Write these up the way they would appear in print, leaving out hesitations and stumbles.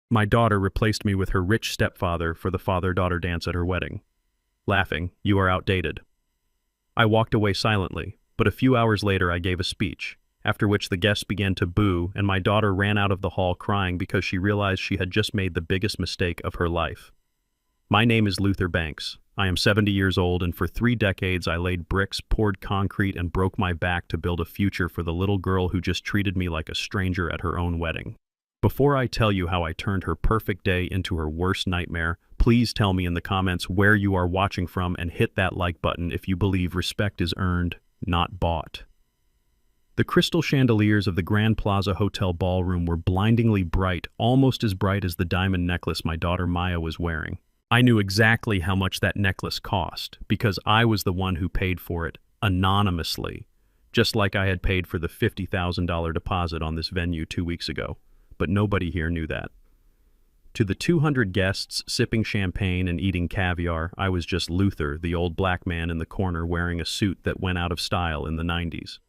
My daughter replaced me with her rich stepfather for the father-daughter dance at her wedding. Laughing, "You are outdated." I walked away silently, but a few hours later I gave a speech, after which the guests began to boo and my daughter ran out of the hall crying because she realized she had just made the biggest mistake of her life. My name is Luther Banks. I am 70 years old, and for 3 decades I laid bricks, poured concrete, and broke my back to build a future for the little girl who just treated me like a stranger at her own wedding. Before I tell you how I turned her perfect day into her worst nightmare, please tell me in the comments where you are watching from and hit that like button if you believe respect is earned, not bought. The crystal chandeliers of the Grand Plaza Hotel ballroom were blindingly bright, almost as bright as the diamond necklace my daughter Maya was wearing. I knew exactly how much that necklace cost, because I was the one who paid for it, anonymously, just like I had paid for the $50,000 deposit on this venue 2 weeks ago. But nobody here knew that. To the 200 guests sipping champagne and eating caviar, I was just Luther, the old black man in the corner wearing a suit that went out of style in the 90s.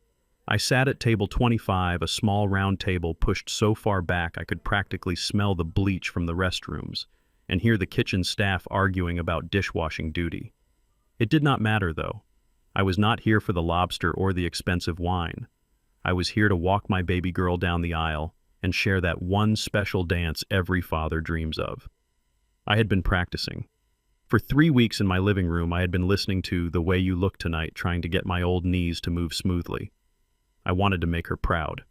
I sat at table 25, a small round table pushed so far back I could practically smell the bleach from the restrooms, and hear the kitchen staff arguing about dishwashing duty. It did not matter, though. I was not here for the lobster or the expensive wine. I was here to walk my baby girl down the aisle and share that one special dance every father dreams of. I had been practicing. For 3 weeks in my living room, I had been listening to "The Way You Look Tonight," trying to get my old knees to move smoothly. I wanted to make her proud.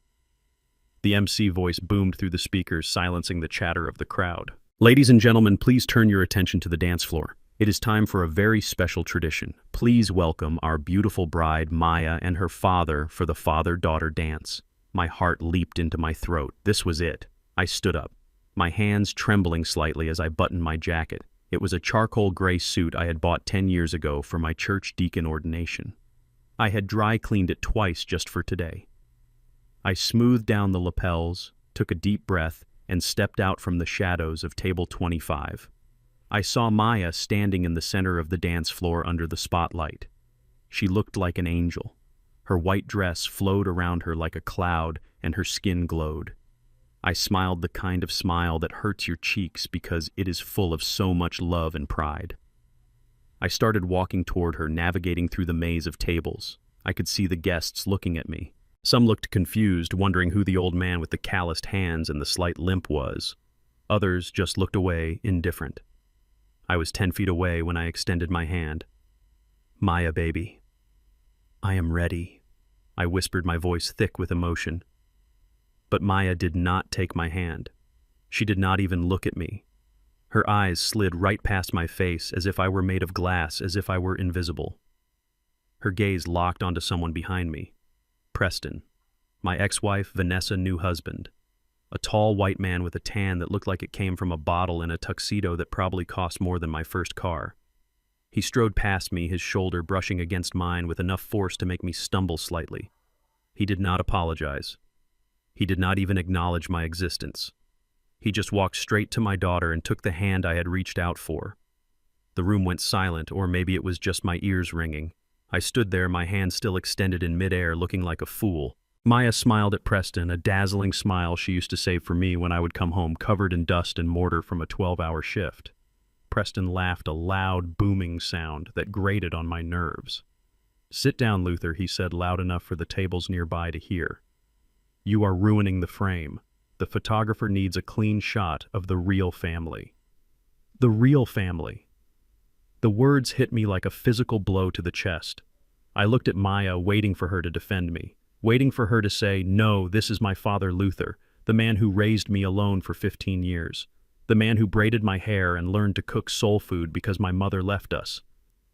The MC voice boomed through the speakers, silencing the chatter of the crowd. "Ladies and gentlemen, please turn your attention to the dance floor. It is time for a very special tradition. Please welcome our beautiful bride, Maya, and her father for the father-daughter dance." My heart leaped into my throat. This was it. I stood up, my hands trembling slightly as I buttoned my jacket. It was a charcoal gray suit I had bought 10 years ago for my church deacon ordination. I had dry cleaned it twice just for today. I smoothed down the lapels, took a deep breath, and stepped out from the shadows of table 25. I saw Maya standing in the center of the dance floor under the spotlight. She looked like an angel. Her white dress flowed around her like a cloud, and her skin glowed. I smiled the kind of smile that hurts your cheeks because it is full of so much love and pride. I started walking toward her, navigating through the maze of tables. I could see the guests looking at me. Some looked confused, wondering who the old man with the calloused hands and the slight limp was. Others just looked away, indifferent. I was 10 feet away when I extended my hand. "Maya, baby, I am ready," I whispered, my voice thick with emotion. But Maya did not take my hand. She did not even look at me. Her eyes slid right past my face, as if I were made of glass, as if I were invisible. Her gaze locked onto someone behind me. Preston, my ex-wife Vanessa's new husband. A tall white man with a tan that looked like it came from a bottle in a tuxedo that probably cost more than my first car. He strode past me, his shoulder brushing against mine with enough force to make me stumble slightly. He did not apologize. He did not even acknowledge my existence. He just walked straight to my daughter and took the hand I had reached out for. The room went silent, or maybe it was just my ears ringing. I stood there, my hand still extended in midair, looking like a fool. Maya smiled at Preston, a dazzling smile she used to save for me when I would come home covered in dust and mortar from a 12-hour shift. Preston laughed, a loud, booming sound that grated on my nerves. "Sit down, Luther," he said, loud enough for the tables nearby to hear. "You are ruining the frame. The photographer needs a clean shot of the real family." The real family. The words hit me like a physical blow to the chest. I looked at Maya, waiting for her to defend me, waiting for her to say, "No, this is my father Luther, the man who raised me alone for 15 years, the man who braided my hair and learned to cook soul food because my mother left us."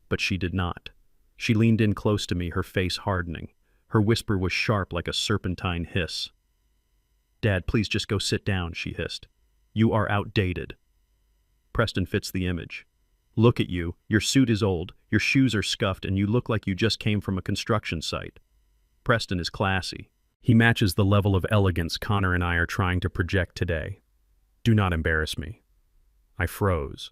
But she did not. She leaned in close to me, her face hardening. Her whisper was sharp like a serpentine hiss. "Dad, please just go sit down," she hissed. "You are outdated." Preston fits the image. "Look at you. Your suit is old, your shoes are scuffed, and you look like you just came from a construction site." Preston is classy. He matches the level of elegance Connor and I are trying to project today. "Do not embarrass me." I froze.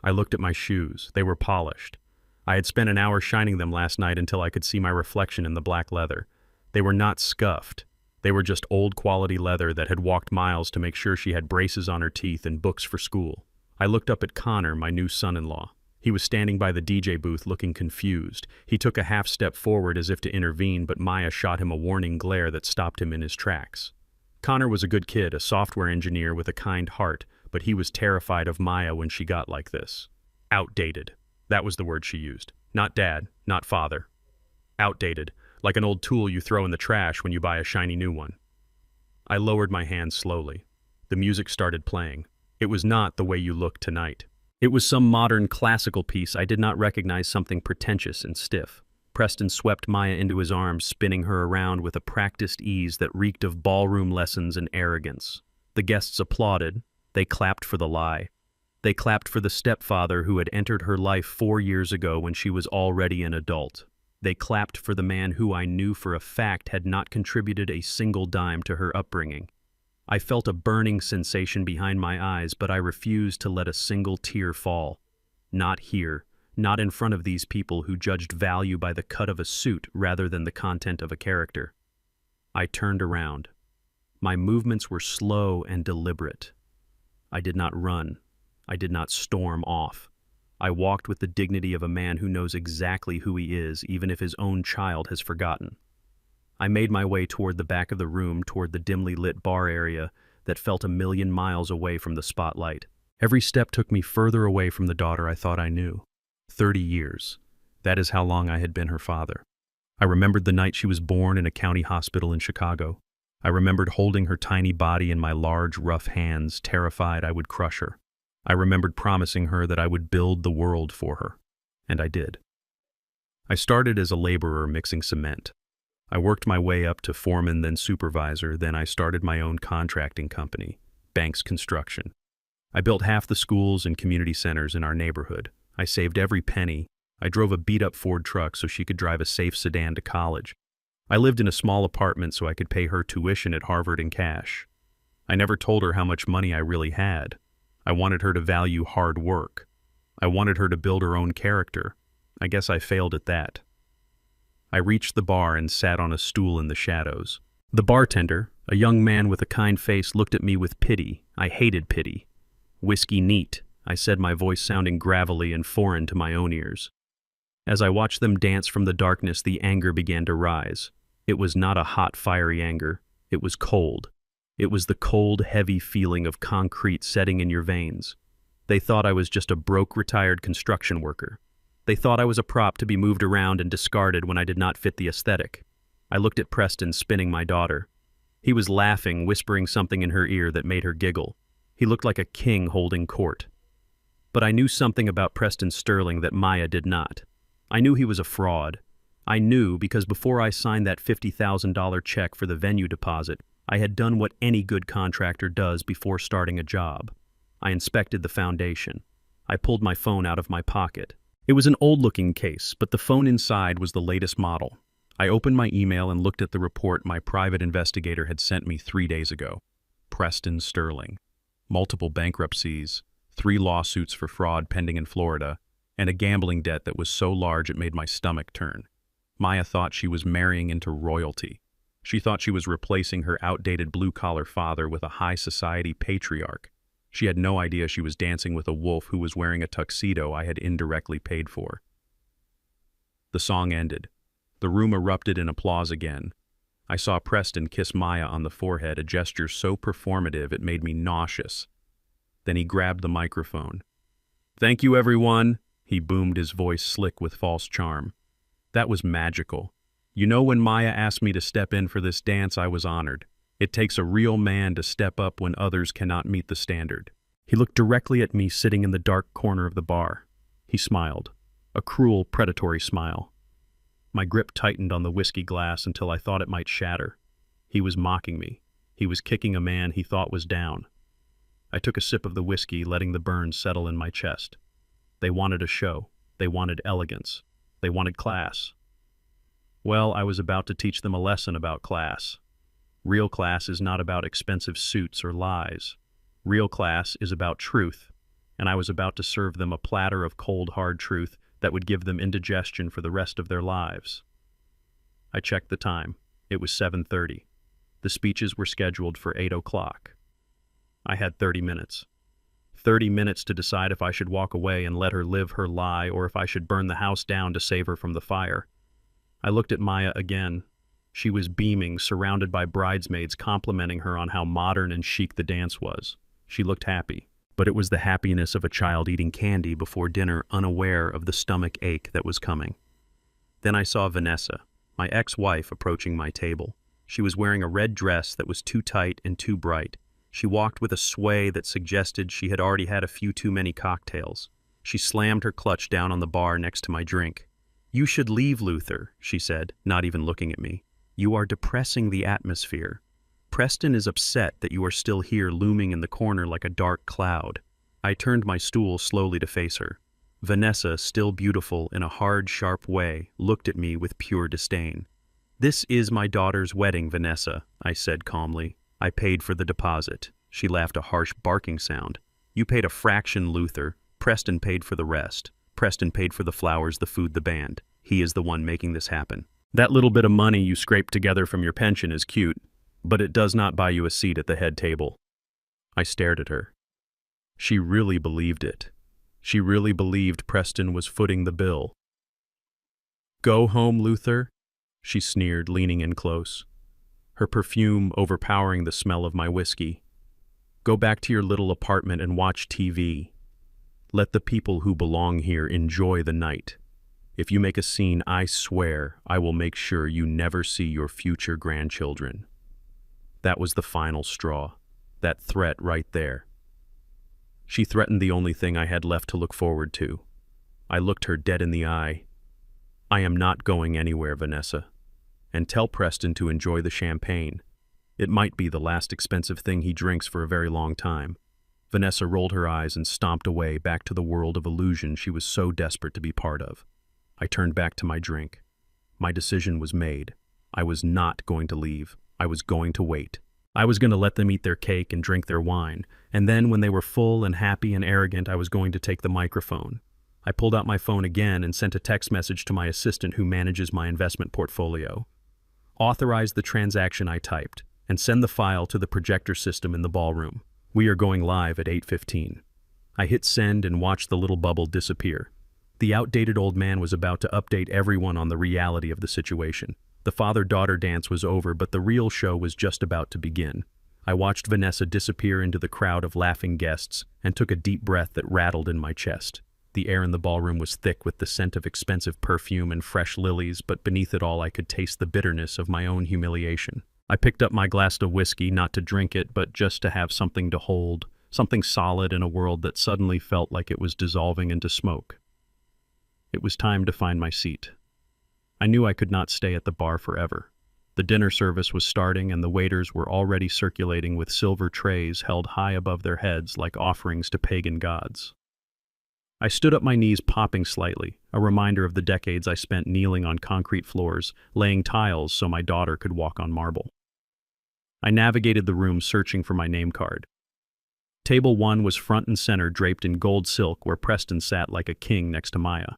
I looked at my shoes. They were polished. I had spent an hour shining them last night until I could see my reflection in the black leather. They were not scuffed. They were just old quality leather that had walked miles to make sure she had braces on her teeth and books for school. I looked up at Connor, my new son-in-law. He was standing by the DJ booth looking confused. He took a half step forward as if to intervene, but Maya shot him a warning glare that stopped him in his tracks. Connor was a good kid, a software engineer with a kind heart, but he was terrified of Maya when she got like this. Outdated. That was the word she used. Not dad, not father. Outdated, like an old tool you throw in the trash when you buy a shiny new one. I lowered my hand slowly. The music started playing. It was not The Way You Look Tonight. It was some modern classical piece. I did not recognize something pretentious and stiff. Preston swept Maya into his arms, spinning her around with a practiced ease that reeked of ballroom lessons and arrogance. The guests applauded. They clapped for the lie. They clapped for the stepfather who had entered her life 4 years ago when she was already an adult. They clapped for the man who I knew for a fact had not contributed a single dime to her upbringing. I felt a burning sensation behind my eyes, but I refused to let a single tear fall. Not here, not in front of these people who judged value by the cut of a suit rather than the content of a character. I turned around. My movements were slow and deliberate. I did not run. I did not storm off. I walked with the dignity of a man who knows exactly who he is, even if his own child has forgotten. I made my way toward the back of the room, toward the dimly lit bar area that felt a million miles away from the spotlight. Every step took me further away from the daughter I thought I knew. 30 years. That is how long I had been her father. I remembered the night she was born in a county hospital in Chicago. I remembered holding her tiny body in my large, rough hands, terrified I would crush her. I remembered promising her that I would build the world for her. And I did. I started as a laborer mixing cement. I worked my way up to foreman, then supervisor, then I started my own contracting company, Banks Construction. I built half the schools and community centers in our neighborhood. I saved every penny. I drove a beat-up Ford truck so she could drive a safe sedan to college. I lived in a small apartment so I could pay her tuition at Harvard in cash. I never told her how much money I really had. I wanted her to value hard work. I wanted her to build her own character. I guess I failed at that. I reached the bar and sat on a stool in the shadows. The bartender, a young man with a kind face, looked at me with pity. I hated pity. Whiskey neat, I said, my voice sounding gravelly and foreign to my own ears. As I watched them dance from the darkness, the anger began to rise. It was not a hot, fiery anger. It was cold. It was the cold, heavy feeling of concrete setting in your veins. They thought I was just a broke, retired construction worker. They thought I was a prop to be moved around and discarded when I did not fit the aesthetic. I looked at Preston spinning my daughter. He was laughing, whispering something in her ear that made her giggle. He looked like a king holding court. But I knew something about Preston Sterling that Maya did not. I knew he was a fraud. I knew because before I signed that $50,000 check for the venue deposit, I had done what any good contractor does before starting a job. I inspected the foundation. I pulled my phone out of my pocket. It was an old-looking case, but the phone inside was the latest model. I opened my email and looked at the report my private investigator had sent me 3 days ago. Preston Sterling. Multiple bankruptcies, 3 lawsuits for fraud pending in Florida, and a gambling debt that was so large it made my stomach turn. Maya thought she was marrying into royalty. She thought she was replacing her outdated blue-collar father with a high society patriarch. She had no idea she was dancing with a wolf who was wearing a tuxedo I had indirectly paid for. The song ended. The room erupted in applause again. I saw Preston kiss Maya on the forehead, a gesture so performative it made me nauseous. Then he grabbed the microphone. "Thank you, everyone," he boomed, his voice slick with false charm. That was magical. You know, when Maya asked me to step in for this dance, I was honored. It takes a real man to step up when others cannot meet the standard. He looked directly at me sitting in the dark corner of the bar. He smiled, a cruel, predatory smile. My grip tightened on the whiskey glass until I thought it might shatter. He was mocking me. He was kicking a man he thought was down. I took a sip of the whiskey, letting the burn settle in my chest. They wanted a show. They wanted elegance. They wanted class. Well, I was about to teach them a lesson about class. Real class is not about expensive suits or lies. Real class is about truth, and I was about to serve them a platter of cold, hard truth that would give them indigestion for the rest of their lives. I checked the time. It was 7:30. The speeches were scheduled for 8 o'clock. I had 30 minutes. 30 minutes to decide if I should walk away and let her live her lie or if I should burn the house down to save her from the fire. I looked at Maya again. She was beaming, surrounded by bridesmaids complimenting her on how modern and chic the dance was. She looked happy, but it was the happiness of a child eating candy before dinner, unaware of the stomach ache that was coming. Then I saw Vanessa, my ex-wife, approaching my table. She was wearing a red dress that was too tight and too bright. She walked with a sway that suggested she had already had a few too many cocktails. She slammed her clutch down on the bar next to my drink. "You should leave, Luther," she said, not even looking at me. "You are depressing the atmosphere. Preston is upset that you are still here looming in the corner like a dark cloud." I turned my stool slowly to face her. Vanessa, still beautiful in a hard, sharp way, looked at me with pure disdain. "This is my daughter's wedding, Vanessa," I said calmly. "I paid for the deposit." She laughed a harsh barking sound. "You paid a fraction, Luther. Preston paid for the rest. Preston paid for the flowers, the food, the band. He is the one making this happen. That little bit of money you scraped together from your pension is cute, but it does not buy you a seat at the head table." I stared at her. She really believed it. She really believed Preston was footing the bill. "Go home, Luther," she sneered, leaning in close, her perfume overpowering the smell of my whiskey. "Go back to your little apartment and watch TV. Let the people who belong here enjoy the night. If you make a scene, I swear I will make sure you never see your future grandchildren." That was the final straw. That threat right there. She threatened the only thing I had left to look forward to. I looked her dead in the eye. "I am not going anywhere, Vanessa. And tell Preston to enjoy the champagne. It might be the last expensive thing he drinks for a very long time." Vanessa rolled her eyes and stomped away back to the world of illusion she was so desperate to be part of. I turned back to my drink. My decision was made. I was not going to leave. I was going to wait. I was going to let them eat their cake and drink their wine, and then when they were full and happy and arrogant, I was going to take the microphone. I pulled out my phone again and sent a text message to my assistant who manages my investment portfolio. "Authorize the transaction," I typed, "and send the file to the projector system in the ballroom. We are going live at 8:15. I hit send and watched the little bubble disappear. The outdated old man was about to update everyone on the reality of the situation. The father-daughter dance was over, but the real show was just about to begin. I watched Vanessa disappear into the crowd of laughing guests and took a deep breath that rattled in my chest. The air in the ballroom was thick with the scent of expensive perfume and fresh lilies, but beneath it all I could taste the bitterness of my own humiliation. I picked up my glass of whiskey, not to drink it, but just to have something to hold, something solid in a world that suddenly felt like it was dissolving into smoke. It was time to find my seat. I knew I could not stay at the bar forever. The dinner service was starting and the waiters were already circulating with silver trays held high above their heads like offerings to pagan gods. I stood up, my knees popping slightly, a reminder of the decades I spent kneeling on concrete floors, laying tiles so my daughter could walk on marble. I navigated the room searching for my name card. Table 1 was front and center, draped in gold silk, where Preston sat like a king next to Maya.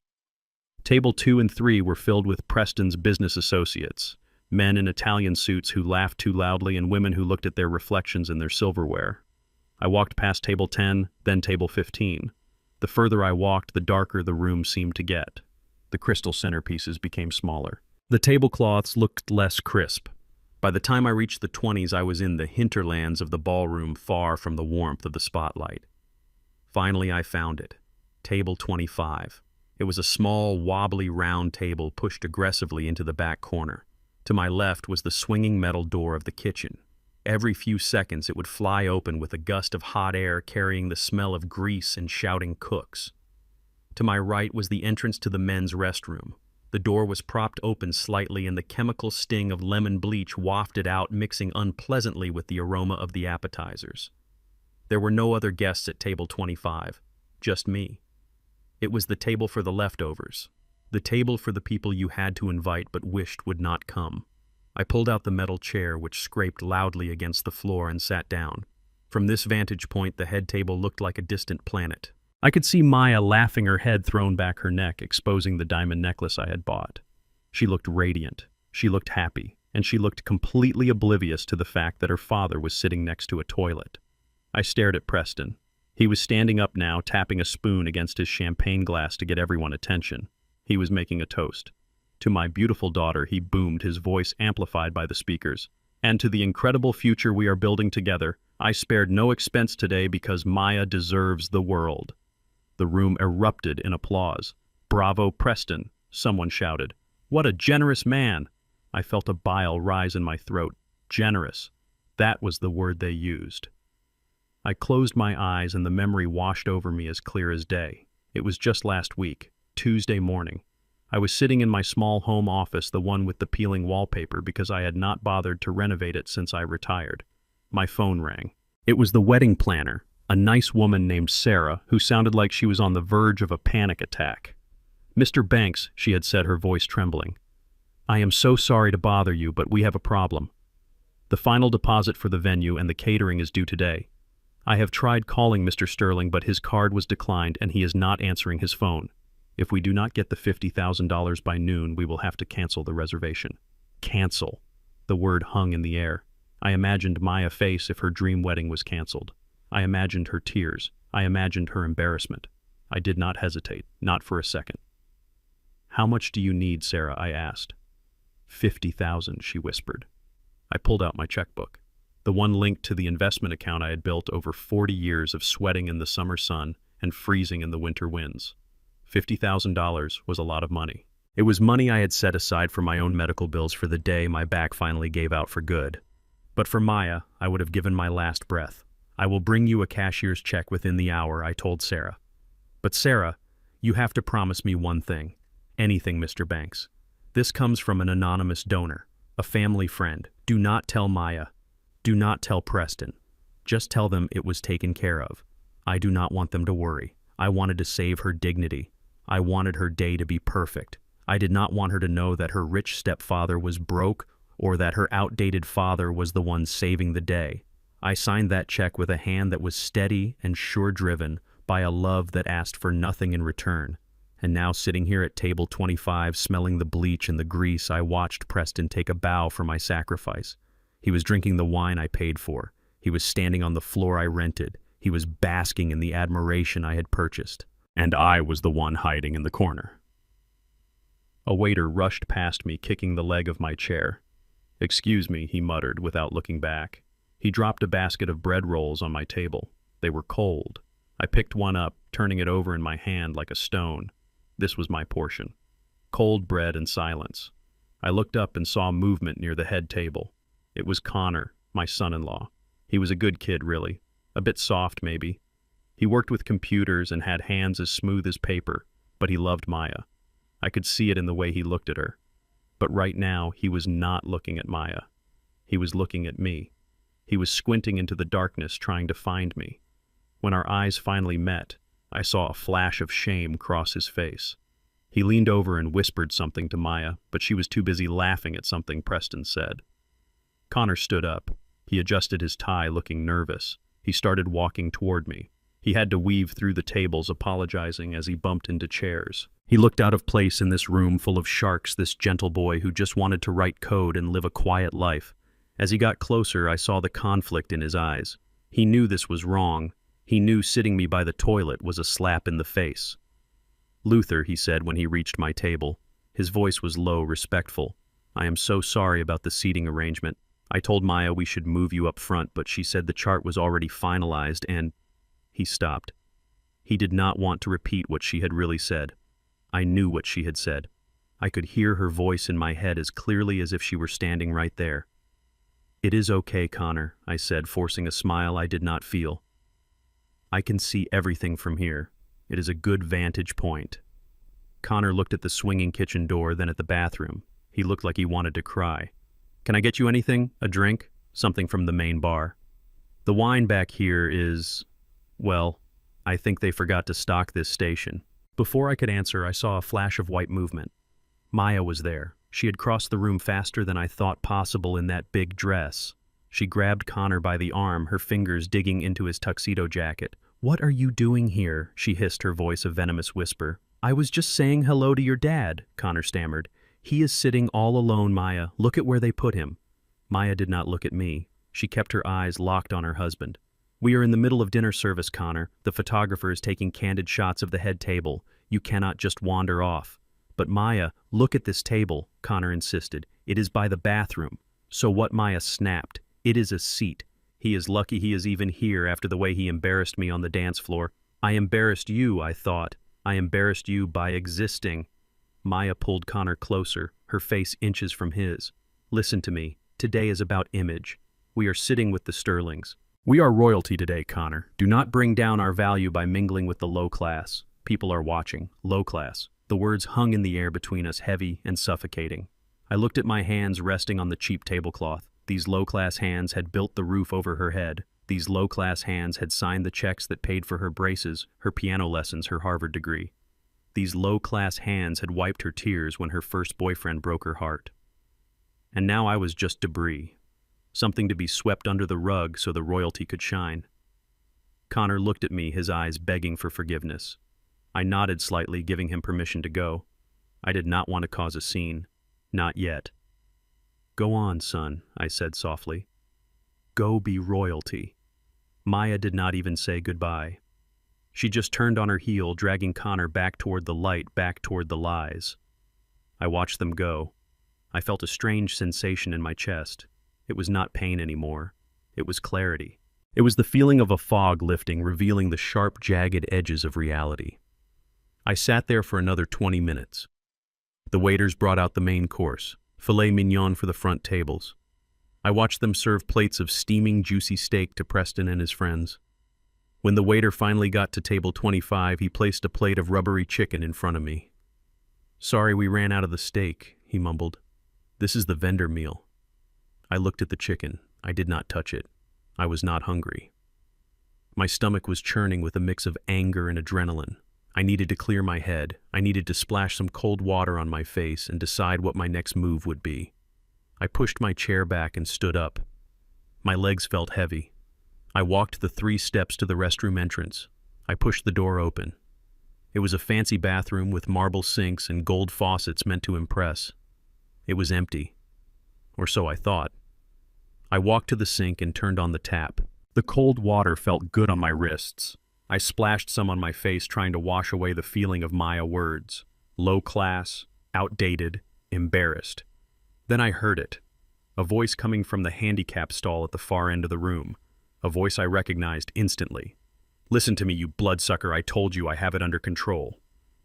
Table 2 and 3 were filled with Preston's business associates, men in Italian suits who laughed too loudly and women who looked at their reflections in their silverware. I walked past table 10, then table 15. The further I walked, the darker the room seemed to get. The crystal centerpieces became smaller. The tablecloths looked less crisp. By the time I reached the 20s, I was in the hinterlands of the ballroom, far from the warmth of the spotlight. Finally, I found it. Table 25. It was a small, wobbly, round table pushed aggressively into the back corner. To my left was the swinging metal door of the kitchen. Every few seconds it would fly open with a gust of hot air carrying the smell of grease and shouting cooks. To my right was the entrance to the men's restroom. The door was propped open slightly and the chemical sting of lemon bleach wafted out, mixing unpleasantly with the aroma of the appetizers. There were no other guests at table 25, just me. It was the table for the leftovers, the table for the people you had to invite but wished would not come. I pulled out the metal chair, which scraped loudly against the floor, and sat down. From this vantage point, the head table looked like a distant planet. I could see Maya laughing, her head thrown back her neck, exposing the diamond necklace I had bought. She looked radiant. She looked happy. and she looked completely oblivious to the fact that her father was sitting next to a toilet. I stared at Preston. He was standing up now, tapping a spoon against his champagne glass to get everyone's attention. He was making a toast. To my beautiful daughter, he boomed, his voice amplified by the speakers. And to the incredible future we are building together. I spared no expense today because Maya deserves the world. The room erupted in applause. "Bravo, Preston," someone shouted. "What a generous man!" I felt a bile rise in my throat. Generous. That was the word they used. I closed my eyes and the memory washed over me as clear as day. It was just last week, Tuesday morning. I was sitting in my small home office, the one with the peeling wallpaper, because I had not bothered to renovate it since I retired. My phone rang. It was the wedding planner, a nice woman named Sarah, who sounded like she was on the verge of a panic attack. "Mr. Banks," she had said, her voice trembling. "I am so sorry to bother you, but we have a problem. The final deposit for the venue and the catering is due today. I have tried calling Mr. Sterling, but his card was declined and he is not answering his phone. If we do not get the $50,000 by noon, we will have to cancel the reservation." Cancel. The word hung in the air. I imagined Maya's face if her dream wedding was canceled. I imagined her tears. I imagined her embarrassment. I did not hesitate, not for a second. "How much do you need, Sarah?" I asked. $50,000, she whispered. I pulled out my checkbook, the one linked to the investment account I had built over 40 years of sweating in the summer sun and freezing in the winter winds. $50,000 was a lot of money. It was money I had set aside for my own medical bills for the day my back finally gave out for good. But for Maya, I would have given my last breath. "I will bring you a cashier's check within the hour," I told Sarah. "But Sarah, you have to promise me one thing. Anything, Mr. Banks. This comes from an anonymous donor, a family friend. Do not tell Maya. Do not tell Preston. Just tell them it was taken care of. I do not want them to worry. I wanted to save her dignity. I wanted her day to be perfect. I did not want her to know that her rich stepfather was broke or that her outdated father was the one saving the day. I signed that check with a hand that was steady and sure-driven by a love that asked for nothing in return. And now, sitting here at table 25, smelling the bleach and the grease, I watched Preston take a bow for my sacrifice. He was drinking the wine I paid for. He was standing on the floor I rented. He was basking in the admiration I had purchased. And I was the one hiding in the corner. A waiter rushed past me, kicking the leg of my chair. "Excuse me," he muttered without looking back. He dropped a basket of bread rolls on my table. They were cold. I picked one up, turning it over in my hand like a stone. This was my portion. Cold bread and silence. I looked up and saw movement near the head table. It was Connor, my son-in-law. He was a good kid, really. A bit soft, maybe. He worked with computers and had hands as smooth as paper, but he loved Maya. I could see it in the way he looked at her. But right now, he was not looking at Maya. He was looking at me. He was squinting into the darkness, trying to find me. When our eyes finally met, I saw a flash of shame cross his face. He leaned over and whispered something to Maya, but she was too busy laughing at something Preston said. Connor stood up. He adjusted his tie, looking nervous. He started walking toward me. He had to weave through the tables, apologizing as he bumped into chairs. He looked out of place in this room full of sharks, this gentle boy who just wanted to write code and live a quiet life. As he got closer, I saw the conflict in his eyes. He knew this was wrong. He knew sitting me by the toilet was a slap in the face. "Luther," he said when he reached my table. His voice was low, respectful. "I am so sorry about the seating arrangement. I told Maya we should move you up front, but she said the chart was already finalized and—" He stopped. He did not want to repeat what she had really said. I knew what she had said. I could hear her voice in my head as clearly as if she were standing right there. "It is okay, Connor," I said, forcing a smile I did not feel. "I can see everything from here. It is a good vantage point." Connor looked at the swinging kitchen door, then at the bathroom. He looked like he wanted to cry. "Can I get you anything? A drink? Something from the main bar? The wine back here is... well, I think they forgot to stock this station." Before I could answer, I saw a flash of white movement. Maya was there. She had crossed the room faster than I thought possible in that big dress. She grabbed Connor by the arm, her fingers digging into his tuxedo jacket. "What are you doing here?" she hissed, her voice a venomous whisper. "I was just saying hello to your dad," Connor stammered. He is sitting all alone, Maya. Look at where they put him. Maya did not look at me. She kept her eyes locked on her husband. We are in the middle of dinner service, Connor. The photographer is taking candid shots of the head table. You cannot just wander off. But Maya, look at this table, Connor insisted. It is by the bathroom. So what? Maya snapped. It is a seat. He is lucky he is even here after the way he embarrassed me on the dance floor. I embarrassed you, I thought. I embarrassed you by existing. Maya pulled Connor closer, her face inches from his. Listen to me. Today is about image. We are sitting with the Sterlings. We are royalty today, Connor. Do not bring down our value by mingling with the low class. People are watching. Low class. The words hung in the air between us, heavy and suffocating. I looked at my hands resting on the cheap tablecloth. These low-class hands had built the roof over her head. These low-class hands had signed the checks that paid for her braces, her piano lessons, her Harvard degree. These low-class hands had wiped her tears when her first boyfriend broke her heart. And now I was just debris. Something to be swept under the rug so the royalty could shine. Connor looked at me, his eyes begging for forgiveness. I nodded slightly, giving him permission to go. I did not want to cause a scene. Not yet. Go on, son, I said softly. Go be royalty. Maya did not even say goodbye. She just turned on her heel, dragging Connor back toward the light, back toward the lies. I watched them go. I felt a strange sensation in my chest. It was not pain anymore. It was clarity. It was the feeling of a fog lifting, revealing the sharp, jagged edges of reality. I sat there for another 20 minutes. The waiters brought out the main course, filet mignon for the front tables. I watched them serve plates of steaming, juicy steak to Preston and his friends. When the waiter finally got to table 25, he placed a plate of rubbery chicken in front of me. Sorry, we ran out of the steak, he mumbled. This is the vendor meal. I looked at the chicken. I did not touch it. I was not hungry. My stomach was churning with a mix of anger and adrenaline. I needed to clear my head. I needed to splash some cold water on my face and decide what my next move would be. I pushed my chair back and stood up. My legs felt heavy. I walked the 3 steps to the restroom entrance. I pushed the door open. It was a fancy bathroom with marble sinks and gold faucets meant to impress. It was empty. Or so I thought. I walked to the sink and turned on the tap. The cold water felt good on my wrists. I splashed some on my face, trying to wash away the feeling of Maya words. Low class, outdated, embarrassed. Then I heard it. A voice coming from the handicap stall at the far end of the room. A voice I recognized instantly. Listen to me, you bloodsucker. I told you I have it under control.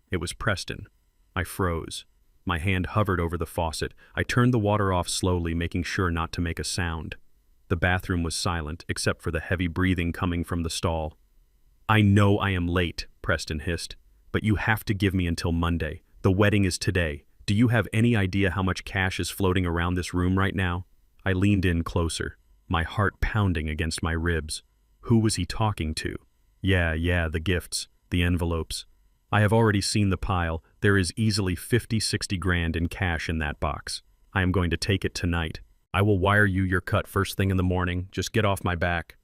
It was Preston. I froze. My hand hovered over the faucet. I turned the water off slowly, making sure not to make a sound. The bathroom was silent, except for the heavy breathing coming from the stall. I know I am late, Preston hissed, but you have to give me until Monday. The wedding is today. Do you have any idea how much cash is floating around this room right now? I leaned in closer, my heart pounding against my ribs. Who was he talking to? Yeah, the gifts, the envelopes. I have already seen the pile. There is easily 50-60 grand in cash in that box. I am going to take it tonight. I will wire you your cut first thing in the morning. Just get off my back.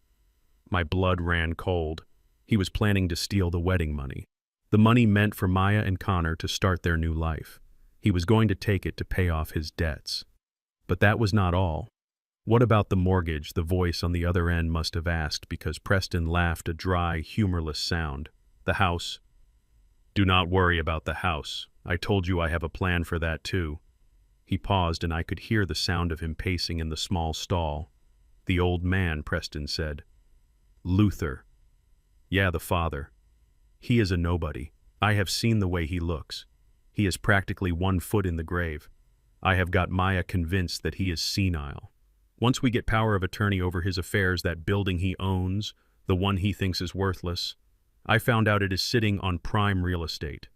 My blood ran cold. He was planning to steal the wedding money. The money meant for Maya and Connor to start their new life. He was going to take it to pay off his debts. But that was not all. What about the mortgage? The voice on the other end must have asked, because Preston laughed a dry, humorless sound. The house. Do not worry about the house. I told you I have a plan for that too. He paused, and I could hear the sound of him pacing in the small stall. The old man, Preston said. Luther. Yeah, the father. He is a nobody. I have seen the way he looks. He is practically 1 foot in the grave. I have got Maya convinced that he is senile. Once we get power of attorney over his affairs, that building he owns, the one he thinks is worthless, I found out it is sitting on prime real estate.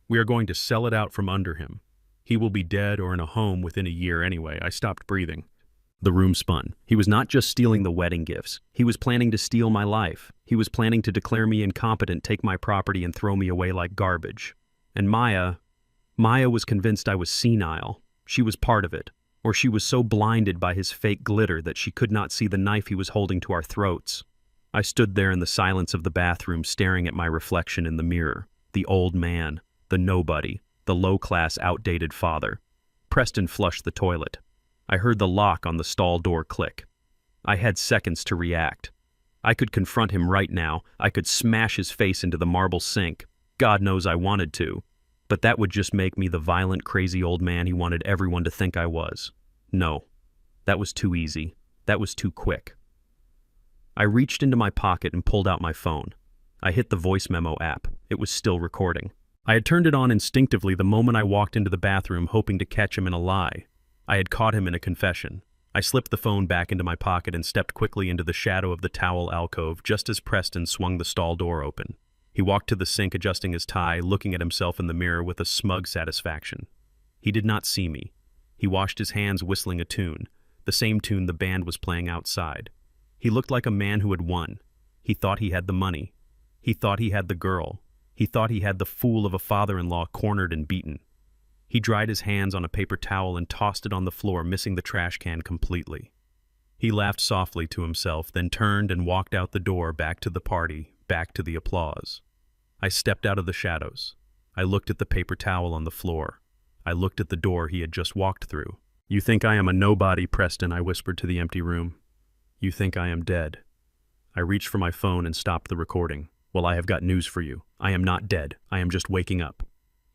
We are going to sell it out from under him. He will be dead or in a home within a year anyway. I stopped breathing. The room spun. He was not just stealing the wedding gifts. He was planning to steal my life. He was planning to declare me incompetent, take my property, and throw me away like garbage. And Maya was convinced I was senile. She was part of it. Or she was so blinded by his fake glitter that she could not see the knife he was holding to our throats. I stood there in the silence of the bathroom, staring at my reflection in the mirror. The old man, the nobody, the low-class, outdated father. Preston flushed the toilet. I heard the lock on the stall door click. I had seconds to react. I could confront him right now. I could smash his face into the marble sink. God knows I wanted to. But that would just make me the violent, crazy old man he wanted everyone to think I was. No. That was too easy. That was too quick. I reached into my pocket and pulled out my phone. I hit the voice memo app. It was still recording. I had turned it on instinctively the moment I walked into the bathroom, hoping to catch him in a lie. I had caught him in a confession. I slipped the phone back into my pocket and stepped quickly into the shadow of the towel alcove just as Preston swung the stall door open. He walked to the sink, adjusting his tie, looking at himself in the mirror with a smug satisfaction. He did not see me. He washed his hands, whistling a tune, the same tune the band was playing outside. He looked like a man who had won. He thought he had the money. He thought he had the girl. He thought he had the fool of a father-in-law cornered and beaten. He dried his hands on a paper towel and tossed it on the floor, missing the trash can completely. He laughed softly to himself, then turned and walked out the door, back to the party, back to the applause. I stepped out of the shadows. I looked at the paper towel on the floor. I looked at the door he had just walked through. "You think I am a nobody, Preston," I whispered to the empty room. "You think I am dead." I reached for my phone and stopped the recording. "Well, I have got news for you. I am not dead. I am just waking up."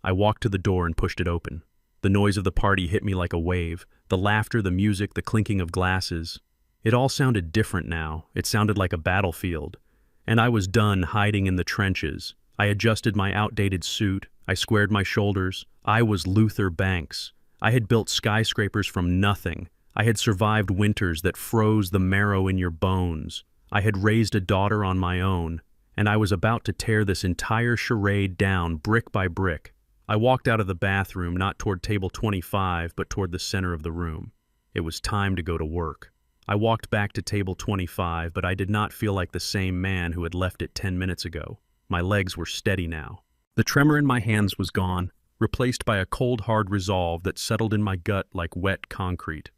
I walked to the door and pushed it open. The noise of the party hit me like a wave. The laughter, the music, the clinking of glasses. It all sounded different now. It sounded like a battlefield. And I was done hiding in the trenches. I adjusted my outdated suit. I squared my shoulders. I was Luther Banks. I had built skyscrapers from nothing. I had survived winters that froze the marrow in your bones. I had raised a daughter on my own. And I was about to tear this entire charade down brick by brick. I walked out of the bathroom, not toward table 25, but toward the center of the room. It was time to go to work. I walked back to table 25, but I did not feel like the same man who had left it 10 minutes ago. My legs were steady now. The tremor in my hands was gone, replaced by a cold, hard resolve that settled in my gut like wet concrete.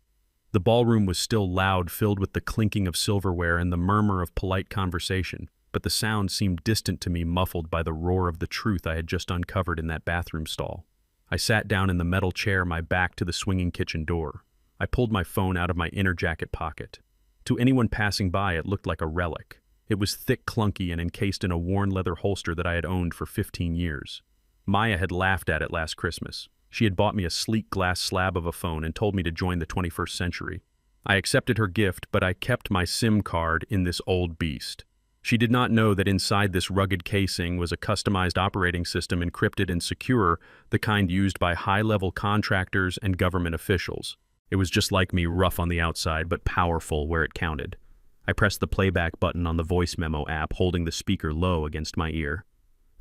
The ballroom was still loud, filled with the clinking of silverware and the murmur of polite conversation, but the sound seemed distant to me, muffled by the roar of the truth I had just uncovered in that bathroom stall. I sat down in the metal chair, my back to the swinging kitchen door. I pulled my phone out of my inner jacket pocket. To anyone passing by, it looked like a relic. It was thick, clunky, and encased in a worn leather holster that I had owned for 15 years. Maya had laughed at it last Christmas. She had bought me a sleek glass slab of a phone and told me to join the 21st century. I accepted her gift, but I kept my SIM card in this old beast. She did not know that inside this rugged casing was a customized operating system, encrypted and secure, the kind used by high-level contractors and government officials. It was just like me, rough on the outside, but powerful where it counted. I pressed the playback button on the voice memo app, holding the speaker low against my ear.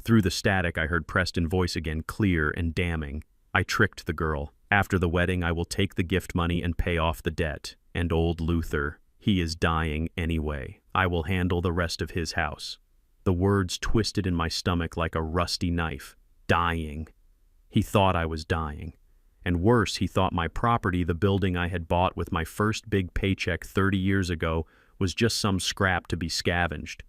Through the static, I heard Preston's voice again, clear and damning. "I tricked the girl. After the wedding, I will take the gift money and pay off the debt. And old Luther, he is dying anyway. I will handle the rest of his house." The words twisted in my stomach like a rusty knife. Dying. He thought I was dying. And worse, he thought my property, the building I had bought with my first big paycheck 30 years ago, was just some scrap to be scavenged.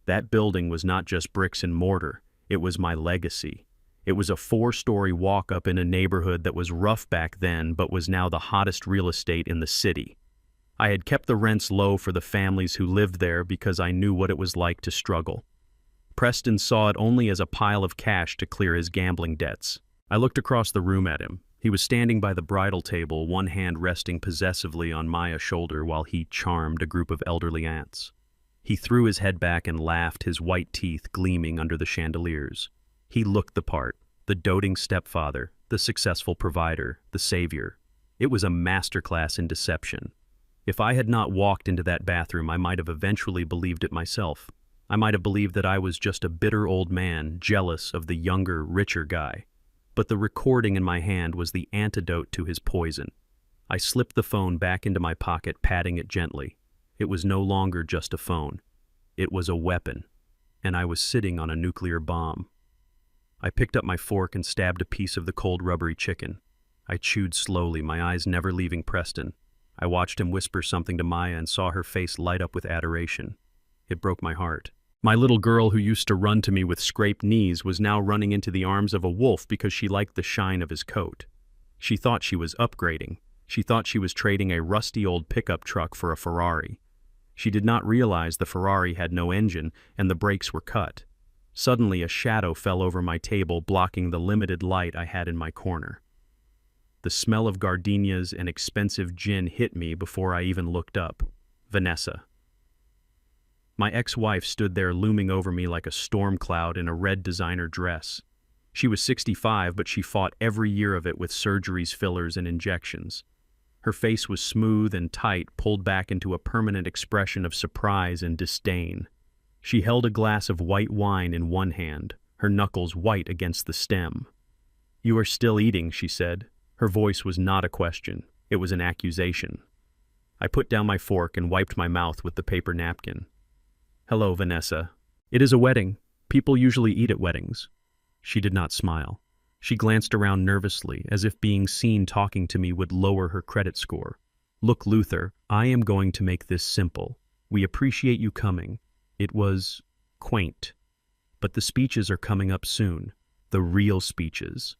That building was not just bricks and mortar. It was my legacy. It was a 4-story walk-up in a neighborhood that was rough back then, but was now the hottest real estate in the city. I had kept the rents low for the families who lived there because I knew what it was like to struggle. Preston saw it only as a pile of cash to clear his gambling debts. I looked across the room at him. He was standing by the bridal table, one hand resting possessively on Maya's shoulder while he charmed a group of elderly aunts. He threw his head back and laughed, his white teeth gleaming under the chandeliers. He looked the part, the doting stepfather, the successful provider, the savior. It was a masterclass in deception. If I had not walked into that bathroom, I might have eventually believed it myself. I might have believed that I was just a bitter old man, jealous of the younger, richer guy. But the recording in my hand was the antidote to his poison. I slipped the phone back into my pocket, patting it gently. It was no longer just a phone. It was a weapon, and I was sitting on a nuclear bomb. I picked up my fork and stabbed a piece of the cold, rubbery chicken. I chewed slowly, my eyes never leaving Preston. I watched him whisper something to Maya and saw her face light up with adoration. It broke my heart. My little girl who used to run to me with scraped knees was now running into the arms of a wolf because she liked the shine of his coat. She thought she was upgrading. She thought she was trading a rusty old pickup truck for a Ferrari. She did not realize the Ferrari had no engine and the brakes were cut. Suddenly a shadow fell over my table, blocking the limited light I had in my corner. The smell of gardenias and expensive gin hit me before I even looked up. Vanessa. My ex-wife stood there looming over me like a storm cloud in a red designer dress. She was 65, but she fought every year of it with surgeries, fillers, and injections. Her face was smooth and tight, pulled back into a permanent expression of surprise and disdain. She held a glass of white wine in one hand, her knuckles white against the stem. "You are still eating," she said. Her voice was not a question, it was an accusation. I put down my fork and wiped my mouth with the paper napkin. "Hello, Vanessa. It is a wedding. People usually eat at weddings." She did not smile. She glanced around nervously, as if being seen talking to me would lower her credit score. "Look, Luther, I am going to make this simple. We appreciate you coming. It was quaint. But the speeches are coming up soon. The real speeches."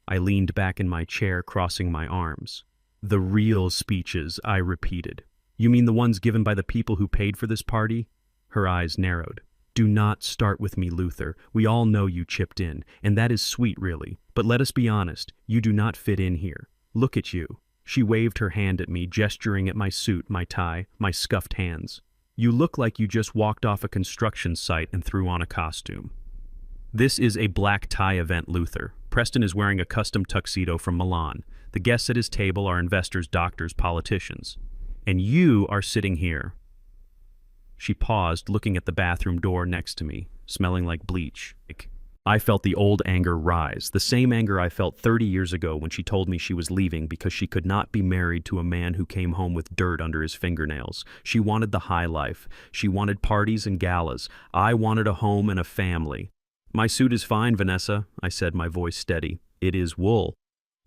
I leaned back in my chair, crossing my arms. "The real speeches," I repeated. "You mean the ones given by the people who paid for this party?" Her eyes narrowed. "Do not start with me, Luther. We all know you chipped in, and that is sweet, really. But let us be honest, you do not fit in here. Look at you." She waved her hand at me, gesturing at my suit, my tie, my scuffed hands. "You look like you just walked off a construction site and threw on a costume." "This is a black tie event, Luther. Preston is wearing a custom tuxedo from Milan. The guests at his table are investors, doctors, politicians. And you are sitting here." She paused, looking at the bathroom door next to me, smelling like bleach. I felt the old anger rise, the same anger I felt 30 years ago when she told me she was leaving because she could not be married to a man who came home with dirt under his fingernails. She wanted the high life. She wanted parties and galas. I wanted a home and a family. "My suit is fine, Vanessa," I said, my voice steady. "It is wool.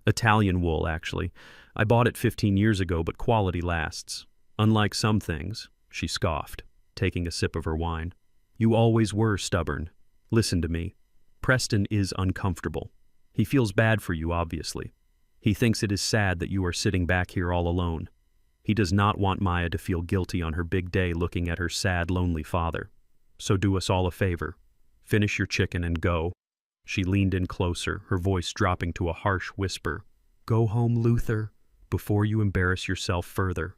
Italian wool, actually. I bought it 15 years ago, but quality lasts. Unlike some things," she scoffed, taking a sip of her wine. "You always were stubborn. Listen to me. Preston is uncomfortable. He feels bad for you, obviously. He thinks it is sad that you are sitting back here all alone. He does not want Maya to feel guilty on her big day looking at her sad, lonely father. So do us all a favor. Finish your chicken and go." She leaned in closer, her voice dropping to a harsh whisper. "Go home, Luther, before you embarrass yourself further."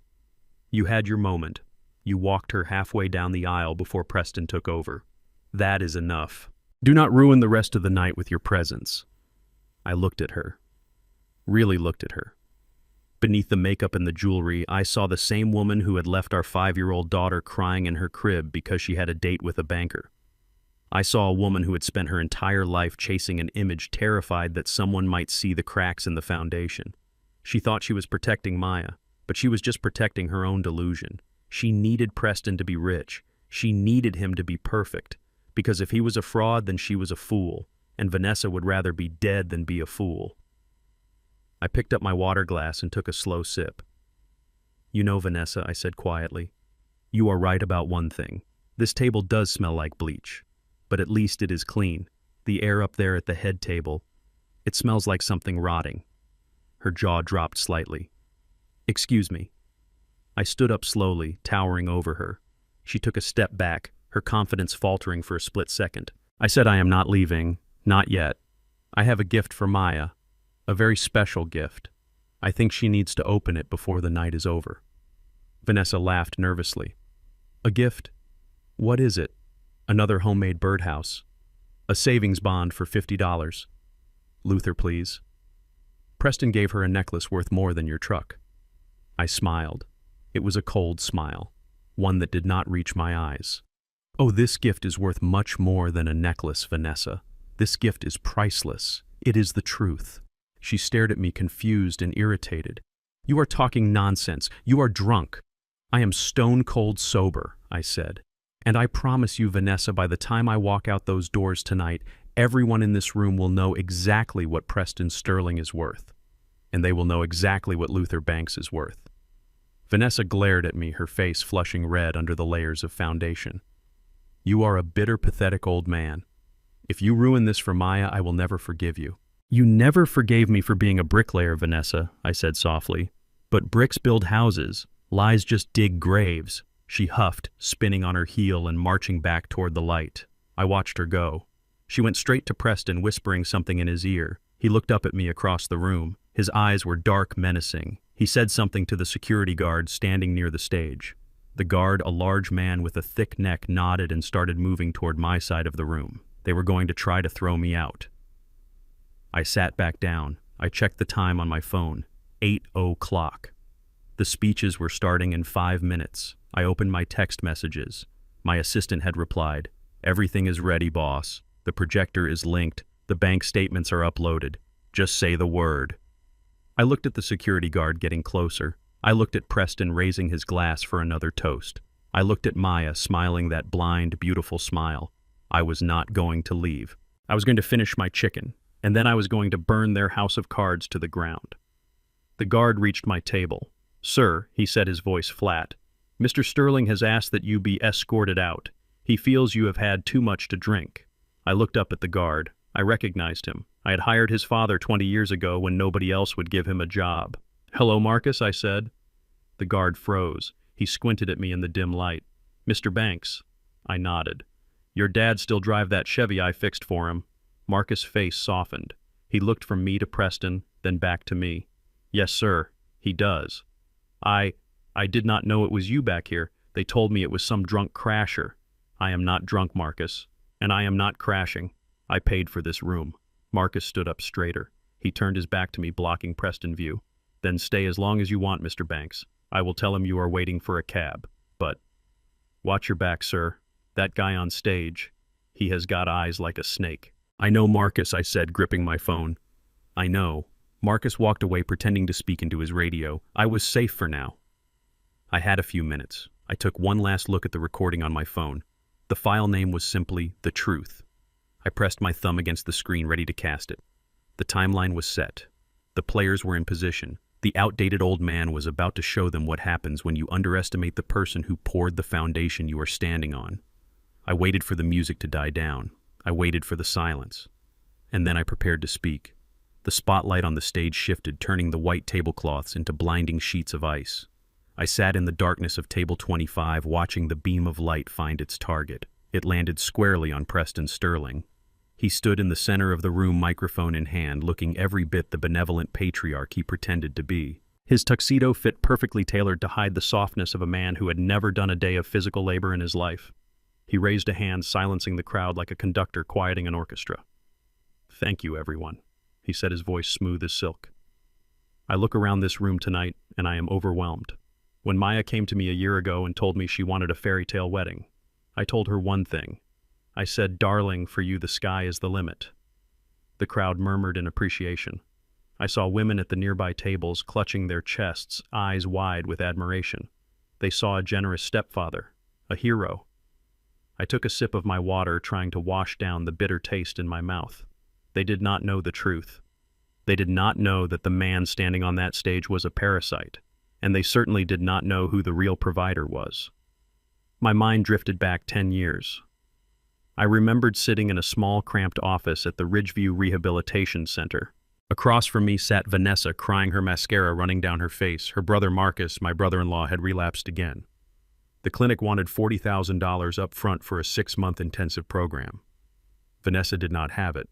You had your moment. You walked her halfway down the aisle before Preston took over. That is enough. Do not ruin the rest of the night with your presence. I looked at her. Really looked at her. Beneath the makeup and the jewelry, I saw the same woman who had left our 5-year-old daughter crying in her crib because she had a date with a banker. I saw a woman who had spent her entire life chasing an image, terrified that someone might see the cracks in the foundation. She thought she was protecting Maya, but she was just protecting her own delusion. She needed Preston to be rich. She needed him to be perfect. Because if he was a fraud, then she was a fool, and Vanessa would rather be dead than be a fool. I picked up my water glass and took a slow sip. "You know, Vanessa," I said quietly, "you are right about one thing. This table does smell like bleach, but at least it is clean. The air up there at the head table, it smells like something rotting." Her jaw dropped slightly. "Excuse me." I stood up slowly, towering over her. She took a step back, her confidence faltering for a split second. I said, "I am not leaving. Not yet. I have a gift for Maya. A very special gift. I think she needs to open it before the night is over." Vanessa laughed nervously. "A gift? What is it?" "Another homemade birdhouse. A savings bond for $50. Luther, please." Preston gave her a necklace worth more than your truck. I smiled. It was a cold smile, one that did not reach my eyes. "Oh, this gift is worth much more than a necklace, Vanessa. This gift is priceless. It is the truth." She stared at me, confused and irritated. "You are talking nonsense. You are drunk." "I am stone cold sober," I said. "And I promise you, Vanessa, by the time I walk out those doors tonight, everyone in this room will know exactly what Preston Sterling is worth. And they will know exactly what Luther Banks is worth." Vanessa glared at me, her face flushing red under the layers of foundation. "You are a bitter, pathetic old man. If you ruin this for Maya, I will never forgive you." You never forgave me for being a bricklayer, Vanessa, I said softly. But bricks build houses, lies just dig graves. She huffed, spinning on her heel and marching back toward the light. I watched her go. She went straight to Preston, whispering something in his ear. He looked up at me across the room. His eyes were dark, menacing. He said something to the security guard standing near the stage. The guard, a large man with a thick neck, nodded and started moving toward my side of the room. They were going to try to throw me out. I sat back down. I checked the time on my phone. 8:00. The speeches were starting in 5 minutes. I opened my text messages. My assistant had replied, "Everything is ready, boss. The projector is linked. The bank statements are uploaded. Just say the word." I looked at the security guard getting closer. I looked at Preston raising his glass for another toast. I looked at Maya smiling that blind, beautiful smile. I was not going to leave. I was going to finish my chicken, and then I was going to burn their house of cards to the ground. The guard reached my table. "Sir," he said, his voice flat, "Mr. Sterling has asked that you be escorted out. He feels you have had too much to drink." I looked up at the guard. I recognized him. I had hired his father 20 years ago when nobody else would give him a job. "Hello, Marcus," I said. The guard froze. He squinted at me in the dim light. "Mr. Banks." I nodded. "Your dad still drive that Chevy I fixed for him?" Marcus' face softened. He looked from me to Preston, then back to me. "Yes, sir, he does." I did not know it was you back here. They told me it was some drunk crasher." "I am not drunk, Marcus, and I am not crashing. I paid for this room." Marcus stood up straighter. He turned his back to me, blocking Preston view. "Then stay as long as you want, Mr. Banks. I will tell him you are waiting for a cab. But watch your back, sir. That guy on stage, he has got eyes like a snake." "I know, Marcus," I said, gripping my phone. "I know." Marcus walked away, pretending to speak into his radio. I was safe for now. I had a few minutes. I took one last look at the recording on my phone. The file name was simply The Truth. I pressed my thumb against the screen, ready to cast it. The timeline was set. The players were in position. The outdated old man was about to show them what happens when you underestimate the person who poured the foundation you are standing on. I waited for the music to die down. I waited for the silence. And then I prepared to speak. The spotlight on the stage shifted, turning the white tablecloths into blinding sheets of ice. I sat in the darkness of table 25, watching the beam of light find its target. It landed squarely on Preston Sterling. He stood in the center of the room, microphone in hand, looking every bit the benevolent patriarch he pretended to be. His tuxedo fit perfectly tailored to hide the softness of a man who had never done a day of physical labor in his life. He raised a hand, silencing the crowd like a conductor quieting an orchestra. "Thank you, everyone," he said, his voice smooth as silk. "I look around this room tonight, and I am overwhelmed. When Maya came to me a year ago and told me she wanted a fairy tale wedding, I told her one thing. I said, 'Darling, for you the sky is the limit.'" The crowd murmured in appreciation. I saw women at the nearby tables clutching their chests, eyes wide with admiration. They saw a generous stepfather, a hero. I took a sip of my water, trying to wash down the bitter taste in my mouth. They did not know the truth. They did not know that the man standing on that stage was a parasite, and they certainly did not know who the real provider was. My mind drifted back 10 years. I remembered sitting in a small, cramped office at the Ridgeview Rehabilitation Center. Across from me sat Vanessa, crying, her mascara running down her face. Her brother Marcus, my brother-in-law, had relapsed again. The clinic wanted $40,000 up front for a 6-month intensive program. Vanessa did not have it.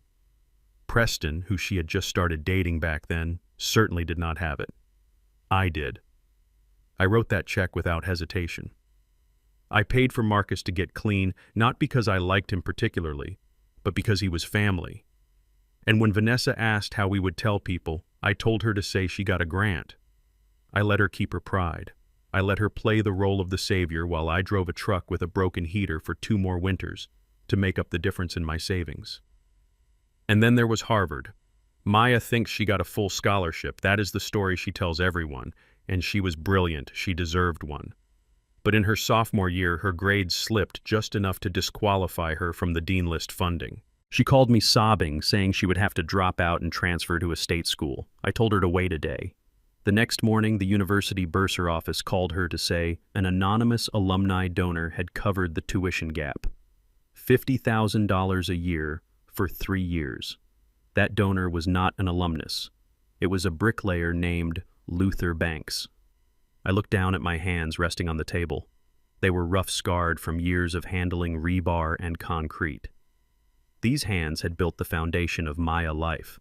Preston, who she had just started dating back then, certainly did not have it. I did. I wrote that check without hesitation. I paid for Marcus to get clean, not because I liked him particularly, but because he was family. And when Vanessa asked how we would tell people, I told her to say she got a grant. I let her keep her pride. I let her play the role of the savior while I drove a truck with a broken heater for 2 more winters to make up the difference in my savings. And then there was Harvard. Maya thinks she got a full scholarship. That is the story she tells everyone, and she was brilliant. She deserved one. But in her sophomore year, her grades slipped just enough to disqualify her from the Dean List funding. She called me sobbing, saying she would have to drop out and transfer to a state school. I told her to wait a day. The next morning, the university bursar office called her to say an anonymous alumni donor had covered the tuition gap. $50,000 a year for 3 years. That donor was not an alumnus. It was a bricklayer named Luther Banks. I looked down at my hands resting on the table. They were rough-scarred from years of handling rebar and concrete. These hands had built the foundation of Maya life.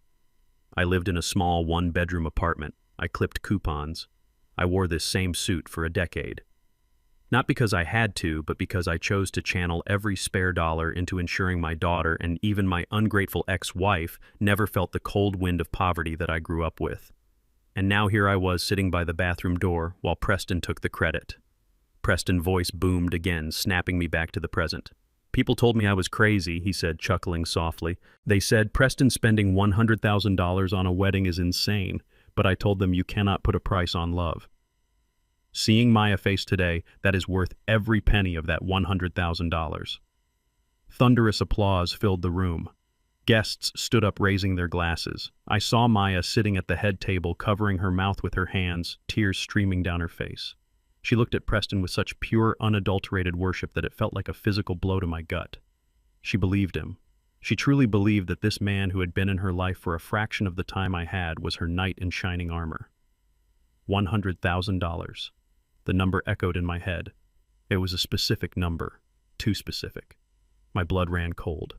I lived in a small one-bedroom apartment. I clipped coupons. I wore this same suit for a decade. Not because I had to, but because I chose to channel every spare dollar into ensuring my daughter and even my ungrateful ex-wife never felt the cold wind of poverty that I grew up with. And now here I was sitting by the bathroom door while Preston took the credit. Preston's voice boomed again, snapping me back to the present. "People told me I was crazy," he said, chuckling softly. "They said Preston spending $100,000 on a wedding is insane, but I told them you cannot put a price on love. Seeing Maya face today, that is worth every penny of that $100,000. Thunderous applause filled the room. Guests stood up raising their glasses. I saw Maya sitting at the head table, covering her mouth with her hands, tears streaming down her face. She looked at Preston with such pure, unadulterated worship that it felt like a physical blow to my gut. She believed him. She truly believed that this man who had been in her life for a fraction of the time I had was her knight in shining armor. $100,000. The number echoed in my head. It was a specific number, too specific. My blood ran cold.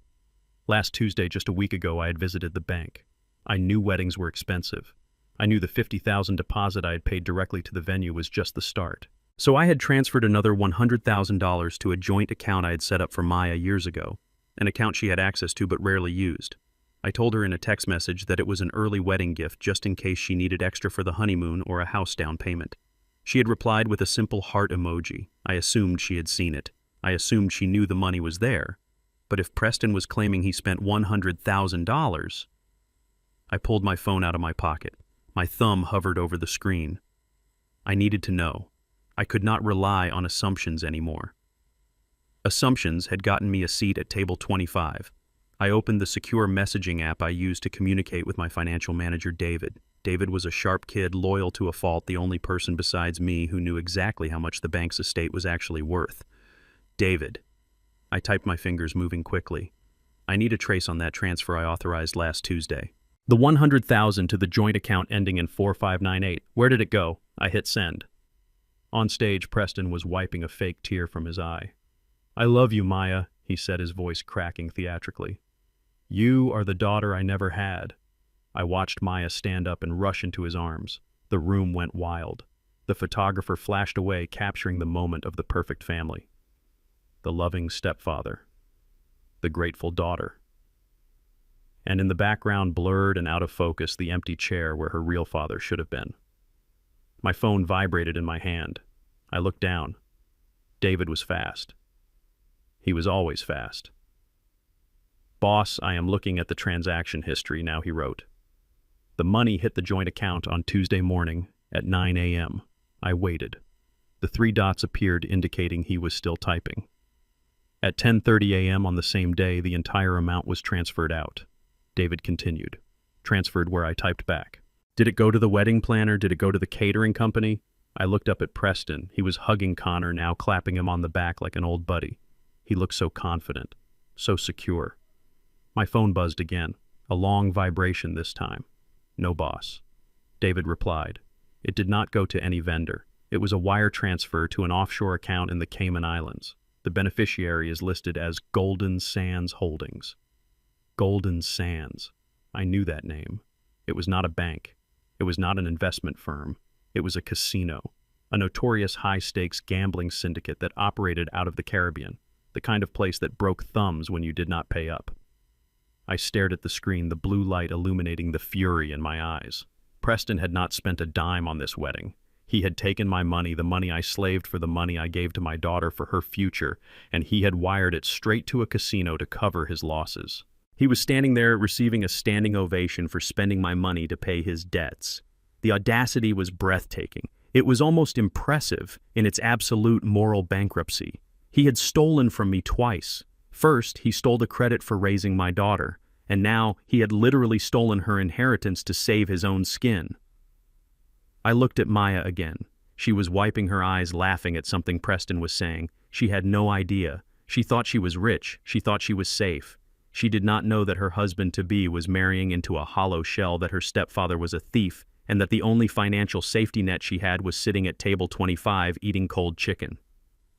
Last Tuesday, just a week ago, I had visited the bank. I knew weddings were expensive. I knew the $50,000 deposit I had paid directly to the venue was just the start. So I had transferred another $100,000 to a joint account I had set up for Maya years ago, an account she had access to but rarely used. I told her in a text message that it was an early wedding gift just in case she needed extra for the honeymoon or a house down payment. She had replied with a simple heart emoji. I assumed she had seen it. I assumed she knew the money was there. But if Preston was claiming he spent $100,000, I pulled my phone out of my pocket. My thumb hovered over the screen. I needed to know. I could not rely on assumptions anymore. Assumptions had gotten me a seat at table 25. I opened the secure messaging app I used to communicate with my financial manager, David. David was a sharp kid, loyal to a fault, the only person besides me who knew exactly how much the bank's estate was actually worth. David. I typed, my fingers moving quickly. I need a trace on that transfer I authorized last Tuesday. The $100,000 to the joint account ending in 4598. Where did it go? I hit send. On stage, Preston was wiping a fake tear from his eye. "I love you, Maya," he said, his voice cracking theatrically. "You are the daughter I never had." I watched Maya stand up and rush into his arms. The room went wild. The photographer flashed away, capturing the moment of the perfect family. The loving stepfather. The grateful daughter. And in the background, blurred and out of focus, the empty chair where her real father should have been. My phone vibrated in my hand. I looked down. David was fast. He was always fast. "Boss, I am looking at the transaction history now," he wrote. The money hit the joint account on Tuesday morning at 9 a.m. I waited. The 3 dots appeared, indicating he was still typing. At 10:30 a.m. on the same day, the entire amount was transferred out. David continued. Transferred where I typed back. "Did it go to the wedding planner? Did it go to the catering company?" I looked up at Preston. He was hugging Connor now, clapping him on the back like an old buddy. He looked so confident, so secure. My phone buzzed again, a long vibration this time. "No, boss." David replied. "It did not go to any vendor. It was a wire transfer to an offshore account in the Cayman Islands. The beneficiary is listed as Golden Sands Holdings." Golden Sands. I knew that name. It was not a bank. It was not an investment firm. It was a casino, a notorious high-stakes gambling syndicate that operated out of the Caribbean, the kind of place that broke thumbs when you did not pay up. I stared at the screen, the blue light illuminating the fury in my eyes. Preston had not spent a dime on this wedding. He had taken my money, the money I slaved for, the money I gave to my daughter for her future, and he had wired it straight to a casino to cover his losses. He was standing there receiving a standing ovation for spending my money to pay his debts. The audacity was breathtaking. It was almost impressive in its absolute moral bankruptcy. He had stolen from me twice. First, he stole the credit for raising my daughter, and now he had literally stolen her inheritance to save his own skin. I looked at Maya again. She was wiping her eyes, laughing at something Preston was saying. She had no idea. She thought she was rich. She thought she was safe. She did not know that her husband-to-be was marrying into a hollow shell, that her stepfather was a thief, and that the only financial safety net she had was sitting at table 25 eating cold chicken.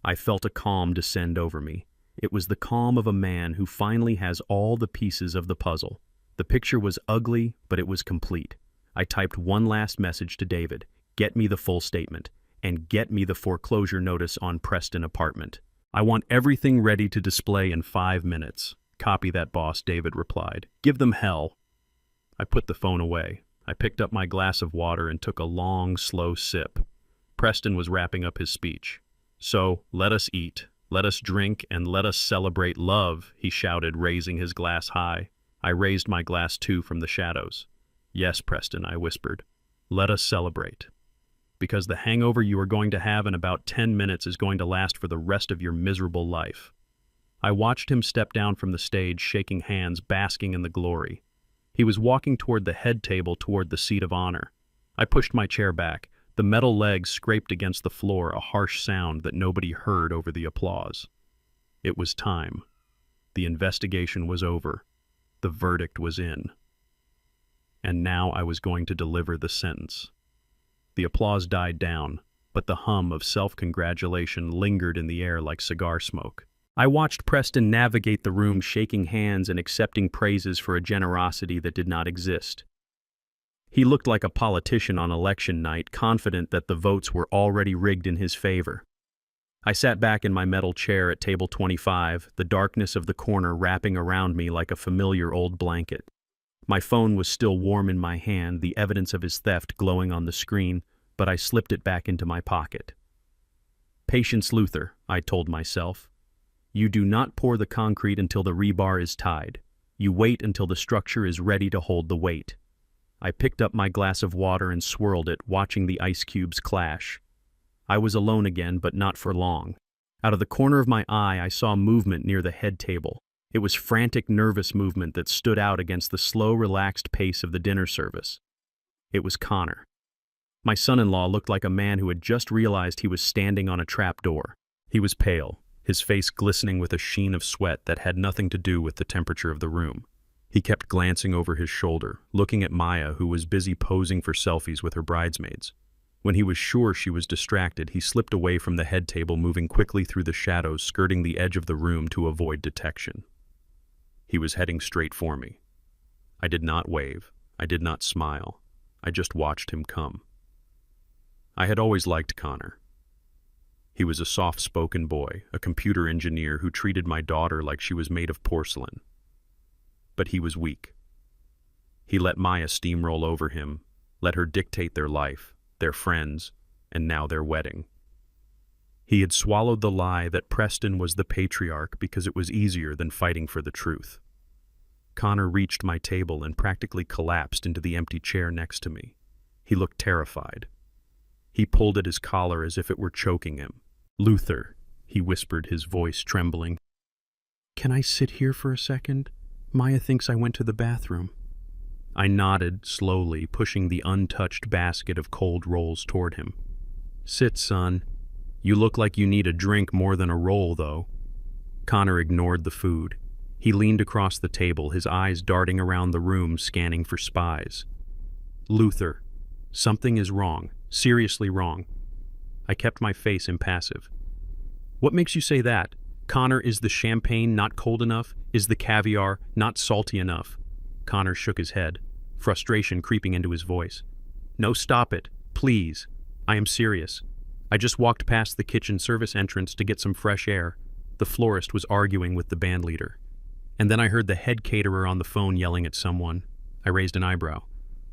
I felt a calm descend over me. It was the calm of a man who finally has all the pieces of the puzzle. The picture was ugly, but it was complete. I typed one last message to David: get me the full statement, and get me the foreclosure notice on Preston apartment. I want everything ready to display in 5 minutes. Copy that, boss, David replied. Give them hell. I put the phone away. I picked up my glass of water and took a long, slow sip. Preston was wrapping up his speech. So, let us eat, let us drink, and let us celebrate love, he shouted, raising his glass high. I raised my glass too from the shadows. Yes, Preston, I whispered. Let us celebrate. Because the hangover you are going to have in about 10 minutes is going to last for the rest of your miserable life. I watched him step down from the stage, shaking hands, basking in the glory. He was walking toward the head table, toward the seat of honor. I pushed my chair back. The metal legs scraped against the floor, a harsh sound that nobody heard over the applause. It was time. The investigation was over. The verdict was in. And now I was going to deliver the sentence. The applause died down, but the hum of self-congratulation lingered in the air like cigar smoke. I watched Preston navigate the room, shaking hands and accepting praises for a generosity that did not exist. He looked like a politician on election night, confident that the votes were already rigged in his favor. I sat back in my metal chair at table 25, the darkness of the corner wrapping around me like a familiar old blanket. My phone was still warm in my hand, the evidence of his theft glowing on the screen, but I slipped it back into my pocket. Patience, Luther, I told myself. You do not pour the concrete until the rebar is tied. You wait until the structure is ready to hold the weight. I picked up my glass of water and swirled it, watching the ice cubes clash. I was alone again, but not for long. Out of the corner of my eye, I saw movement near the head table. It was frantic, nervous movement that stood out against the slow, relaxed pace of the dinner service. It was Connor. My son-in-law looked like a man who had just realized he was standing on a trap door. He was pale, his face glistening with a sheen of sweat that had nothing to do with the temperature of the room. He kept glancing over his shoulder, looking at Maya, who was busy posing for selfies with her bridesmaids. When he was sure she was distracted, he slipped away from the head table, moving quickly through the shadows, skirting the edge of the room to avoid detection. He was heading straight for me. I did not wave. I did not smile. I just watched him come. I had always liked Connor. He was a soft-spoken boy, a computer engineer who treated my daughter like she was made of porcelain. But he was weak. He let Maya steamroll over him, let her dictate their life, their friends, and now their wedding. He had swallowed the lie that Preston was the patriarch because it was easier than fighting for the truth. Connor reached my table and practically collapsed into the empty chair next to me. He looked terrified. He pulled at his collar as if it were choking him. "Luther," he whispered, his voice trembling. "Can I sit here for a second? Maya thinks I went to the bathroom." I nodded slowly, pushing the untouched basket of cold rolls toward him. "Sit, son. You look like you need a drink more than a roll, though." Connor ignored the food. He leaned across the table, his eyes darting around the room, scanning for spies. "Luther, something is wrong, seriously wrong." I kept my face impassive. "What makes you say that? Connor, is the champagne not cold enough? Is the caviar not salty enough?" Connor shook his head, frustration creeping into his voice. "No, stop it, please. I am serious. I just walked past the kitchen service entrance to get some fresh air. The florist was arguing with the bandleader. And then I heard the head caterer on the phone yelling at someone. I raised an eyebrow.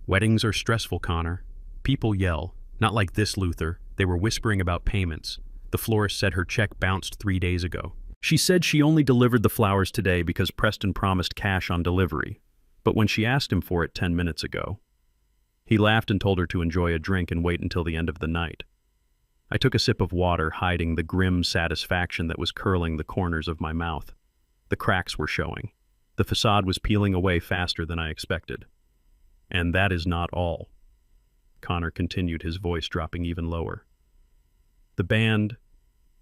Weddings are stressful, Connor. People yell. Not like this, Luther. They were whispering about payments. The florist said her check bounced 3 days ago. She said she only delivered the flowers today because Preston promised cash on delivery. But when she asked him for it 10 minutes ago, he laughed and told her to enjoy a drink and wait until the end of the night. I took a sip of water, hiding the grim satisfaction that was curling the corners of my mouth. The cracks were showing. The facade was peeling away faster than I expected. And that is not all. Connor continued, his voice dropping even lower. The band,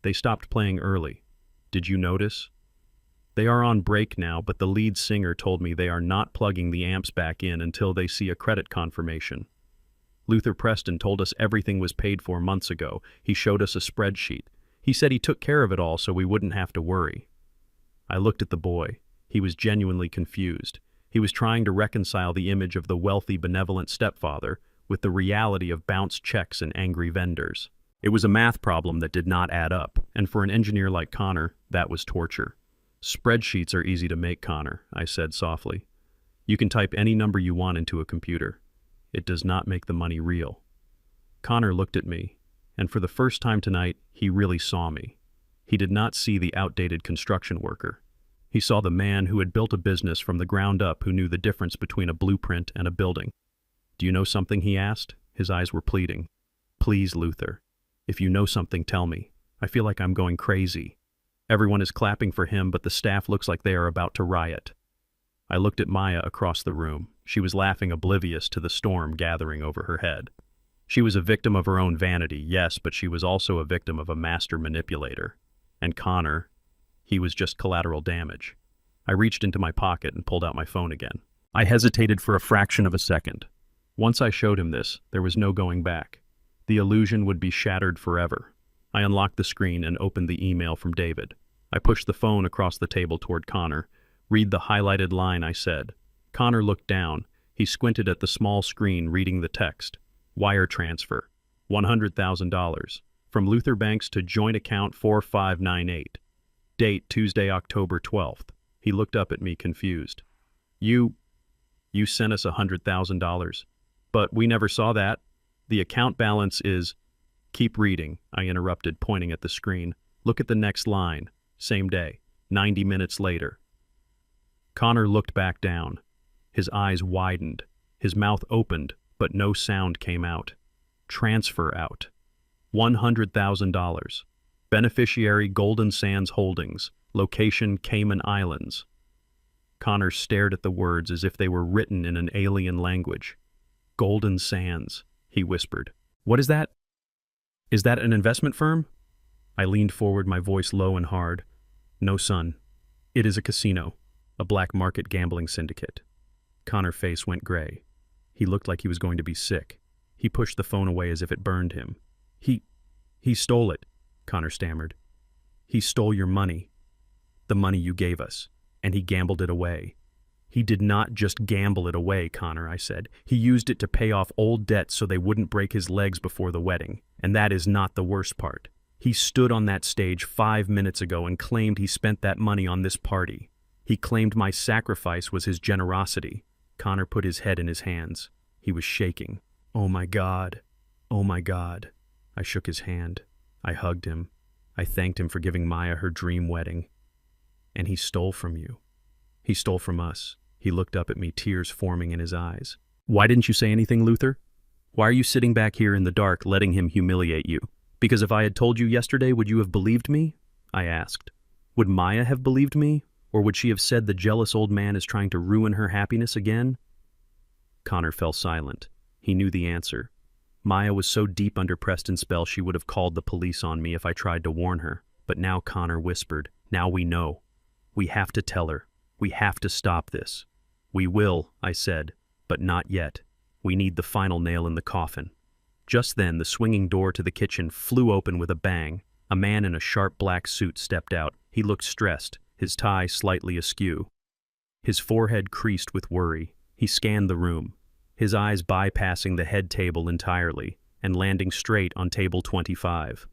they stopped playing early. Did you notice? They are on break now, but the lead singer told me they are not plugging the amps back in until they see a credit confirmation. Luther Preston told us everything was paid for months ago. He showed us a spreadsheet. He said he took care of it all so we wouldn't have to worry. I looked at the boy. He was genuinely confused. He was trying to reconcile the image of the wealthy, benevolent stepfather with the reality of bounced checks and angry vendors. It was a math problem that did not add up, and for an engineer like Connor, that was torture. Spreadsheets are easy to make, Connor, I said softly. You can type any number you want into a computer. It does not make the money real. Connor looked at me, and for the first time tonight, he really saw me. He did not see the outdated construction worker. He saw the man who had built a business from the ground up, who knew the difference between a blueprint and a building. Do you know something? He asked. His eyes were pleading. Please, Luther. If you know something, tell me. I feel like I'm going crazy. Everyone is clapping for him, but the staff looks like they are about to riot. I looked at Maya across the room. She was laughing, oblivious to the storm gathering over her head. She was a victim of her own vanity, yes, but she was also a victim of a master manipulator. And Connor, he was just collateral damage. I reached into my pocket and pulled out my phone again. I hesitated for a fraction of a second. Once I showed him this, there was no going back. The illusion would be shattered forever. I unlocked the screen and opened the email from David. I pushed the phone across the table toward Connor. Read the highlighted line, I said. Connor looked down. He squinted at the small screen, reading the text. Wire transfer. $100,000. From Luther Banks to joint account 4598. Date Tuesday, October 12th. He looked up at me, confused. You sent us $100,000. But we never saw that. The account balance is... Keep reading, I interrupted, pointing at the screen. Look at the next line. Same day. 90 minutes later. Connor looked back down. His eyes widened. His mouth opened, but no sound came out. Transfer out. $100,000. Beneficiary Golden Sands Holdings. Location Cayman Islands. Connor stared at the words as if they were written in an alien language. Golden Sands, he whispered. What is that? Is that an investment firm? I leaned forward, my voice low and hard. No, son. It is a casino. A black market gambling syndicate. Connor's face went gray. He looked like he was going to be sick. He pushed the phone away as if it burned him. He stole it, Connor stammered. He stole your money. The money you gave us. And he gambled it away. He did not just gamble it away, Connor, I said. He used it to pay off old debts so they wouldn't break his legs before the wedding. And that is not the worst part. He stood on that stage 5 minutes ago and claimed he spent that money on this party. He claimed my sacrifice was his generosity. Connor put his head in his hands. He was shaking. Oh my God. Oh my God. I shook his hand. I hugged him. I thanked him for giving Maya her dream wedding. And he stole from you. He stole from us. He looked up at me, tears forming in his eyes. Why didn't you say anything, Luther? Why are you sitting back here in the dark, letting him humiliate you? Because if I had told you yesterday, would you have believed me? I asked. Would Maya have believed me? Or would she have said the jealous old man is trying to ruin her happiness again? Connor fell silent. He knew the answer. Maya was so deep under Preston's spell she would have called the police on me if I tried to warn her. But now Connor whispered, now we know. We have to tell her. We have to stop this. We will, I said, but not yet. We need the final nail in the coffin. Just then, the swinging door to the kitchen flew open with a bang. A man in a sharp black suit stepped out. He looked stressed, his tie slightly askew. His forehead creased with worry. He scanned the room, his eyes bypassing the head table entirely and landing straight on table 25.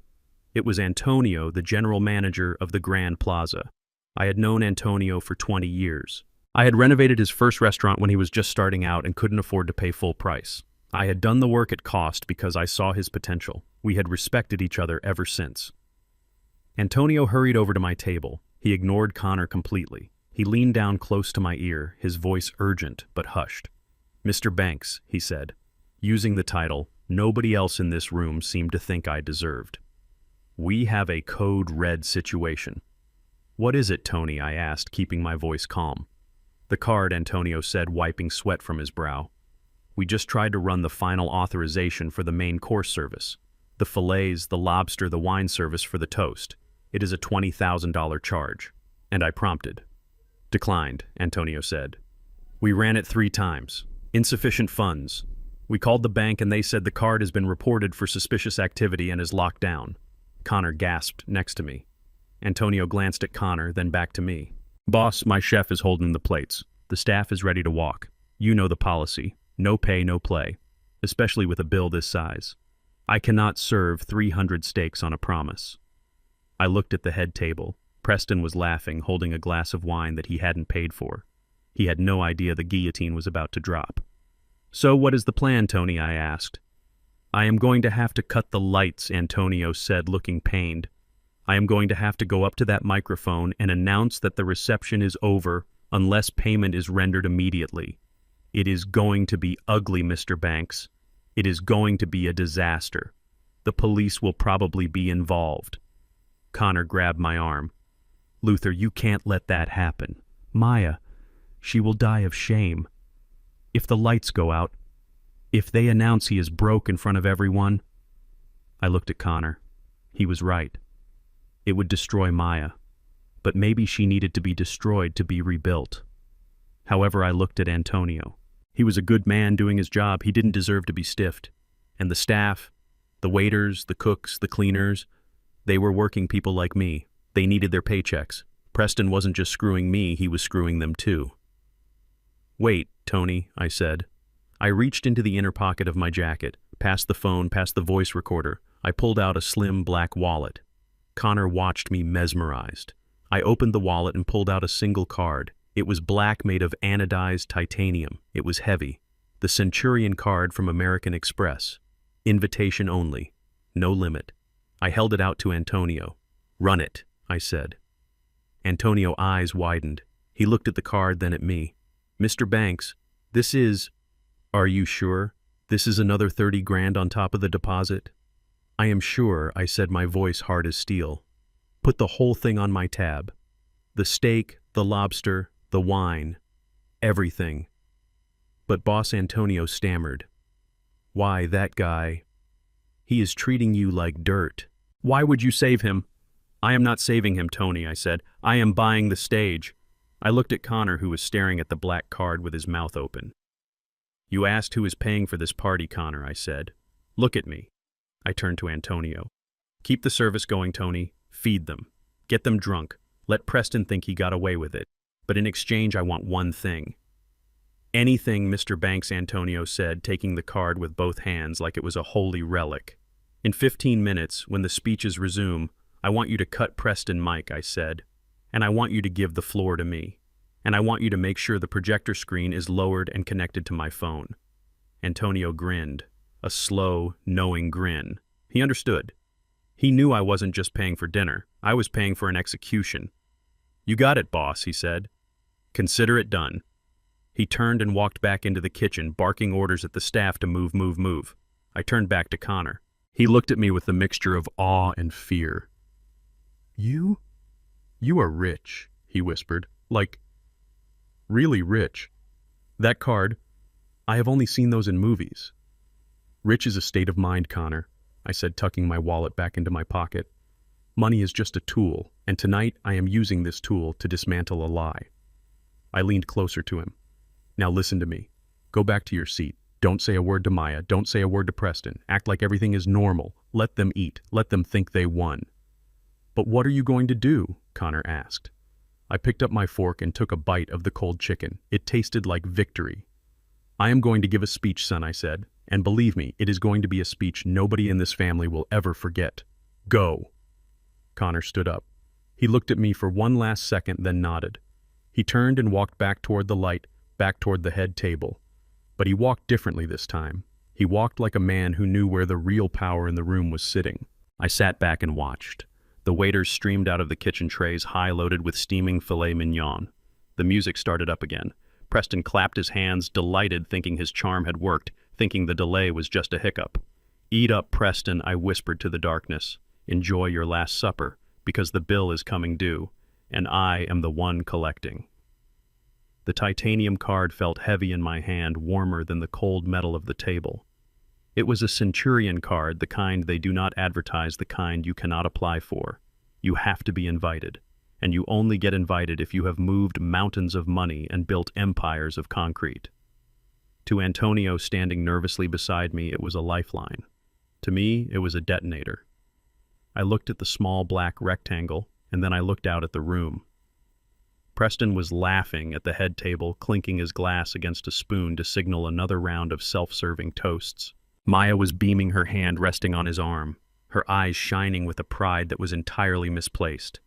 It was Antonio, the general manager of the Grand Plaza. I had known Antonio for 20 years. I had renovated his first restaurant when he was just starting out and couldn't afford to pay full price. I had done the work at cost because I saw his potential. We had respected each other ever since. Antonio hurried over to my table. He ignored Connor completely. He leaned down close to my ear, his voice urgent but hushed. Mr. Banks, he said, using the title nobody else in this room seemed to think I deserved. We have a code red situation. What is it, Tony? I asked, keeping my voice calm. The card, Antonio said, wiping sweat from his brow. We just tried to run the final authorization for the main course service. The fillets, the lobster, the wine service for the toast. It is a $20,000 charge. And I prompted. Declined, Antonio said. We ran it 3 times. Insufficient funds. We called the bank and they said the card has been reported for suspicious activity and is locked down. Connor gasped next to me. Antonio glanced at Connor, then back to me. Boss, my chef is holding the plates. The staff is ready to walk. You know the policy. No pay, no play. Especially with a bill this size. I cannot serve 300 steaks on a promise. I looked at the head table. Preston was laughing, holding a glass of wine that he hadn't paid for. He had no idea the guillotine was about to drop. So what is the plan, Tony? I asked. I am going to have to cut the lights, Antonio said, looking pained. I am going to have to go up to that microphone and announce that the reception is over unless payment is rendered immediately. It is going to be ugly, Mr. Banks. It is going to be a disaster. The police will probably be involved. Connor grabbed my arm. Luther, you can't let that happen. Maya, she will die of shame. If the lights go out, if they announce he is broke in front of everyone. I looked at Connor. He was right. It would destroy Maya, but maybe she needed to be destroyed to be rebuilt. However, I looked at Antonio. He was a good man doing his job. He didn't deserve to be stiffed. And the staff, the waiters, the cooks, the cleaners, they were working people like me. They needed their paychecks. Preston wasn't just screwing me, he was screwing them too. Wait, Tony, I said. I reached into the inner pocket of my jacket, past the phone, past the voice recorder. I pulled out a slim black wallet. Connor watched me mesmerized. I opened the wallet and pulled out a single card. It was black, made of anodized titanium. It was heavy. The Centurion card from American Express. Invitation only. No limit. I held it out to Antonio. Run it, I said. Antonio's eyes widened. He looked at the card, then at me. Mr. Banks, this is... Are you sure? This is another 30 grand on top of the deposit? I am sure, I said, my voice hard as steel. Put the whole thing on my tab. The steak, the lobster, the wine, everything. But Boss Antonio stammered. Why, that guy... He is treating you like dirt. Why would you save him? I am not saving him, Tony, I said. I am buying the stage. I looked at Connor, who was staring at the black card with his mouth open. You asked who is paying for this party, Connor, I said. Look at me. I turned to Antonio. Keep the service going, Tony. Feed them. Get them drunk. Let Preston think he got away with it. But in exchange, I want one thing. Anything, Mr. Banks, Antonio said, taking the card with both hands like it was a holy relic. In 15 minutes, when the speeches resume, I want you to cut Preston mic, I said. And I want you to give the floor to me. And I want you to make sure the projector screen is lowered and connected to my phone. Antonio grinned, a slow, knowing grin. He understood. He knew I wasn't just paying for dinner. I was paying for an execution. You got it, boss, he said. Consider it done. He turned and walked back into the kitchen, barking orders at the staff to move, move, move. I turned back to Connor. He looked at me with a mixture of awe and fear. You are rich, he whispered. Like, really rich. That card, I have only seen those in movies. Rich is a state of mind, Connor, I said, tucking my wallet back into my pocket. Money is just a tool, and tonight I am using this tool to dismantle a lie. I leaned closer to him. Now listen to me. Go back to your seat. Don't say a word to Maya. Don't say a word to Preston. Act like everything is normal. Let them eat. Let them think they won. But what are you going to do? Connor asked. I picked up my fork and took a bite of the cold chicken. It tasted like victory. I am going to give a speech, son, I said. And believe me, it is going to be a speech nobody in this family will ever forget. Go. Connor stood up. He looked at me for one last second, then nodded. He turned and walked back toward the light, back toward the head table. But he walked differently this time. He walked like a man who knew where the real power in the room was sitting. I sat back and watched. The waiters streamed out of the kitchen trays, high-loaded with steaming filet mignon. The music started up again. Preston clapped his hands, delighted, thinking his charm had worked, thinking the delay was just a hiccup. Eat up, Preston, I whispered to the darkness. Enjoy your last supper, because the bill is coming due, and I am the one collecting. The titanium card felt heavy in my hand, warmer than the cold metal of the table. It was a Centurion card, the kind they do not advertise, the kind you cannot apply for. You have to be invited. and you only get invited if you have moved mountains of money and built empires of concrete. To Antonio standing nervously beside me, it was a lifeline. To me, it was a detonator. I looked at the small black rectangle, and then I looked out at the room. Preston was laughing at the head table, clinking his glass against a spoon to signal another round of self-serving toasts. Maya was beaming, her hand resting on his arm, her eyes shining with a pride that was entirely misplaced.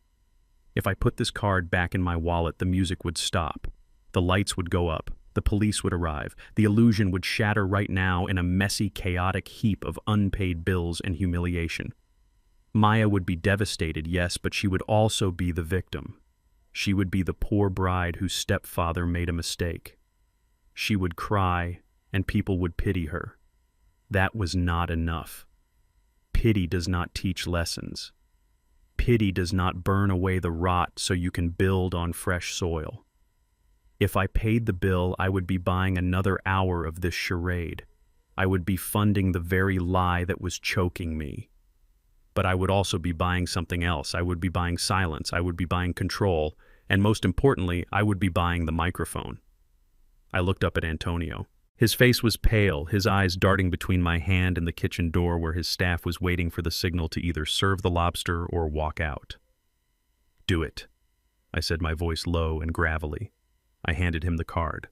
If I put this card back in my wallet, the music would stop. The lights would go up. The police would arrive. The illusion would shatter right now in a messy, chaotic heap of unpaid bills and humiliation. Maya would be devastated, yes, but she would also be the victim. She would be the poor bride whose stepfather made a mistake. She would cry, and people would pity her. That was not enough. Pity does not teach lessons. Pity does not burn away the rot so you can build on fresh soil. If I paid the bill, I would be buying another hour of this charade. I would be funding the very lie that was choking me. But I would also be buying something else. I would be buying silence. I would be buying control. And most importantly, I would be buying the microphone. I looked up at Antonio. His face was pale, his eyes darting between my hand and the kitchen door where his staff was waiting for the signal to either serve the lobster or walk out. "Do it," I said, my voice low and gravelly. I handed him the card.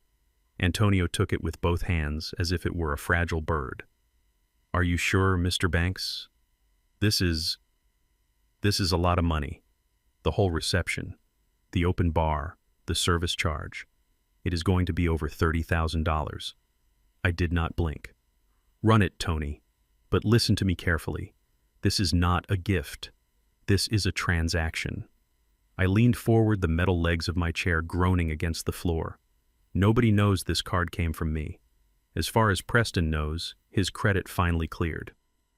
Antonio took it with both hands as if it were a fragile bird. "Are you sure, Mr. Banks? This is a lot of money. The whole reception, the open bar, the service charge. It is going to be over $30,000. I did not blink. "Run it, Tony. But listen to me carefully. This is not a gift. This is a transaction." I leaned forward, the metal legs of my chair groaning against the floor. Nobody knows this card came from me. As far as Preston knows, his credit finally cleared.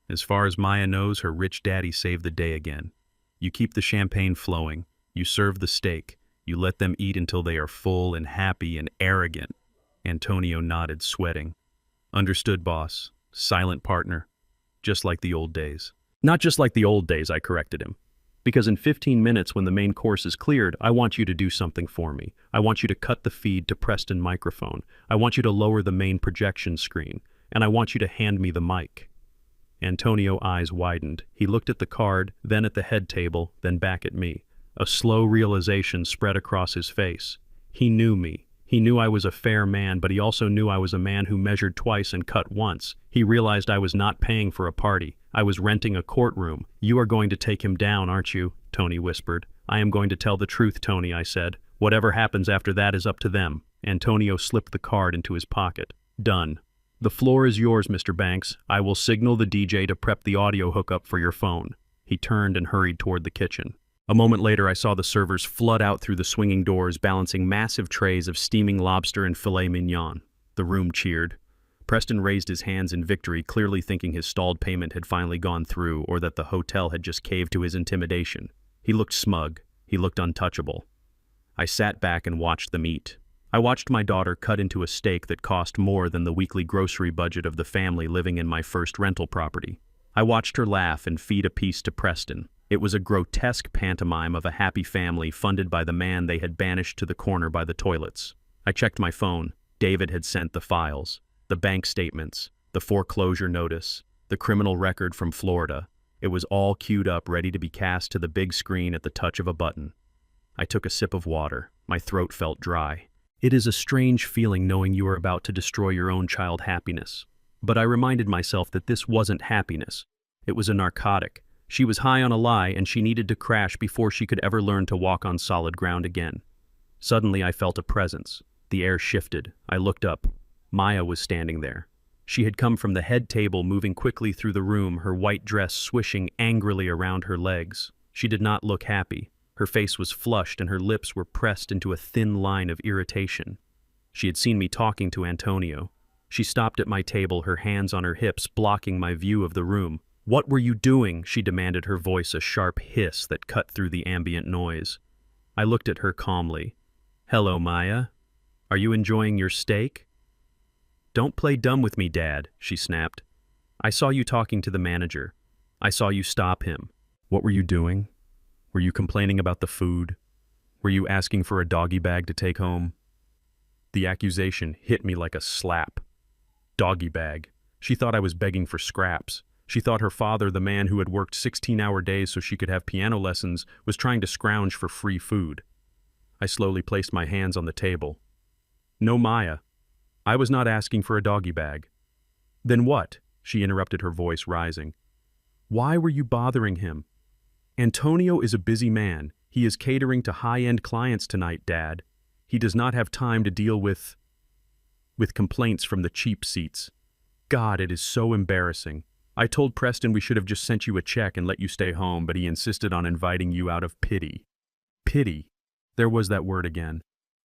As far as Maya knows, her rich daddy saved the day again. You keep the champagne flowing. You serve the steak. You let them eat until they are full and happy and arrogant. Antonio nodded, sweating. "Understood, boss. Silent partner. Just like the old days." "Not just like the old days," I corrected him. "Because in 15 minutes when the main course is cleared, I want you to do something for me. I want you to cut the feed to Preston microphone. I want you to lower the main projection screen. And I want you to hand me the mic." Antonio's eyes widened. He looked at the card, then at the head table, then back at me. A slow realization spread across his face. He knew me. He knew I was a fair man, but he also knew I was a man who measured twice and cut once. He realized I was not paying for a party. I was renting a courtroom. "You are going to take him down, aren't you?" Tony whispered. "I am going to tell the truth, Tony," I said. "Whatever happens after that is up to them." Antonio slipped the card into his pocket. "Done. The floor is yours, Mr. Banks. I will signal the DJ to prep the audio hookup for your phone." He turned and hurried toward the kitchen. A moment later, I saw the servers flood out through the swinging doors, balancing massive trays of steaming lobster and filet mignon. The room cheered. Preston raised his hands in victory, clearly thinking his stalled payment had finally gone through or that the hotel had just caved to his intimidation. He looked smug. He looked untouchable. I sat back and watched them eat. I watched my daughter cut into a steak that cost more than the weekly grocery budget of the family living in my first rental property. I watched her laugh and feed a piece to Preston. It was a grotesque pantomime of a happy family funded by the man they had banished to the corner by the toilets. I checked my phone. David had sent the files, the bank statements, the foreclosure notice, the criminal record from Florida. It was all queued up, ready to be cast to the big screen at the touch of a button. I took a sip of water. My throat felt dry. It is a strange feeling knowing you are about to destroy your own child's happiness. But I reminded myself that this wasn't happiness. It was a narcotic. She was high on a lie, and she needed to crash before she could ever learn to walk on solid ground again. Suddenly, I felt a presence. The air shifted. I looked up. Maya was standing there. She had come from the head table, moving quickly through the room, her white dress swishing angrily around her legs. She did not look happy. Her face was flushed, and her lips were pressed into a thin line of irritation. She had seen me talking to Antonio. She stopped at my table, her hands on her hips, blocking my view of the room. "What were you doing?" she demanded, her voice a sharp hiss that cut through the ambient noise. I looked at her calmly. "Hello, Maya. Are you enjoying your steak?" "Don't play dumb with me, Dad," she snapped. "I saw you talking to the manager. I saw you stop him. What were you doing? Were you complaining about the food? Were you asking for a doggy bag to take home? The accusation hit me like a slap. Doggy bag. She thought I was begging for scraps. She thought her father, the man who had worked 16-hour days so she could have piano lessons, was trying to scrounge for free food. I slowly placed my hands on the table. No, Maya. I was not asking for a doggy bag. Then what? She interrupted, her voice rising. Why were you bothering him? Antonio is a busy man. He is catering to high-end clients tonight, Dad. He does not have time to deal with complaints from the cheap seats. God, it is so embarrassing. I told Preston we should have just sent you a check and let you stay home, but he insisted on inviting you out of pity. Pity. There was that word again.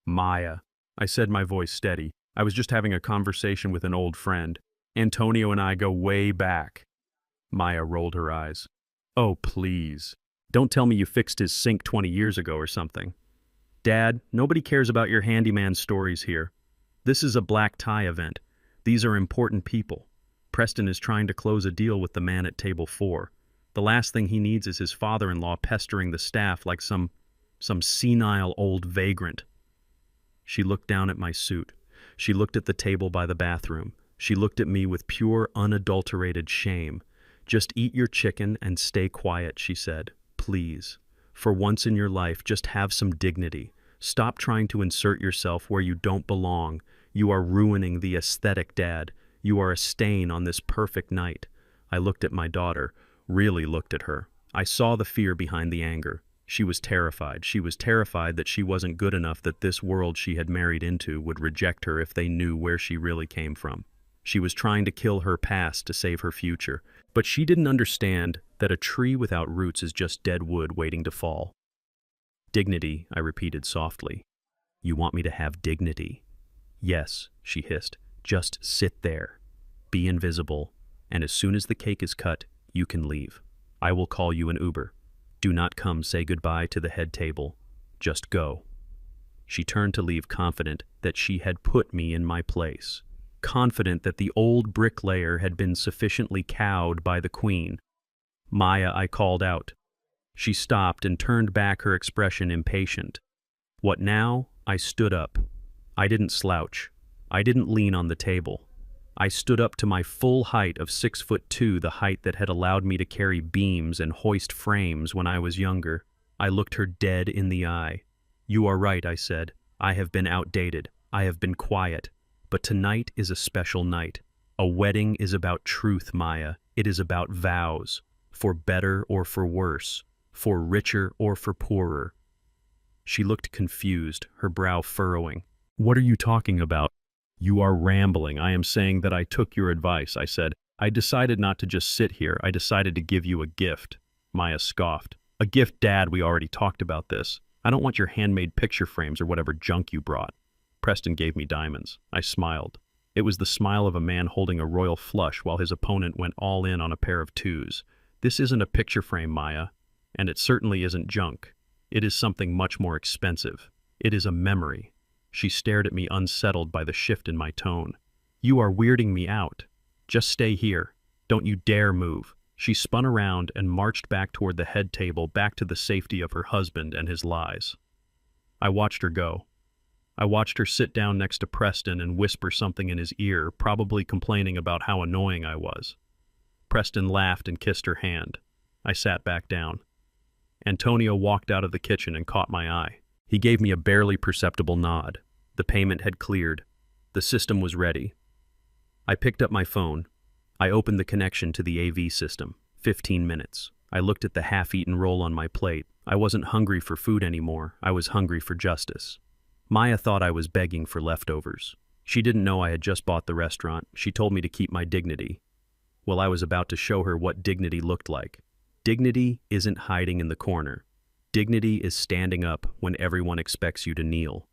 Maya. I said, my voice steady. I was just having a conversation with an old friend. Antonio and I go way back. Maya rolled her eyes. Oh, please. Don't tell me you fixed his sink 20 years ago or something. Dad, nobody cares about your handyman stories here. This is a black tie event. These are important people. Preston is trying to close a deal with the man at table 4. The last thing he needs is his father-in-law pestering the staff like some senile old vagrant. She looked down at my suit. She looked at the table by the bathroom. She looked at me with pure, unadulterated shame. Just eat your chicken and stay quiet, she said. Please. For once in your life, just have some dignity. Stop trying to insert yourself where you don't belong. You are ruining the aesthetic, Dad. You are a stain on this perfect night. I looked at my daughter, really looked at her. I saw the fear behind the anger. She was terrified. She was terrified that she wasn't good enough, that this world she had married into would reject her if they knew where she really came from. She was trying to kill her past to save her future. But she didn't understand that a tree without roots is just dead wood waiting to fall. Dignity, I repeated softly. You want me to have dignity? Yes, she hissed. Just sit there. Be invisible. And as soon as the cake is cut, you can leave. I will call you an Uber. Do not come say goodbye to the head table. Just go. She turned to leave, confident that she had put me in my place. Confident that the old bricklayer had been sufficiently cowed by the queen. Maya, I called out. She stopped and turned back, her expression impatient. What now? I stood up. I didn't slouch. I didn't lean on the table. I stood up to my full height of 6'2", the height that had allowed me to carry beams and hoist frames when I was younger. I looked her dead in the eye. You are right, I said. I have been outdated. I have been quiet. But tonight is a special night. A wedding is about truth, Maya. It is about vows. For better or for worse. For richer or for poorer. She looked confused, her brow furrowing. What are you talking about? You are rambling. I am saying that I took your advice, I said. I decided not to just sit here. I decided to give you a gift. Maya scoffed. A gift, Dad, we already talked about this. I don't want your handmade picture frames or whatever junk you brought. Preston gave me diamonds. I smiled. It was the smile of a man holding a royal flush while his opponent went all in on a pair of 2s. This isn't a picture frame, Maya, and it certainly isn't junk. It is something much more expensive. It is a memory. She stared at me, unsettled by the shift in my tone. You are weirding me out. Just stay here. Don't you dare move. She spun around and marched back toward the head table, back to the safety of her husband and his lies. I watched her go. I watched her sit down next to Preston and whisper something in his ear, probably complaining about how annoying I was. Preston laughed and kissed her hand. I sat back down. Antonio walked out of the kitchen and caught my eye. He gave me a barely perceptible nod. The payment had cleared. The system was ready. I picked up my phone. I opened the connection to the AV system. 15 minutes. I looked at the half-eaten roll on my plate. I wasn't hungry for food anymore. I was hungry for justice. Maya thought I was begging for leftovers. She didn't know I had just bought the restaurant. She told me to keep my dignity. Well, I was about to show her what dignity looked like. Dignity isn't hiding in the corner. Dignity is standing up when everyone expects you to kneel.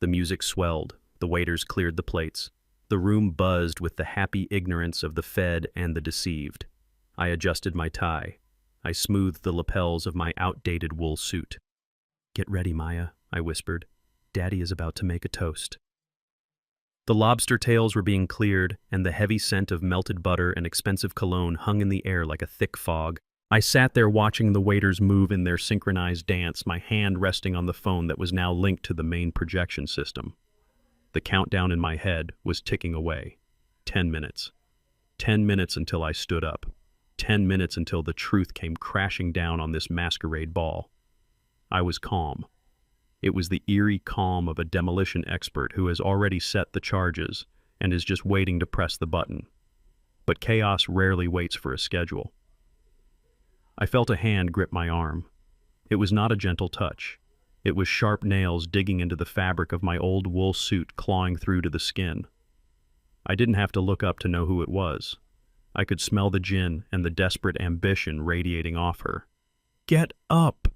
The music swelled. The waiters cleared the plates. The room buzzed with the happy ignorance of the fed and the deceived. I adjusted my tie. I smoothed the lapels of my outdated wool suit. Get ready, Maya, I whispered. Daddy is about to make a toast. The lobster tails were being cleared, and the heavy scent of melted butter and expensive cologne hung in the air like a thick fog. I sat there watching the waiters move in their synchronized dance, my hand resting on the phone that was now linked to the main projection system. The countdown in my head was ticking away. 10 minutes. 10 minutes until I stood up. 10 minutes until the truth came crashing down on this masquerade ball. I was calm. It was the eerie calm of a demolition expert who has already set the charges and is just waiting to press the button. But chaos rarely waits for a schedule. I felt a hand grip my arm. It was not a gentle touch. It was sharp nails digging into the fabric of my old wool suit, clawing through to the skin. I didn't have to look up to know who it was. I could smell the gin and the desperate ambition radiating off her. "Get up!"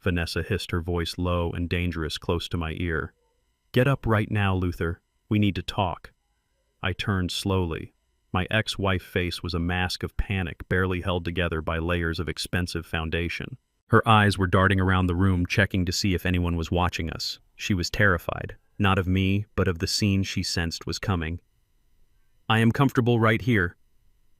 Vanessa hissed, her voice low and dangerous, close to my ear. "Get up right now, Luther. We need to talk." I turned slowly. My ex-wife's face was a mask of panic, barely held together by layers of expensive foundation. Her eyes were darting around the room, checking to see if anyone was watching us. She was terrified, not of me, but of the scene she sensed was coming. "I am comfortable right here."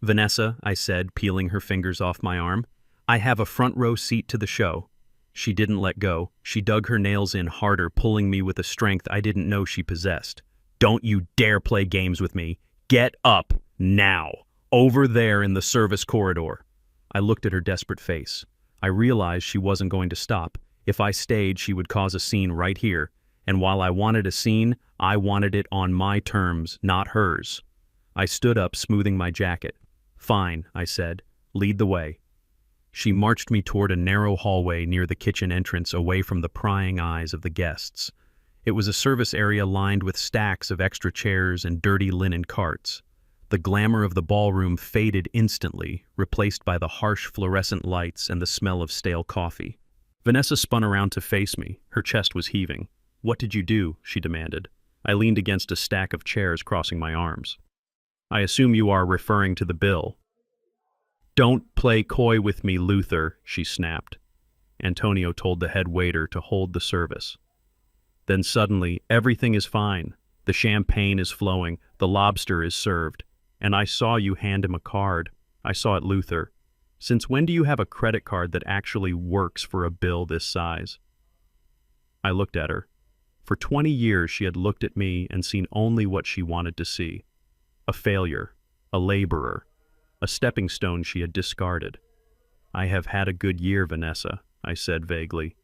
"Vanessa," I said, peeling her fingers off my arm, "I have a front-row seat to the show." She didn't let go. She dug her nails in harder, pulling me with a strength I didn't know she possessed. "Don't you dare play games with me. Get up, now. Over there in the service corridor." I looked at her desperate face. I realized she wasn't going to stop. If I stayed, she would cause a scene right here. And while I wanted a scene, I wanted it on my terms, not hers. I stood up, smoothing my jacket. "Fine," I said. "Lead the way." She marched me toward a narrow hallway near the kitchen entrance, away from the prying eyes of the guests. It was a service area lined with stacks of extra chairs and dirty linen carts. The glamour of the ballroom faded instantly, replaced by the harsh fluorescent lights and the smell of stale coffee. Vanessa spun around to face me. Her chest was heaving. "What did you do?" she demanded. I leaned against a stack of chairs, crossing my arms. "I assume you are referring to the bill." "Don't play coy with me, Luther," she snapped. Antonio told the head waiter to hold the service. Then suddenly, everything is fine. The champagne is flowing, the lobster is served. And I saw you hand him a card. I saw it, Luther. Since when do you have a credit card that actually works for a bill this size? I looked at her. For 20 years she had looked at me and seen only what she wanted to see. A failure, a laborer, a stepping stone she had discarded. "I have had a good year, Vanessa," I said vaguely.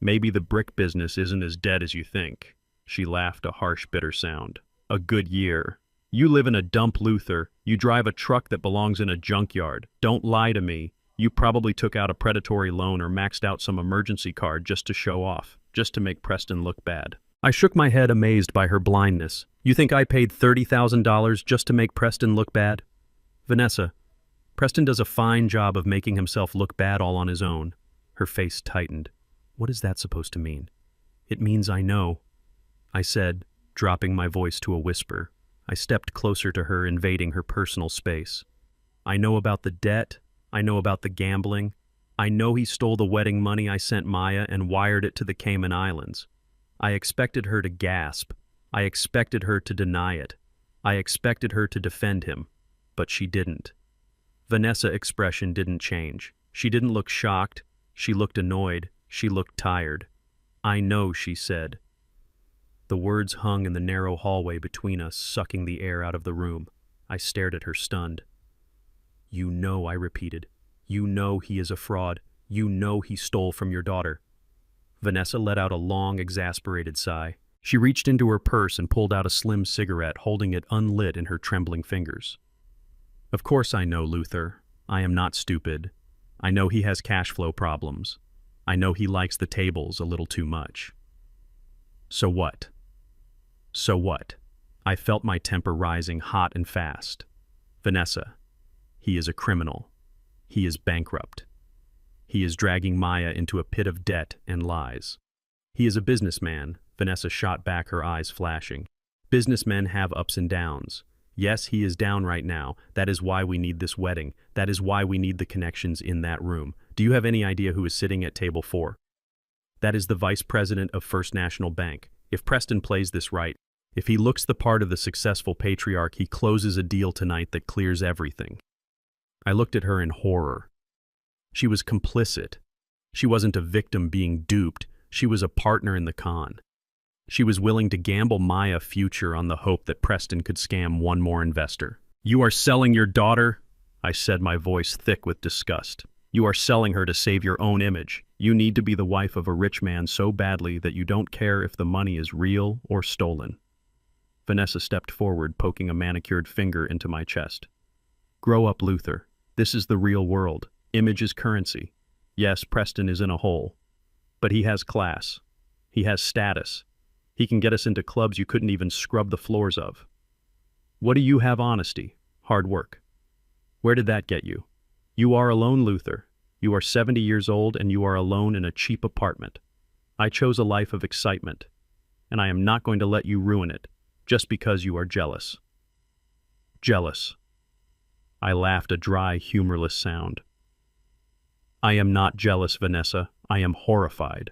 "Maybe the brick business isn't as dead as you think." She laughed, a harsh, bitter sound. "A good year. You live in a dump, Luther. You drive a truck that belongs in a junkyard. Don't lie to me. You probably took out a predatory loan or maxed out some emergency card just to show off, just to make Preston look bad." I shook my head, amazed by her blindness. "You think I paid $30,000 just to make Preston look bad?" "Vanessa, Preston does a fine job of making himself look bad all on his own." Her face tightened. "What is that supposed to mean?" "It means I know," I said, dropping my voice to a whisper. I stepped closer to her, invading her personal space. "I know about the debt. I know about the gambling. I know he stole the wedding money I sent Maya and wired it to the Cayman Islands. I expected her to gasp. I expected her to deny it. I expected her to defend him. But she didn't." Vanessa's expression didn't change. She didn't look shocked. She looked annoyed. She looked tired. "I know," she said. The words hung in the narrow hallway between us, sucking the air out of the room. I stared at her, stunned. "You know," I repeated. "You know he is a fraud. You know he stole from your daughter." Vanessa let out a long, exasperated sigh. She reached into her purse and pulled out a slim cigarette, holding it unlit in her trembling fingers. "Of course I know, Luther. I am not stupid. I know he has cash flow problems. I know he likes the tables a little too much." "So what?" "So what?" I felt my temper rising hot and fast. "Vanessa, he is a criminal. He is bankrupt. He is dragging Maya into a pit of debt and lies. He is a businessman." Vanessa shot back, her eyes flashing. "Businessmen have ups and downs. Yes, he is down right now. That is why we need this wedding. That is why we need the connections in that room. Do you have any idea who is sitting at table 4? That is the vice president of First National Bank. If Preston plays this right, if he looks the part of the successful patriarch, he closes a deal tonight that clears everything." I looked at her in horror. She was complicit. She wasn't a victim being duped. She was a partner in the con. She was willing to gamble Maya's future on the hope that Preston could scam one more investor. "You are selling your daughter?" I said, my voice thick with disgust. "You are selling her to save your own image. You need to be the wife of a rich man so badly that you don't care if the money is real or stolen." Vanessa stepped forward, poking a manicured finger into my chest. "Grow up, Luther. This is the real world. Image is currency. Yes, Preston is in a hole. But he has class. He has status. He can get us into clubs you couldn't even scrub the floors of. What do you have? Honesty, hard work. Where did that get you? You are alone, Luther. You are 70 years old and you are alone in a cheap apartment. I chose a life of excitement, and I am not going to let you ruin it just because you are jealous." Jealous. I laughed, a dry, humorless sound. "I am not jealous, Vanessa. I am horrified."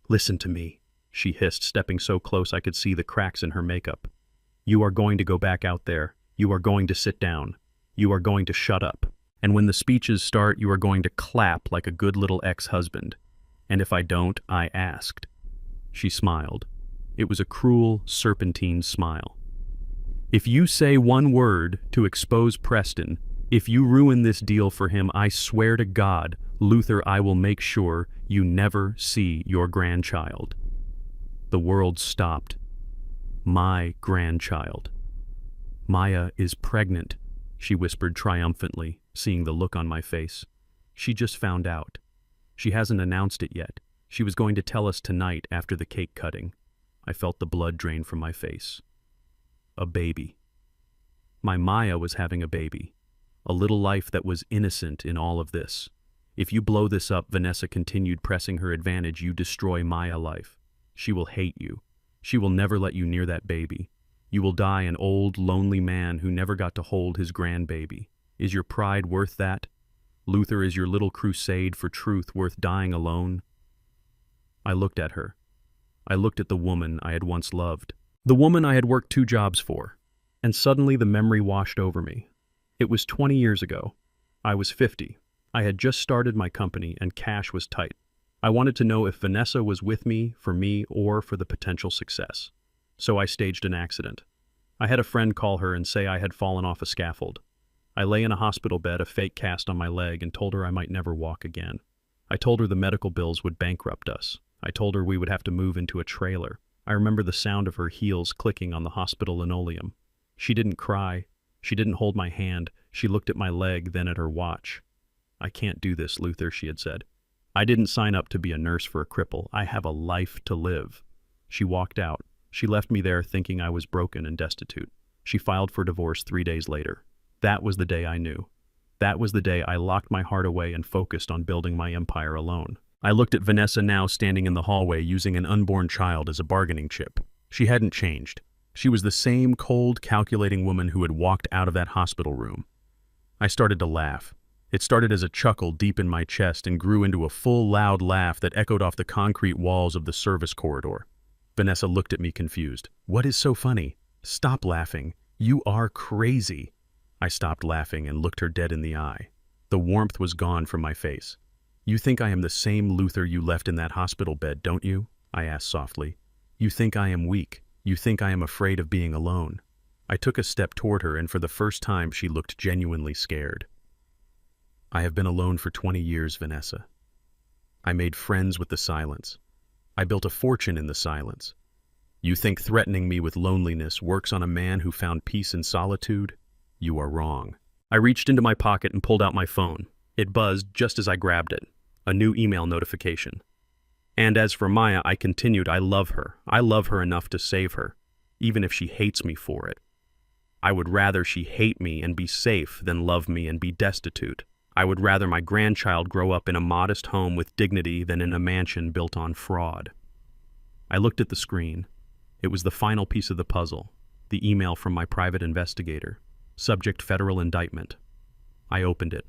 "Listen to me," she hissed, stepping so close I could see the cracks in her makeup. "You are going to go back out there. You are going to sit down. You are going to shut up. And when the speeches start, you are going to clap like a good little ex-husband. And if I don't, I asked." She smiled. It was a cruel, serpentine smile. "If you say one word to expose Preston, if you ruin this deal for him, I swear to God, Luther, I will make sure you never see your grandchild." The world stopped. My grandchild. "Maya is pregnant," she whispered triumphantly, seeing the look on my face. "She just found out. She hasn't announced it yet. She was going to tell us tonight after the cake cutting." I felt the blood drain from my face. A baby. My Maya was having a baby. A little life that was innocent in all of this. "If you blow this up," Vanessa continued, pressing her advantage, "you destroy Maya life. She will hate you. She will never let you near that baby. You will die an old, lonely man who never got to hold his grandbaby. Is your pride worth that? Luther, is your little crusade for truth worth dying alone?" I looked at her. I looked at the woman I had once loved. The woman I had worked 2 jobs for. And suddenly the memory washed over me. It was 20 years ago. I was 50. I had just started my company and cash was tight. I wanted to know if Vanessa was with me, or for the potential success. So I staged an accident. I had a friend call her and say I had fallen off a scaffold. I lay in a hospital bed, a fake cast on my leg, and told her I might never walk again. I told her the medical bills would bankrupt us. I told her we would have to move into a trailer. I remember the sound of her heels clicking on the hospital linoleum. She didn't cry. She didn't hold my hand. She looked at my leg, then at her watch. "I can't do this, Luther," she had said. "I didn't sign up to be a nurse for a cripple. I have a life to live." She walked out. She left me there thinking I was broken and destitute. She filed for divorce 3 days later. That was the day I knew. That was the day I locked my heart away and focused on building my empire alone. I looked at Vanessa now standing in the hallway using an unborn child as a bargaining chip. She hadn't changed. She was the same cold, calculating woman who had walked out of that hospital room. I started to laugh. It started as a chuckle deep in my chest and grew into a full, loud laugh that echoed off the concrete walls of the service corridor. Vanessa looked at me confused. "What is so funny? Stop laughing. You are crazy." I stopped laughing and looked her dead in the eye. The warmth was gone from my face. "You think I am the same Luther you left in that hospital bed, don't you?" I asked softly. "You think I am weak. You think I am afraid of being alone." I took a step toward her, and for the first time she looked genuinely scared. "I have been alone for 20 years, Vanessa. I made friends with the silence. I built a fortune in the silence. You think threatening me with loneliness works on a man who found peace in solitude? You are wrong." I reached into my pocket and pulled out my phone. It buzzed just as I grabbed it. A new email notification. And as for Maya, I continued, I love her. I love her enough to save her, even if she hates me for it. I would rather she hate me and be safe than love me and be destitute. I would rather my grandchild grow up in a modest home with dignity than in a mansion built on fraud. I looked at the screen. It was the final piece of the puzzle, the email from my private investigator. Subject: federal indictment. I opened it.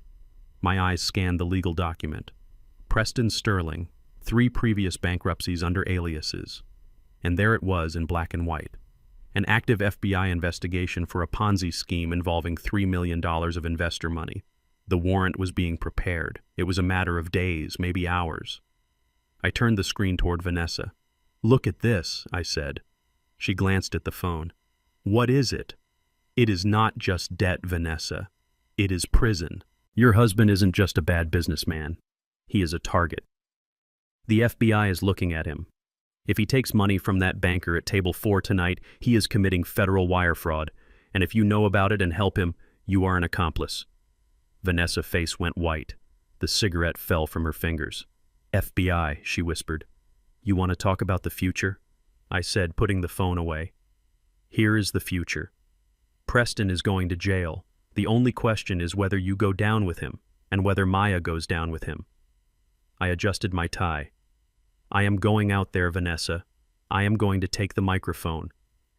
My eyes scanned the legal document. Preston Sterling, 3 previous bankruptcies under aliases. And there it was in black and white. An active FBI investigation for a Ponzi scheme involving $3 million of investor money. The warrant was being prepared. It was a matter of days, maybe hours. I turned the screen toward Vanessa. "Look at this," I said. She glanced at the phone. "What is it?" "It is not just debt, Vanessa. It is prison. Your husband isn't just a bad businessman. He is a target. The FBI is looking at him. If he takes money from that banker at table 4 tonight, he is committing federal wire fraud, and if you know about it and help him, you are an accomplice." Vanessa's face went white. The cigarette fell from her fingers. "FBI," she whispered. "You want to talk about the future?" I said, putting the phone away. "Here is the future. Preston is going to jail. The only question is whether you go down with him, and whether Maya goes down with him." I adjusted my tie. "I am going out there, Vanessa. I am going to take the microphone,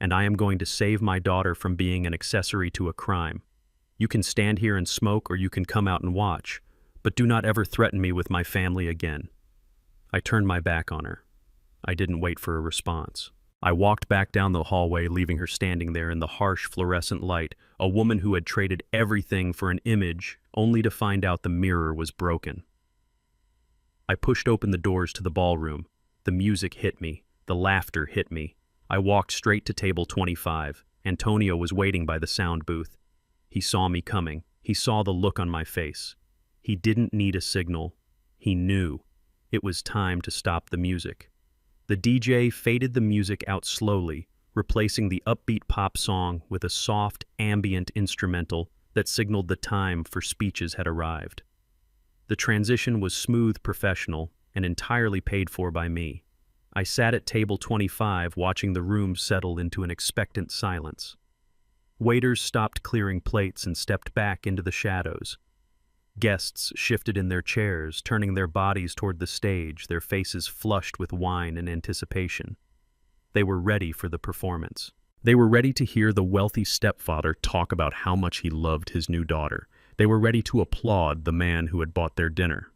and I am going to save my daughter from being an accessory to a crime. You can stand here and smoke, or you can come out and watch, but do not ever threaten me with my family again." I turned my back on her. I didn't wait for a response. I walked back down the hallway, leaving her standing there in the harsh fluorescent light, a woman who had traded everything for an image, only to find out the mirror was broken. I pushed open the doors to the ballroom. The music hit me. The laughter hit me. I walked straight to table 25. Antonio was waiting by the sound booth. He saw me coming. He saw the look on my face. He didn't need a signal. He knew. It was time to stop the music. The DJ faded the music out slowly, replacing the upbeat pop song with a soft, ambient instrumental that signaled the time for speeches had arrived. The transition was smooth, professional, and entirely paid for by me. I sat at table 25 watching the room settle into an expectant silence. Waiters stopped clearing plates and stepped back into the shadows. Guests shifted in their chairs, turning their bodies toward the stage, their faces flushed with wine and anticipation. They were ready for the performance. They were ready to hear the wealthy stepfather talk about how much he loved his new daughter. They were ready to applaud the man who had bought their dinner.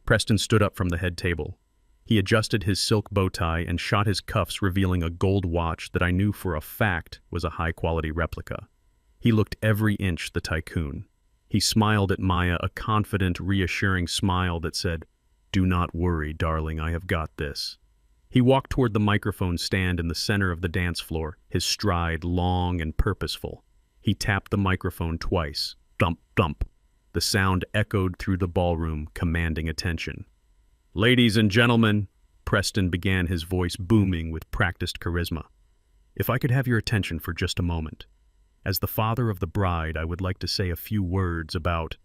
Preston stood up from the head table. He adjusted his silk bow tie and shot his cuffs, revealing a gold watch that I knew for a fact was a high-quality replica. He looked every inch the tycoon. He smiled at Maya, a confident, reassuring smile that said, "Do not worry, darling, I have got this." He walked toward the microphone stand in the center of the dance floor, his stride long and purposeful. He tapped the microphone twice. Thump, thump. The sound echoed through the ballroom, commanding attention. "Ladies and gentlemen," Preston began, his voice booming with practiced charisma. "If I could have your attention for just a moment. As the father of the bride, I would like to say a few words about—"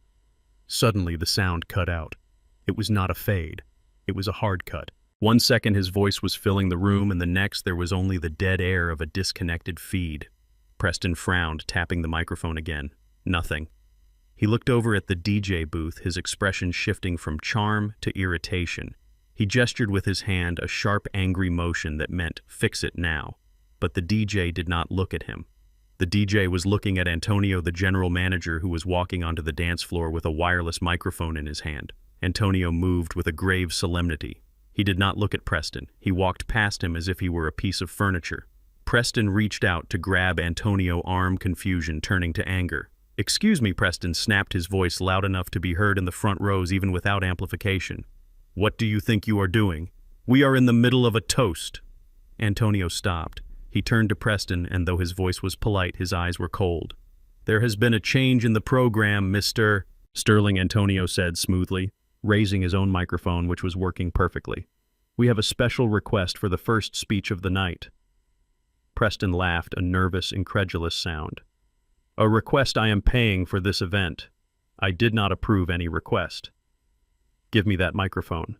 Suddenly the sound cut out. It was not a fade. It was a hard cut. 1 second his voice was filling the room, and the next there was only the dead air of a disconnected feed. Preston frowned, tapping the microphone again. Nothing. He looked over at the DJ booth, his expression shifting from charm to irritation. He gestured with his hand, a sharp, angry motion that meant, "Fix it now." But the DJ did not look at him. The DJ was looking at Antonio, the general manager, who was walking onto the dance floor with a wireless microphone in his hand. Antonio moved with a grave solemnity. He did not look at Preston. He walked past him as if he were a piece of furniture. Preston reached out to grab Antonio's arm, confusion turning to anger. "Excuse me," Preston snapped, his voice loud enough to be heard in the front rows even without amplification. "What do you think you are doing? We are in the middle of a toast." Antonio stopped. He turned to Preston, and though his voice was polite, his eyes were cold. "There has been a change in the program, Mr. Sterling," Antonio said smoothly, raising his own microphone, which was working perfectly. "We have a special request for the first speech of the night." Preston laughed, a nervous, incredulous sound. "A request I am paying for this event. I did not approve any request. Give me that microphone."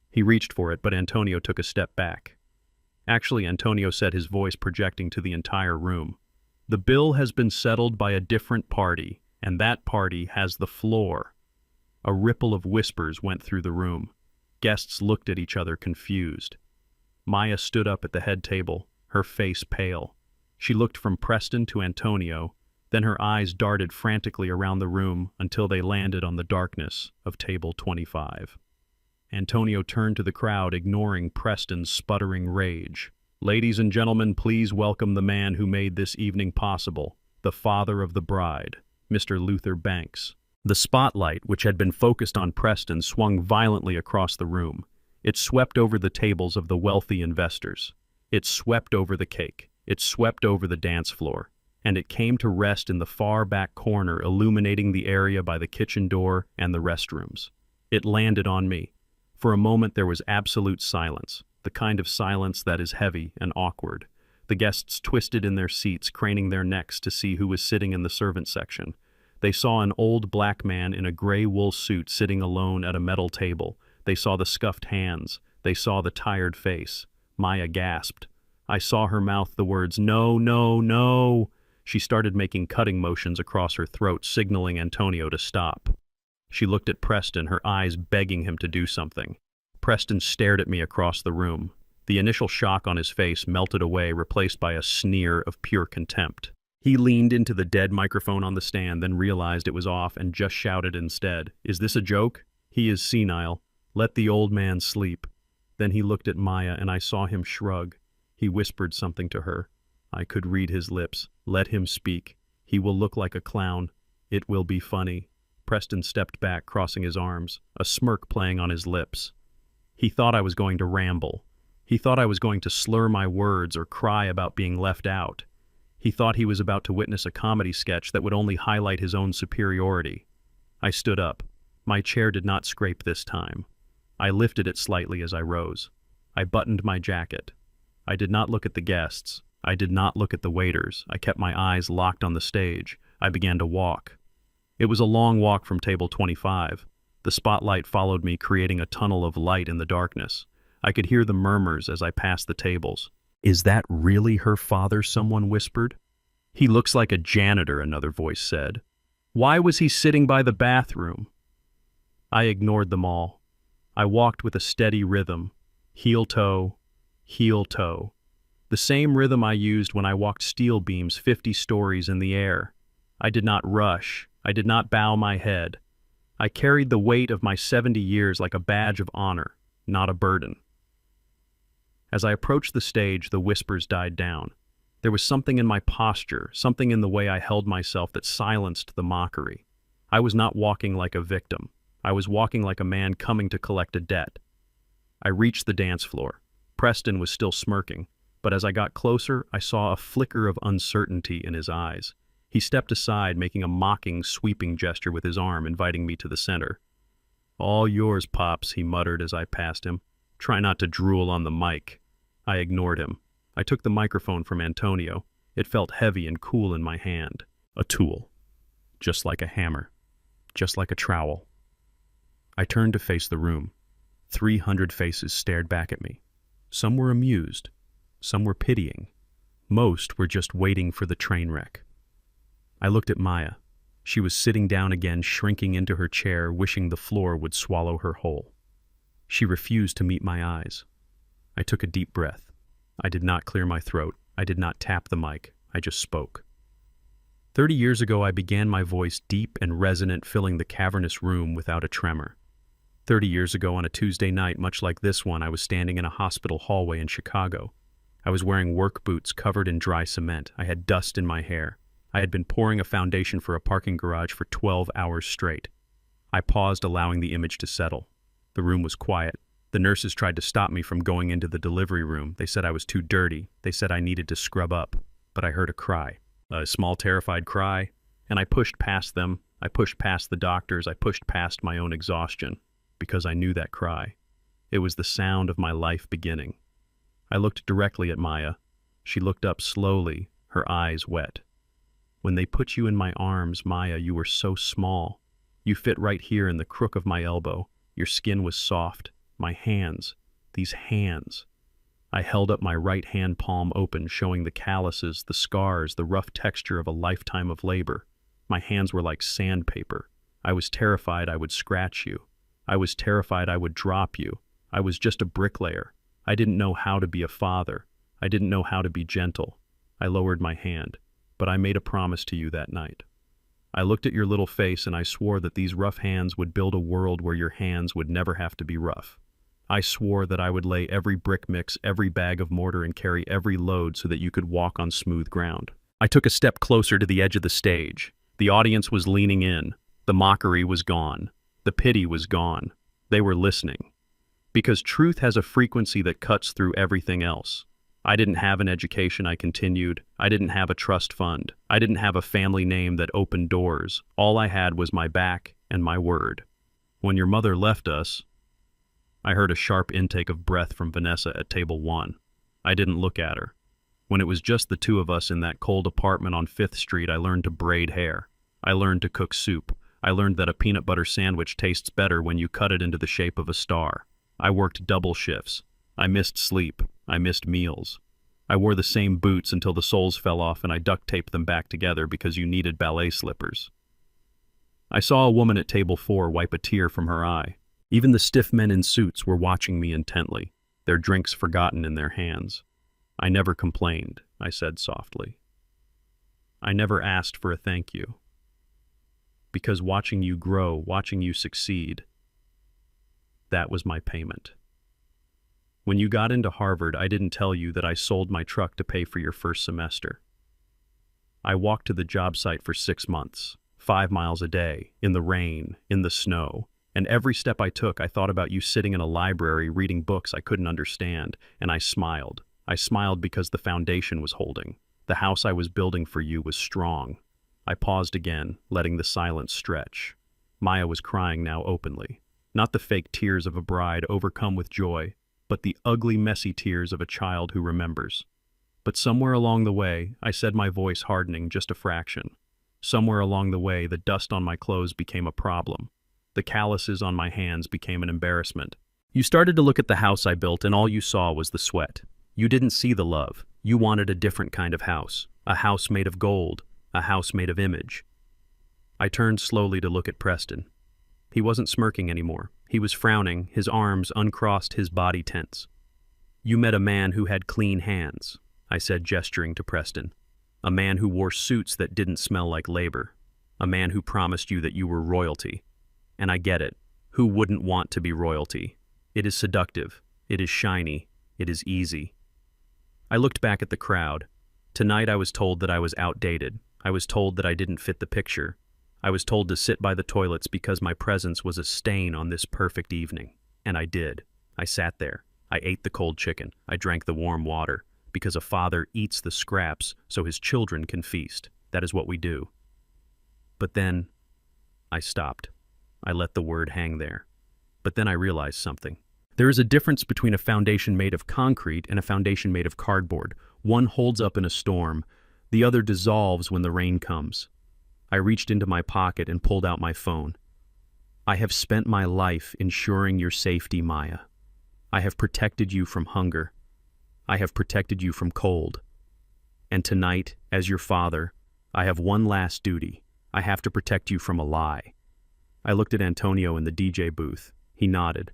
He reached for it, but Antonio took a step back. "Actually," Antonio said, his voice projecting to the entire room, "the bill has been settled by a different party, and that party has the floor." A ripple of whispers went through the room. Guests looked at each other, confused. Maya stood up at the head table, her face pale. She looked from Preston to Antonio, then her eyes darted frantically around the room until they landed on the darkness of table 25. Antonio turned to the crowd, ignoring Preston's sputtering rage. "Ladies and gentlemen, please welcome the man who made this evening possible, the father of the bride, Mr. Luther Banks." The spotlight, which had been focused on Preston, swung violently across the room. It swept over the tables of the wealthy investors. It swept over the cake. It swept over the dance floor. And it came to rest in the far back corner, illuminating the area by the kitchen door and the restrooms. It landed on me. For a moment there was absolute silence, the kind of silence that is heavy and awkward. The guests twisted in their seats, craning their necks to see who was sitting in the servant section. They saw an old black man in a gray wool suit sitting alone at a metal table. They saw the scuffed hands. They saw the tired face. Maya gasped. I saw her mouth the words, "No, no, no." She started making cutting motions across her throat, signaling Antonio to stop. She looked at Preston, her eyes begging him to do something. Preston stared at me across the room. The initial shock on his face melted away, replaced by a sneer of pure contempt. He leaned into the dead microphone on the stand, then realized it was off and just shouted instead, "Is this a joke? He is senile. Let the old man sleep." Then he looked at Maya and I saw him shrug. He whispered something to her. I could read his lips. Let him speak. He will look like a clown. It will be funny. Preston stepped back, crossing his arms, a smirk playing on his lips. He thought I was going to ramble. He thought I was going to slur my words or cry about being left out. He thought he was about to witness a comedy sketch that would only highlight his own superiority. I stood up. My chair did not scrape this time. I lifted it slightly as I rose. I buttoned my jacket. I did not look at the guests. I did not look at the waiters. I kept my eyes locked on the stage. I began to walk. It was a long walk from table 25. The spotlight followed me, creating a tunnel of light in the darkness. I could hear the murmurs as I passed the tables. "Is that really her father?" someone whispered. "He looks like a janitor," another voice said. "Why was he sitting by the bathroom?" I ignored them all. I walked with a steady rhythm, heel-toe, heel-toe. The same rhythm I used when I walked steel beams 50 stories in the air. I did not rush. I did not bow my head. I carried the weight of my 70 years like a badge of honor, not a burden. As I approached the stage, the whispers died down. There was something in my posture, something in the way I held myself that silenced the mockery. I was not walking like a victim. I was walking like a man coming to collect a debt. I reached the dance floor. Preston was still smirking, but as I got closer, I saw a flicker of uncertainty in his eyes. He stepped aside, making a mocking, sweeping gesture with his arm, inviting me to the center. "All yours, Pops," he muttered as I passed him. "Try not to drool on the mic." I ignored him. I took the microphone from Antonio. It felt heavy and cool in my hand. A tool. Just like a hammer. Just like a trowel. I turned to face the room. 300 faces stared back at me. Some were amused. Some were pitying. Most were just waiting for the train wreck. I looked at Maya. She was sitting down again, shrinking into her chair, wishing the floor would swallow her whole. She refused to meet my eyes. I took a deep breath. I did not clear my throat. I did not tap the mic. I just spoke. 30 years ago, I began my voice deep and resonant, filling the cavernous room without a tremor. 30 years ago, on a Tuesday night, much like this one, I was standing in a hospital hallway in Chicago. I was wearing work boots covered in dry cement. I had dust in my hair. I had been pouring a foundation for a parking garage for 12 hours straight. I paused, allowing the image to settle. The room was quiet. The nurses tried to stop me from going into the delivery room. They said I was too dirty. They said I needed to scrub up. But I heard a cry, a small, terrified cry, and I pushed past them. I pushed past the doctors. I pushed past my own exhaustion, because I knew that cry. It was the sound of my life beginning. I looked directly at Maya. She looked up slowly, her eyes wet. "When they put you in my arms, Maya, you were so small. You fit right here in the crook of my elbow. Your skin was soft. My hands, these hands." I held up my right hand palm open, showing the calluses, the scars, the rough texture of a lifetime of labor. My hands were like sandpaper. I was terrified I would scratch you. I was terrified I would drop you. I was just a bricklayer. I didn't know how to be a father. I didn't know how to be gentle. I lowered my hand. But I made a promise to you that night. I looked at your little face and I swore that these rough hands would build a world where your hands would never have to be rough. I swore that I would lay every brick mix, every bag of mortar, and carry every load so that you could walk on smooth ground. I took a step closer to the edge of the stage. The audience was leaning in. The mockery was gone. The pity was gone. They were listening. Because truth has a frequency that cuts through everything else. I didn't have an education, I continued. I didn't have a trust fund. I didn't have a family name that opened doors. All I had was my back and my word. When your mother left us, I heard a sharp intake of breath from Vanessa at table 1. I didn't look at her. When it was just the two of us in that cold apartment on 5th Street, I learned to braid hair. I learned to cook soup. I learned that a peanut butter sandwich tastes better when you cut it into the shape of a star. I worked double shifts. I missed sleep. I missed meals. I wore the same boots until the soles fell off and I duct taped them back together because you needed ballet slippers. I saw a woman at table 4 wipe a tear from her eye. Even the stiff men in suits were watching me intently, their drinks forgotten in their hands. I never complained, I said softly. I never asked for a thank you. Because watching you grow, watching you succeed, that was my payment. When you got into Harvard, I didn't tell you that I sold my truck to pay for your first semester. I walked to the job site for 6 months, 5 miles a day, in the rain, in the snow, and every step I took, I thought about you sitting in a library reading books I couldn't understand, and I smiled. I smiled because the foundation was holding. The house I was building for you was strong. I paused again, letting the silence stretch. Maya was crying now openly. Not the fake tears of a bride overcome with joy, but the ugly, messy tears of a child who remembers. But somewhere along the way, I said, my voice hardening just a fraction. Somewhere along the way, the dust on my clothes became a problem. The calluses on my hands became an embarrassment. You started to look at the house I built, and all you saw was the sweat. You didn't see the love. You wanted a different kind of house. A house made of gold. A house made of image. I turned slowly to look at Preston. He wasn't smirking anymore. He was frowning, his arms uncrossed, his body tense. You met a man who had clean hands, I said, gesturing to Preston. A man who wore suits that didn't smell like labor. A man who promised you that you were royalty. And I get it. Who wouldn't want to be royalty? It is seductive. It is shiny. It is easy. I looked back at the crowd. Tonight I was told that I was outdated. I was told that I didn't fit the picture. I was told to sit by the toilets because my presence was a stain on this perfect evening. And I did. I sat there. I ate the cold chicken. I drank the warm water. Because a father eats the scraps so his children can feast. That is what we do. But then I stopped. I let the word hang there. But then I realized something. There is a difference between a foundation made of concrete and a foundation made of cardboard. One holds up in a storm. The other dissolves when the rain comes. I reached into my pocket and pulled out my phone. I have spent my life ensuring your safety, Maya. I have protected you from hunger. I have protected you from cold. And tonight, as your father, I have one last duty. I have to protect you from a lie. I looked at Antonio in the DJ booth. He nodded.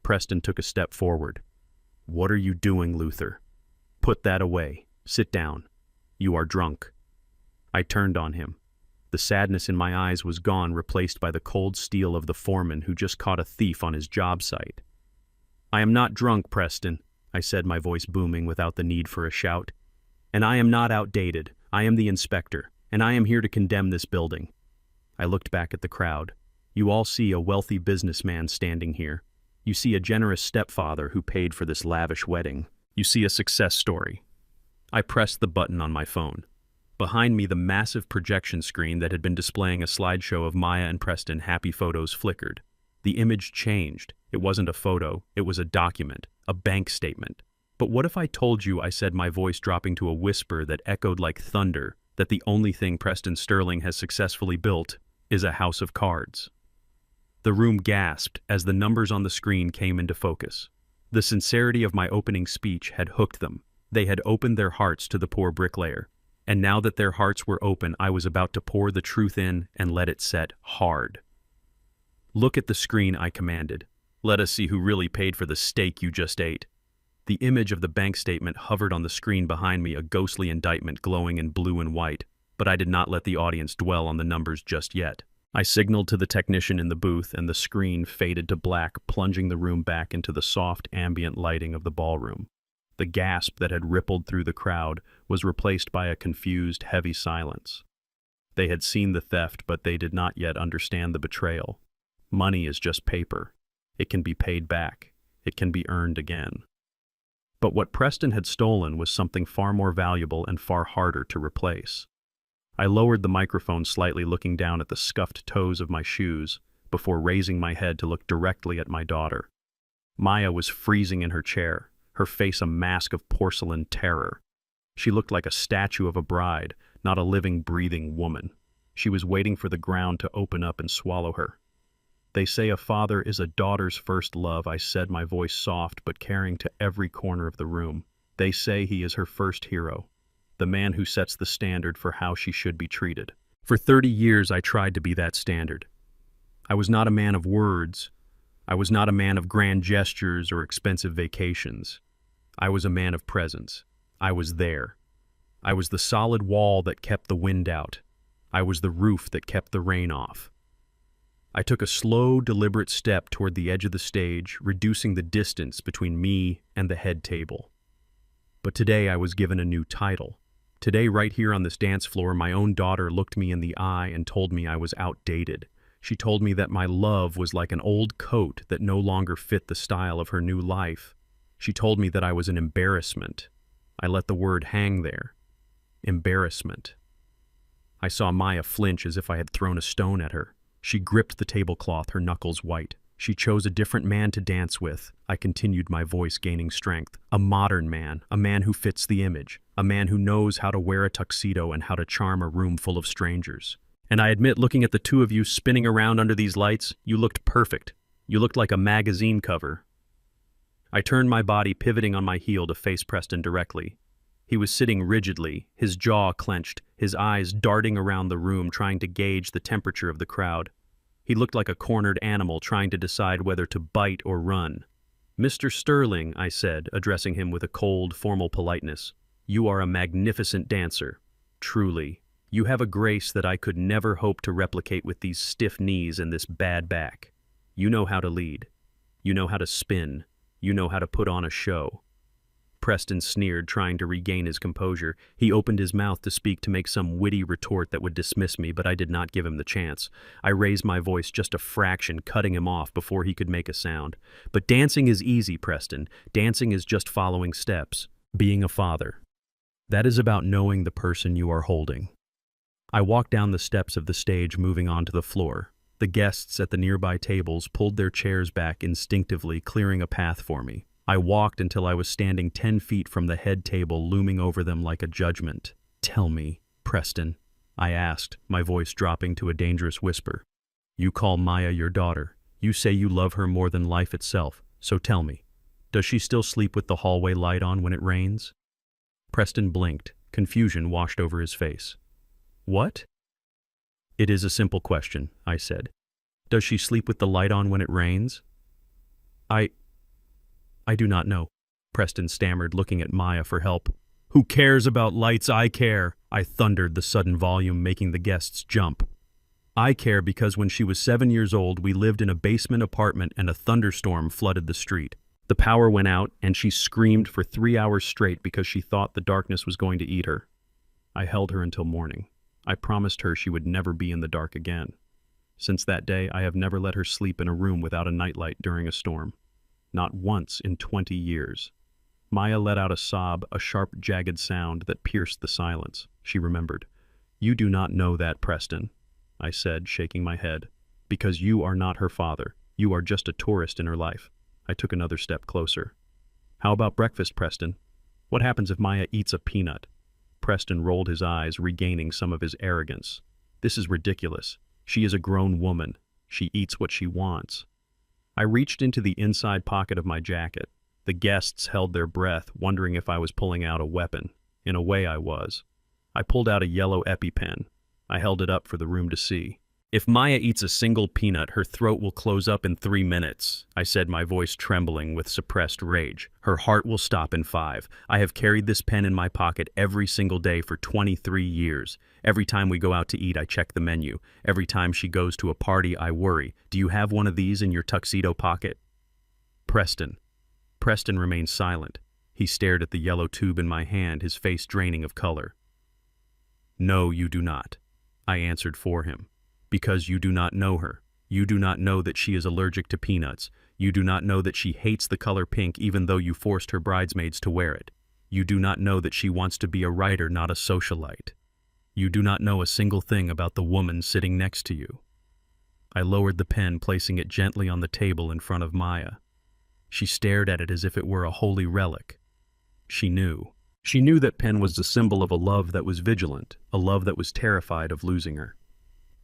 Preston took a step forward. What are you doing, Luther? Put that away. Sit down. You are drunk. I turned on him. The sadness in my eyes was gone, replaced by the cold steel of the foreman who just caught a thief on his job site. I am not drunk, Preston, I said, my voice booming without the need for a shout. And I am not outdated. I am the inspector, and I am here to condemn this building. I looked back at the crowd. You all see a wealthy businessman standing here. You see a generous stepfather who paid for this lavish wedding. You see a success story. I pressed the button on my phone. Behind me, the massive projection screen that had been displaying a slideshow of Maya and Preston happy photos flickered. The image changed. It wasn't a photo. It was a document, a bank statement. But what if I told you, I said, my voice dropping to a whisper that echoed like thunder, that the only thing Preston Sterling has successfully built is a house of cards? The room gasped as the numbers on the screen came into focus. The sincerity of my opening speech had hooked them. They had opened their hearts to the poor bricklayer. And now that their hearts were open, I was about to pour the truth in and let it set hard. Look at the screen, I commanded. Let us see who really paid for the steak you just ate. The image of the bank statement hovered on the screen behind me, a ghostly indictment glowing in blue and white, but I did not let the audience dwell on the numbers just yet. I signaled to the technician in the booth, and the screen faded to black, plunging the room back into the soft, ambient lighting of the ballroom. The gasp that had rippled through the crowd was replaced by a confused, heavy silence. They had seen the theft, but they did not yet understand the betrayal. Money is just paper. It can be paid back. It can be earned again. But what Preston had stolen was something far more valuable and far harder to replace. I lowered the microphone slightly, looking down at the scuffed toes of my shoes, before raising my head to look directly at my daughter. Maya was freezing in her chair, her face a mask of porcelain terror. She looked like a statue of a bride, not a living, breathing woman. She was waiting for the ground to open up and swallow her. They say a father is a daughter's first love, I said, my voice soft but carrying to every corner of the room. They say he is her first hero, the man who sets the standard for how she should be treated. For 30 years I tried to be that standard. I was not a man of words. I was not a man of grand gestures or expensive vacations. I was a man of presence. I was there. I was the solid wall that kept the wind out. I was the roof that kept the rain off. I took a slow, deliberate step toward the edge of the stage, reducing the distance between me and the head table. But today I was given a new title. Today, right here on this dance floor, my own daughter looked me in the eye and told me I was outdated. She told me that my love was like an old coat that no longer fit the style of her new life. She told me that I was an embarrassment. I let the word hang there. Embarrassment. I saw Maya flinch as if I had thrown a stone at her. She gripped the tablecloth, her knuckles white. She chose a different man to dance with. I continued, my voice gaining strength. A modern man, a man who fits the image, a man who knows how to wear a tuxedo and how to charm a room full of strangers. And I admit, looking at the two of you spinning around under these lights, you looked perfect. You looked like a magazine cover. I turned my body, pivoting on my heel to face Preston directly. He was sitting rigidly, his jaw clenched, his eyes darting around the room, trying to gauge the temperature of the crowd. He looked like a cornered animal trying to decide whether to bite or run. "Mr. Sterling," I said, addressing him with a cold, formal politeness, "you are a magnificent dancer. Truly. You have a grace that I could never hope to replicate with these stiff knees and this bad back. You know how to lead. You know how to spin. You know how to put on a show." Preston sneered, trying to regain his composure. He opened his mouth to speak, to make some witty retort that would dismiss me, but I did not give him the chance. I raised my voice just a fraction, cutting him off before he could make a sound. "But dancing is easy, Preston. Dancing is just following steps. Being a father. That is about knowing the person you are holding." I walked down the steps of the stage, moving onto the floor. The guests at the nearby tables pulled their chairs back instinctively, clearing a path for me. I walked until I was standing 10 feet from the head table, looming over them like a judgment. "Tell me, Preston," I asked, my voice dropping to a dangerous whisper. "You call Maya your daughter. You say you love her more than life itself. So tell me, does she still sleep with the hallway light on when it rains?" Preston blinked. Confusion washed over his face. "What?" "It is a simple question," I said. "Does she sleep with the light on when it rains?" I do not know," Preston stammered, looking at Maya for help. "Who cares about lights? I care," I thundered, the sudden volume making the guests jump. "I care because when she was 7 years old, we lived in a basement apartment and a thunderstorm flooded the street. The power went out and she screamed for 3 hours straight because she thought the darkness was going to eat her. I held her until morning. I promised her she would never be in the dark again. Since that day, I have never let her sleep in a room without a nightlight during a storm. Not once in 20 years. Maya let out a sob, a sharp, jagged sound that pierced the silence. She remembered. "You do not know that, Preston," I said, shaking my head. "Because you are not her father. You are just a tourist in her life." I took another step closer. "How about breakfast, Preston? What happens if Maya eats a peanut?" Preston rolled his eyes, regaining some of his arrogance. "This is ridiculous. She is a grown woman. She eats what she wants." I reached into the inside pocket of my jacket. The guests held their breath, wondering if I was pulling out a weapon. In a way, I was. I pulled out a yellow EpiPen. I held it up for the room to see. "If Maya eats a single peanut, her throat will close up in 3 minutes," I said, my voice trembling with suppressed rage. "Her heart will stop in 5. I have carried this pen in my pocket every single day for 23 years. Every time we go out to eat, I check the menu. Every time she goes to a party, I worry. Do you have one of these in your tuxedo pocket?" Preston remained silent. He stared at the yellow tube in my hand, his face draining of color. "No, you do not." I answered for him. Because you do not know her. You do not know that she is allergic to peanuts. You do not know that she hates the color pink even though you forced her bridesmaids to wear it. You do not know that she wants to be a writer, not a socialite. You do not know a single thing about the woman sitting next to you. I lowered the pen, placing it gently on the table in front of Maya. She stared at it as if it were a holy relic. She knew. She knew that pen was the symbol of a love that was vigilant, a love that was terrified of losing her.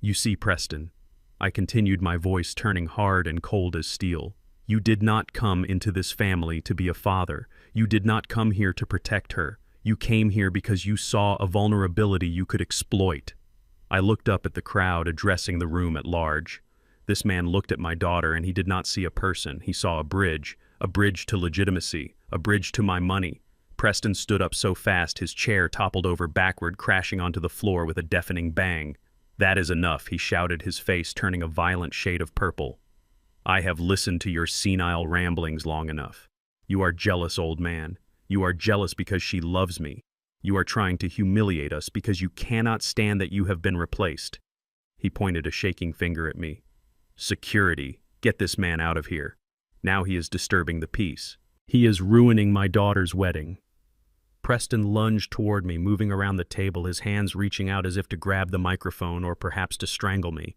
You see, Preston, I continued, my voice turning hard and cold as steel. You did not come into this family to be a father. You did not come here to protect her. You came here because you saw a vulnerability you could exploit. I looked up at the crowd, addressing the room at large. This man looked at my daughter, and he did not see a person. He saw a bridge to legitimacy, a bridge to my money. Preston stood up so fast his chair toppled over backward, crashing onto the floor with a deafening bang. That is enough, he shouted, his face turning a violent shade of purple. I have listened to your senile ramblings long enough. You are jealous, old man. You are jealous because she loves me. You are trying to humiliate us because you cannot stand that you have been replaced. He pointed a shaking finger at me. Security, get this man out of here. Now he is disturbing the peace. He is ruining my daughter's wedding. Preston lunged toward me, moving around the table, his hands reaching out as if to grab the microphone or perhaps to strangle me.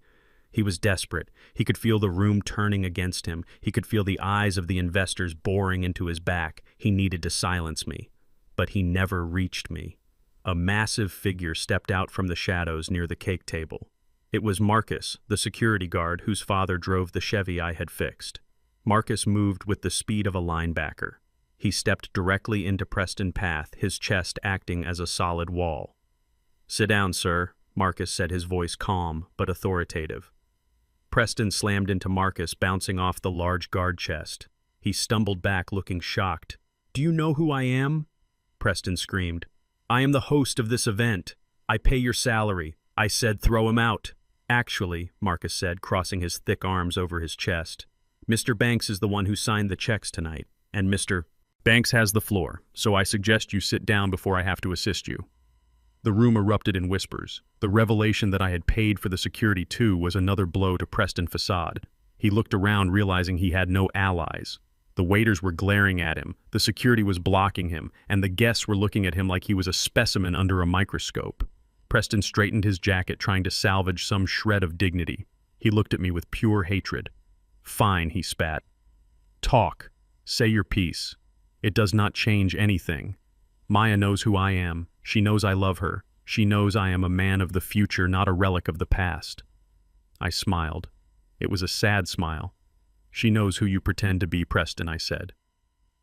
He was desperate. He could feel the room turning against him. He could feel the eyes of the investors boring into his back. He needed to silence me. But he never reached me. A massive figure stepped out from the shadows near the cake table. It was Marcus, the security guard whose father drove the Chevy I had fixed. Marcus moved with the speed of a linebacker. He stepped directly into Preston's path, his chest acting as a solid wall. "Sit down, sir," Marcus said, his voice calm but authoritative. Preston slammed into Marcus, bouncing off the large guard chest. He stumbled back, looking shocked. "Do you know who I am?" Preston screamed. "I am the host of this event. I pay your salary. I said throw him out." "Actually," Marcus said, crossing his thick arms over his chest, "Mr. Banks is the one who signed the checks tonight, and Mr. Banks has the floor, so I suggest you sit down before I have to assist you." The room erupted in whispers. The revelation that I had paid for the security too was another blow to Preston's facade. He looked around, realizing he had no allies. The waiters were glaring at him, the security was blocking him, and the guests were looking at him like he was a specimen under a microscope. Preston straightened his jacket, trying to salvage some shred of dignity. He looked at me with pure hatred. "Fine," he spat. "Talk. Say your piece. It does not change anything. Maya knows who I am. She knows I love her. She knows I am a man of the future, not a relic of the past." I smiled. It was a sad smile. "She knows who you pretend to be, Preston," I said.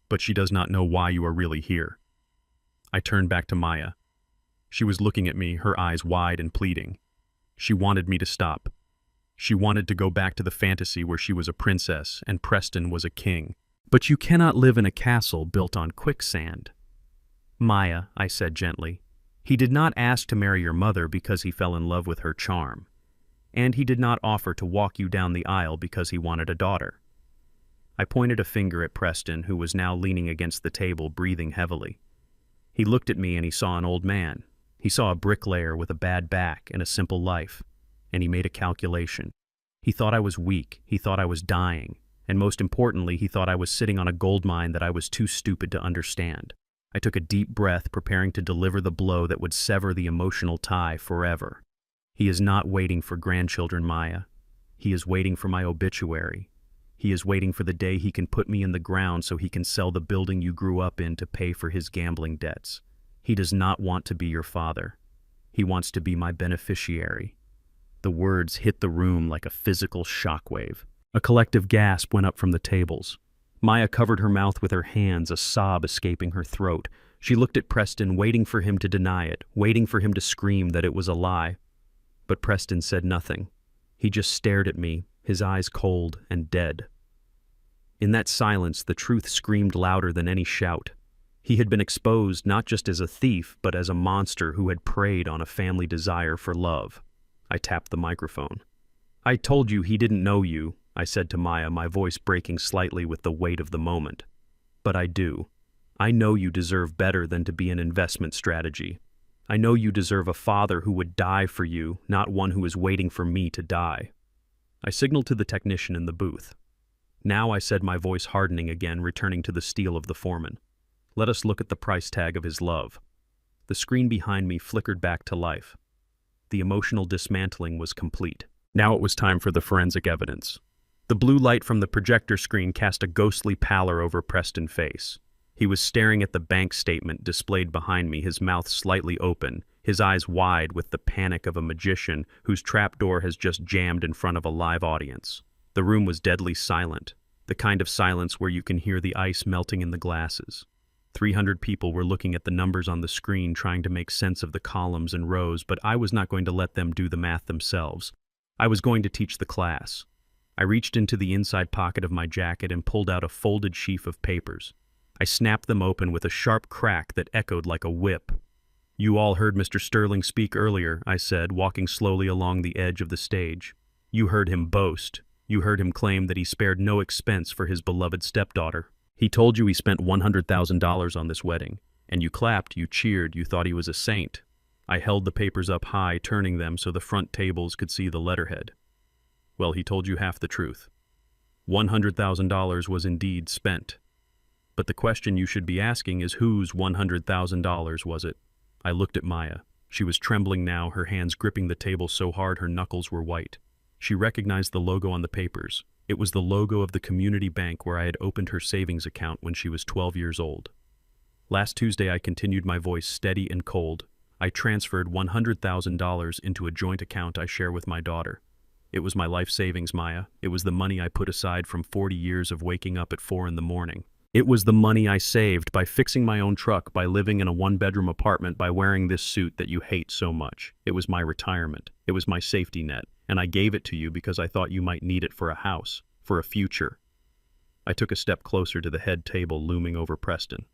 "But she does not know why you are really here." I turned back to Maya. She was looking at me, her eyes wide and pleading. She wanted me to stop. She wanted to go back to the fantasy where she was a princess and Preston was a king. "But you cannot live in a castle built on quicksand." "Maya," I said gently, "he did not ask to marry your mother because he fell in love with her charm. And he did not offer to walk you down the aisle because he wanted a daughter." I pointed a finger at Preston, who was now leaning against the table, breathing heavily. He looked at me and he saw an old man. He saw a bricklayer with a bad back and a simple life, and he made a calculation. He thought I was weak, he thought I was dying, and most importantly, he thought I was sitting on a gold mine that I was too stupid to understand. I took a deep breath, preparing to deliver the blow that would sever the emotional tie forever. "He is not waiting for grandchildren, Maya. He is waiting for my obituary. He is waiting for the day he can put me in the ground so he can sell the building you grew up in to pay for his gambling debts. He does not want to be your father. He wants to be my beneficiary." The words hit the room like a physical shockwave. A collective gasp went up from the tables. Maya covered her mouth with her hands, a sob escaping her throat. She looked at Preston, waiting for him to deny it, waiting for him to scream that it was a lie. But Preston said nothing. He just stared at me, his eyes cold and dead. In that silence, the truth screamed louder than any shout. He had been exposed not just as a thief, but as a monster who had preyed on a family desire for love. I tapped the microphone. "I told you he didn't know you," I said to Maya, my voice breaking slightly with the weight of the moment. "But I do. I know you deserve better than to be an investment strategy. I know you deserve a father who would die for you, not one who is waiting for me to die." I signaled to the technician in the booth. "Now," I said, my voice hardening again, returning to the steel of the foreman. "Let us look at the price tag of his love." The screen behind me flickered back to life. The emotional dismantling was complete. Now it was time for the forensic evidence. The blue light from the projector screen cast a ghostly pallor over Preston's face. He was staring at the bank statement displayed behind me, his mouth slightly open, his eyes wide with the panic of a magician whose trapdoor has just jammed in front of a live audience. The room was deadly silent, the kind of silence where you can hear the ice melting in the glasses. 300 people were looking at the numbers on the screen, trying to make sense of the columns and rows, but I was not going to let them do the math themselves. I was going to teach the class. I reached into the inside pocket of my jacket and pulled out a folded sheaf of papers. I snapped them open with a sharp crack that echoed like a whip. "You all heard Mr. Sterling speak earlier," I said, walking slowly along the edge of the stage. "You heard him boast. You heard him claim that he spared no expense for his beloved stepdaughter. He told you he spent $100,000 on this wedding, and you clapped, you cheered, you thought he was a saint." I held the papers up high, turning them so the front tables could see the letterhead. "Well, he told you half the truth. $100,000 was indeed spent. But the question you should be asking is whose $100,000 was it?" I looked at Maya. She was trembling now, her hands gripping the table so hard her knuckles were white. She recognized the logo on the papers. It was the logo of the community bank where I had opened her savings account when she was 12 years old. "Last Tuesday," I continued, my voice steady and cold, "I transferred $100,000 into a joint account I share with my daughter. It was my life savings, Maya. It was the money I put aside from 40 years of waking up at 4 in the morning. It was the money I saved by fixing my own truck, by living in a one-bedroom apartment, by wearing this suit that you hate so much. It was my retirement. It was my safety net. And I gave it to you because I thought you might need it for a house, for a future." I took a step closer to the head table looming over Preston.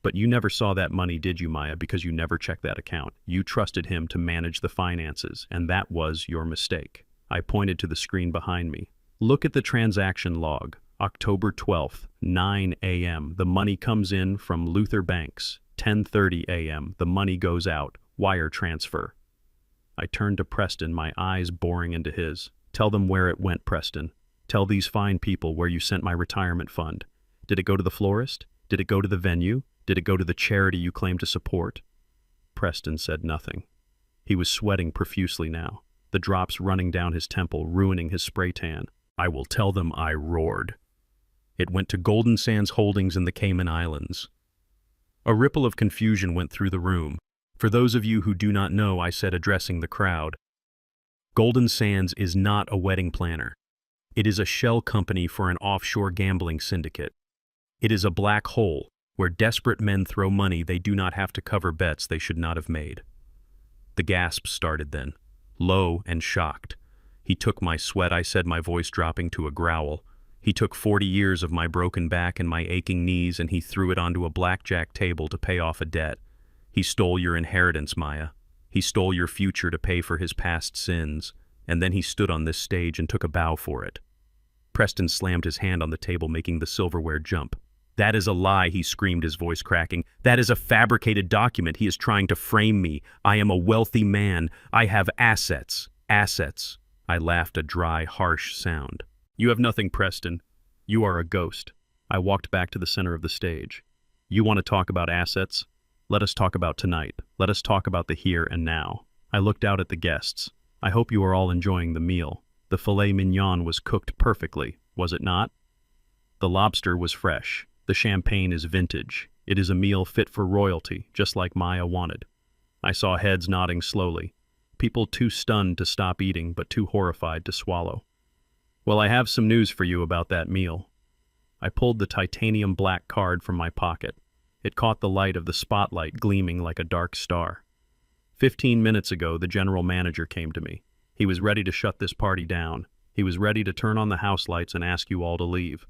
"But you never saw that money, did you, Maya, because you never checked that account. You trusted him to manage the finances, and that was your mistake." I pointed to the screen behind me. "Look at the transaction log. October 12th, 9 a.m. The money comes in from Luther Banks. 10:30 a.m. The money goes out. Wire transfer." I turned to Preston, my eyes boring into his. "Tell them where it went, Preston. Tell these fine people where you sent my retirement fund. Did it go to the florist? Did it go to the venue? Did it go to the charity you claim to support?" Preston said nothing. He was sweating profusely now, the drops running down his temple, ruining his spray tan. "I will tell them," I roared. "It went to Golden Sands Holdings in the Cayman Islands." A ripple of confusion went through the room. "For those of you who do not know," I said, addressing the crowd, "Golden Sands is not a wedding planner. It is a shell company for an offshore gambling syndicate. It is a black hole where desperate men throw money they do not have to cover bets they should not have made." The gasps started then, low and shocked. "He took my sweat," I said, my voice dropping to a growl. "He took 40 years of my broken back and my aching knees, and he threw it onto a blackjack table to pay off a debt. He stole your inheritance, Maya. He stole your future to pay for his past sins, and then he stood on this stage and took a bow for it." Preston slammed his hand on the table, making the silverware jump. "That is a lie," he screamed, his voice cracking. "That is a fabricated document. He is trying to frame me. I am a wealthy man. I have assets. Assets." I laughed, a dry, harsh sound. "You have nothing, Preston. You are a ghost." I walked back to the center of the stage. "You want to talk about assets? Let us talk about tonight. Let us talk about the here and now." I looked out at the guests. "I hope you are all enjoying the meal. The filet mignon was cooked perfectly, was it not? The lobster was fresh. The champagne is vintage. It is a meal fit for royalty, just like Maya wanted." I saw heads nodding slowly. People too stunned to stop eating, but too horrified to swallow. "Well, I have some news for you about that meal." I pulled the titanium black card from my pocket. It caught the light of the spotlight, gleaming like a dark star. 15 minutes ago, the general manager came to me. He was ready to shut this party down. He was ready to turn on the house lights and ask you all to leave.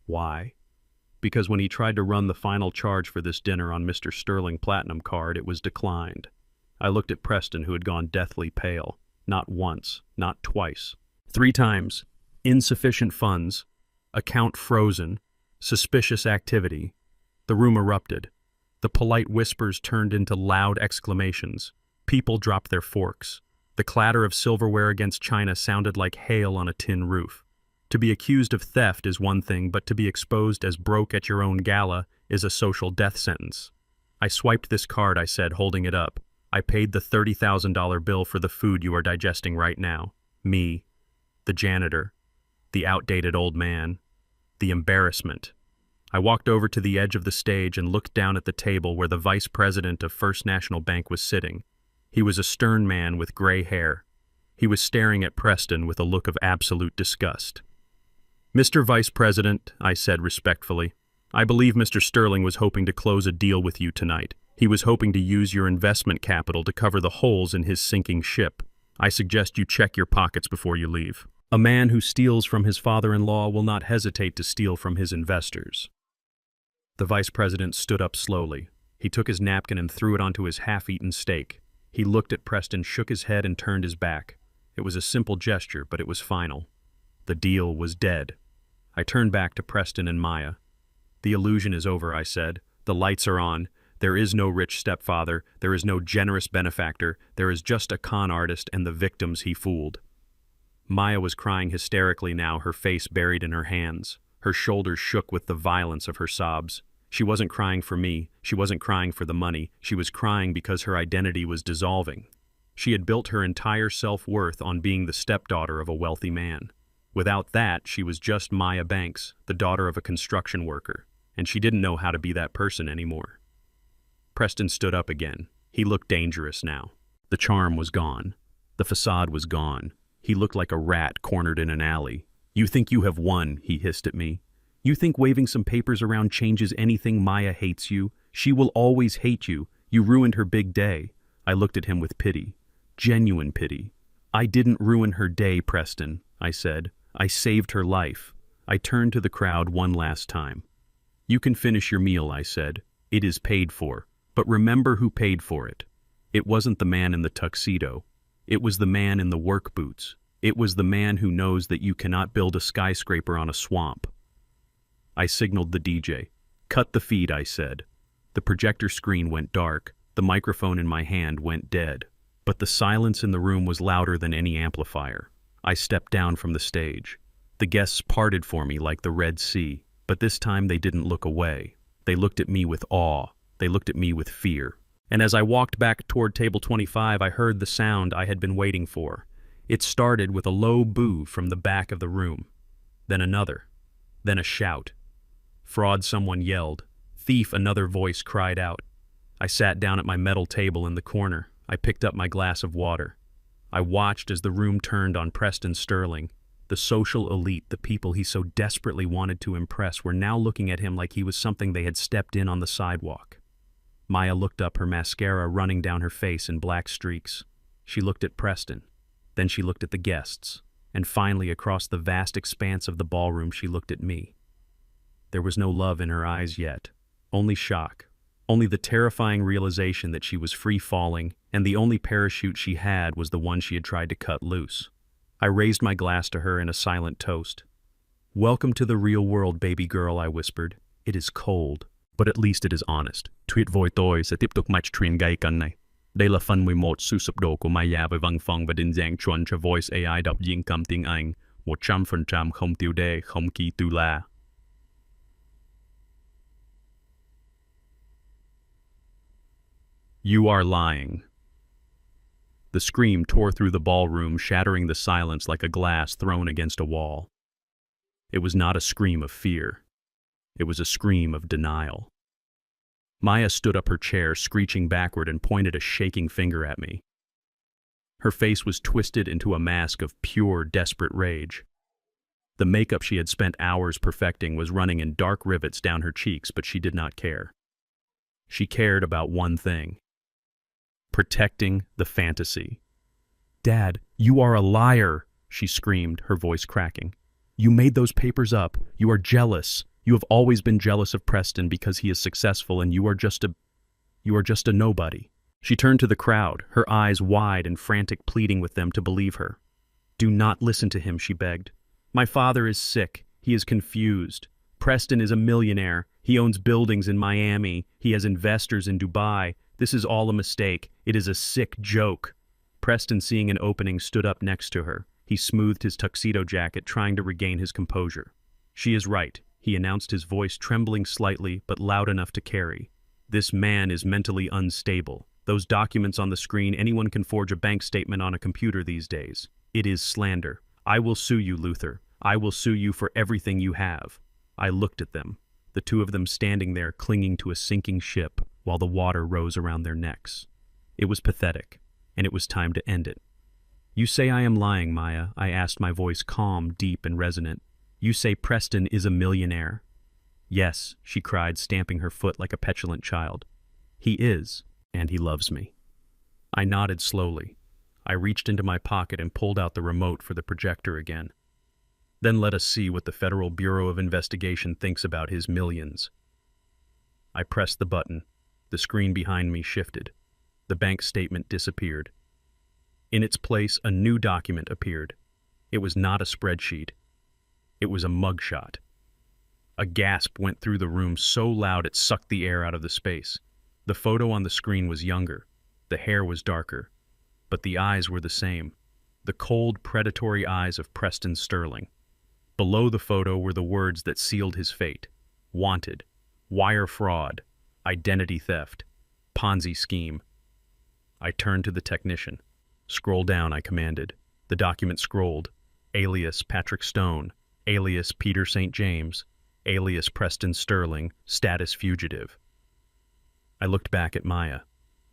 Why? Because when he tried to run the final charge for this dinner on Mr. Sterling Platinum card, it was declined. I looked at Preston, who had gone deathly pale. Not once, not twice. 3 times. Insufficient funds. Account frozen. Suspicious activity. The room erupted. The polite whispers turned into loud exclamations. People dropped their forks. The clatter of silverware against china sounded like hail on a tin roof. To be accused of theft is one thing, but to be exposed as broke at your own gala is a social death sentence. I swiped this card, I said, holding it up. I paid the $30,000 bill for the food you are digesting right now. Me, the janitor, the outdated old man, the embarrassment. I walked over to the edge of the stage and looked down at the table where the vice president of First National Bank was sitting. He was a stern man with gray hair. He was staring at Preston with a look of absolute disgust. "Mr. Vice President," I said respectfully, "I believe Mr. Sterling was hoping to close a deal with you tonight. He was hoping to use your investment capital to cover the holes in his sinking ship. I suggest you check your pockets before you leave. A man who steals from his father-in-law will not hesitate to steal from his investors." The vice president stood up slowly. He took his napkin and threw it onto his half-eaten steak. He looked at Preston, shook his head, and turned his back. It was a simple gesture, but it was final. The deal was dead. I turned back to Preston and Maya. "The illusion is over," I said. "The lights are on. There is no rich stepfather. There is no generous benefactor. There is just a con artist and the victims he fooled." Maya was crying hysterically now, her face buried in her hands. Her shoulders shook with the violence of her sobs. She wasn't crying for me. She wasn't crying for the money. She was crying because her identity was dissolving. She had built her entire self-worth on being the stepdaughter of a wealthy man. Without that, she was just Maya Banks, the daughter of a construction worker, and she didn't know how to be that person anymore. Preston stood up again. He looked dangerous now. The charm was gone. The facade was gone. He looked like a rat cornered in an alley. "You think you have won," he hissed at me. "You think waving some papers around changes anything? Maya hates you. She will always hate you. You ruined her big day." I looked at him with pity. Genuine pity. "I didn't ruin her day, Preston," I said. "I saved her life." I turned to the crowd one last time. "You can finish your meal," I said. "It is paid for. But remember who paid for it. It wasn't the man in the tuxedo. It was the man in the work boots. It was the man who knows that you cannot build a skyscraper on a swamp." I signaled the DJ. "Cut the feed," I said. The projector screen went dark. The microphone in my hand went dead. But the silence in the room was louder than any amplifier. I stepped down from the stage. The guests parted for me like the Red Sea, but this time they didn't look away. They looked at me with awe. They looked at me with fear. And as I walked back toward table 25, I heard the sound I had been waiting for. It started with a low boo from the back of the room. Then another. Then a shout. "Fraud," someone yelled. "Thief," another voice cried out. I sat down at my metal table in the corner. I picked up my glass of water. I watched as the room turned on Preston Sterling. The social elite, the people he so desperately wanted to impress, were now looking at him like he was something they had stepped in on the sidewalk. Maya looked up, her mascara running down her face in black streaks. She looked at Preston. Then she looked at the guests. And finally, across the vast expanse of the ballroom, she looked at me. There was no love in her eyes yet. Only shock. Only the terrifying realization that she was free falling, and the only parachute she had was the one she had tried to cut loose. I raised my glass to her in a silent toast. "Welcome to the real world, baby girl," I whispered. "It is cold, but at least it is honest." Tweet voi tôi sẽ tiếp tục match truyền gây cân này. Đây là phần 11 sự sụp đổ của Maya với văn phòng và định dạng chuẩn cho Voice AI đọc diễn cầm tiếng Anh, 100% không tiêu đề, không ký tu la. "You are lying." The scream tore through the ballroom, shattering the silence like a glass thrown against a wall. It was not a scream of fear. It was a scream of denial. Maya stood up her chair, screeching backward, and pointed a shaking finger at me. Her face was twisted into a mask of pure, desperate rage. The makeup she had spent hours perfecting was running in dark rivets down her cheeks, but she did not care. She cared about one thing: protecting the fantasy. "Dad, you are a liar," she screamed, her voice cracking. "You made those papers up. You are jealous. You have always been jealous of Preston because he is successful, and you are just a nobody." She turned to the crowd, her eyes wide and frantic, pleading with them to believe her. "Do not listen to him," she begged. "My father is sick. He is confused. Preston is a millionaire. He owns buildings in Miami. He has investors in Dubai. This is all a mistake. It is a sick joke. Preston, seeing an opening, stood up next to her. He smoothed his tuxedo jacket, trying to regain his composure. She is right, he announced, his voice trembling slightly but loud enough to carry. This man is mentally unstable. Those documents on the screen, anyone can forge a bank statement on a computer these days. It is slander. I will sue you, Luther. I will sue you for everything you have. I looked at them, the two of them standing there clinging to a sinking ship while the water rose around their necks. It was pathetic, and it was time to end it. You say I am lying, Maya, I asked, my voice calm, deep, and resonant. You say Preston is a millionaire. Yes, she cried, stamping her foot like a petulant child. He is, and he loves me. I nodded slowly. I reached into my pocket and pulled out the remote for the projector again. Then let us see what the Federal Bureau of Investigation thinks about his millions. I pressed the button. The screen behind me shifted. The bank statement disappeared. In its place, a new document appeared. It was not a spreadsheet. It was a mugshot. A gasp went through the room so loud it sucked the air out of the space. The photo on the screen was younger. The hair was darker. But the eyes were the same. The cold, predatory eyes of Preston Sterling. Below the photo were the words that sealed his fate. Wanted. Wire fraud. Identity theft. Ponzi scheme. I turned to the technician. Scroll down, I commanded. The document scrolled. Alias Patrick Stone. Alias Peter St. James. Alias Preston Sterling. Status fugitive. I looked back at Maya.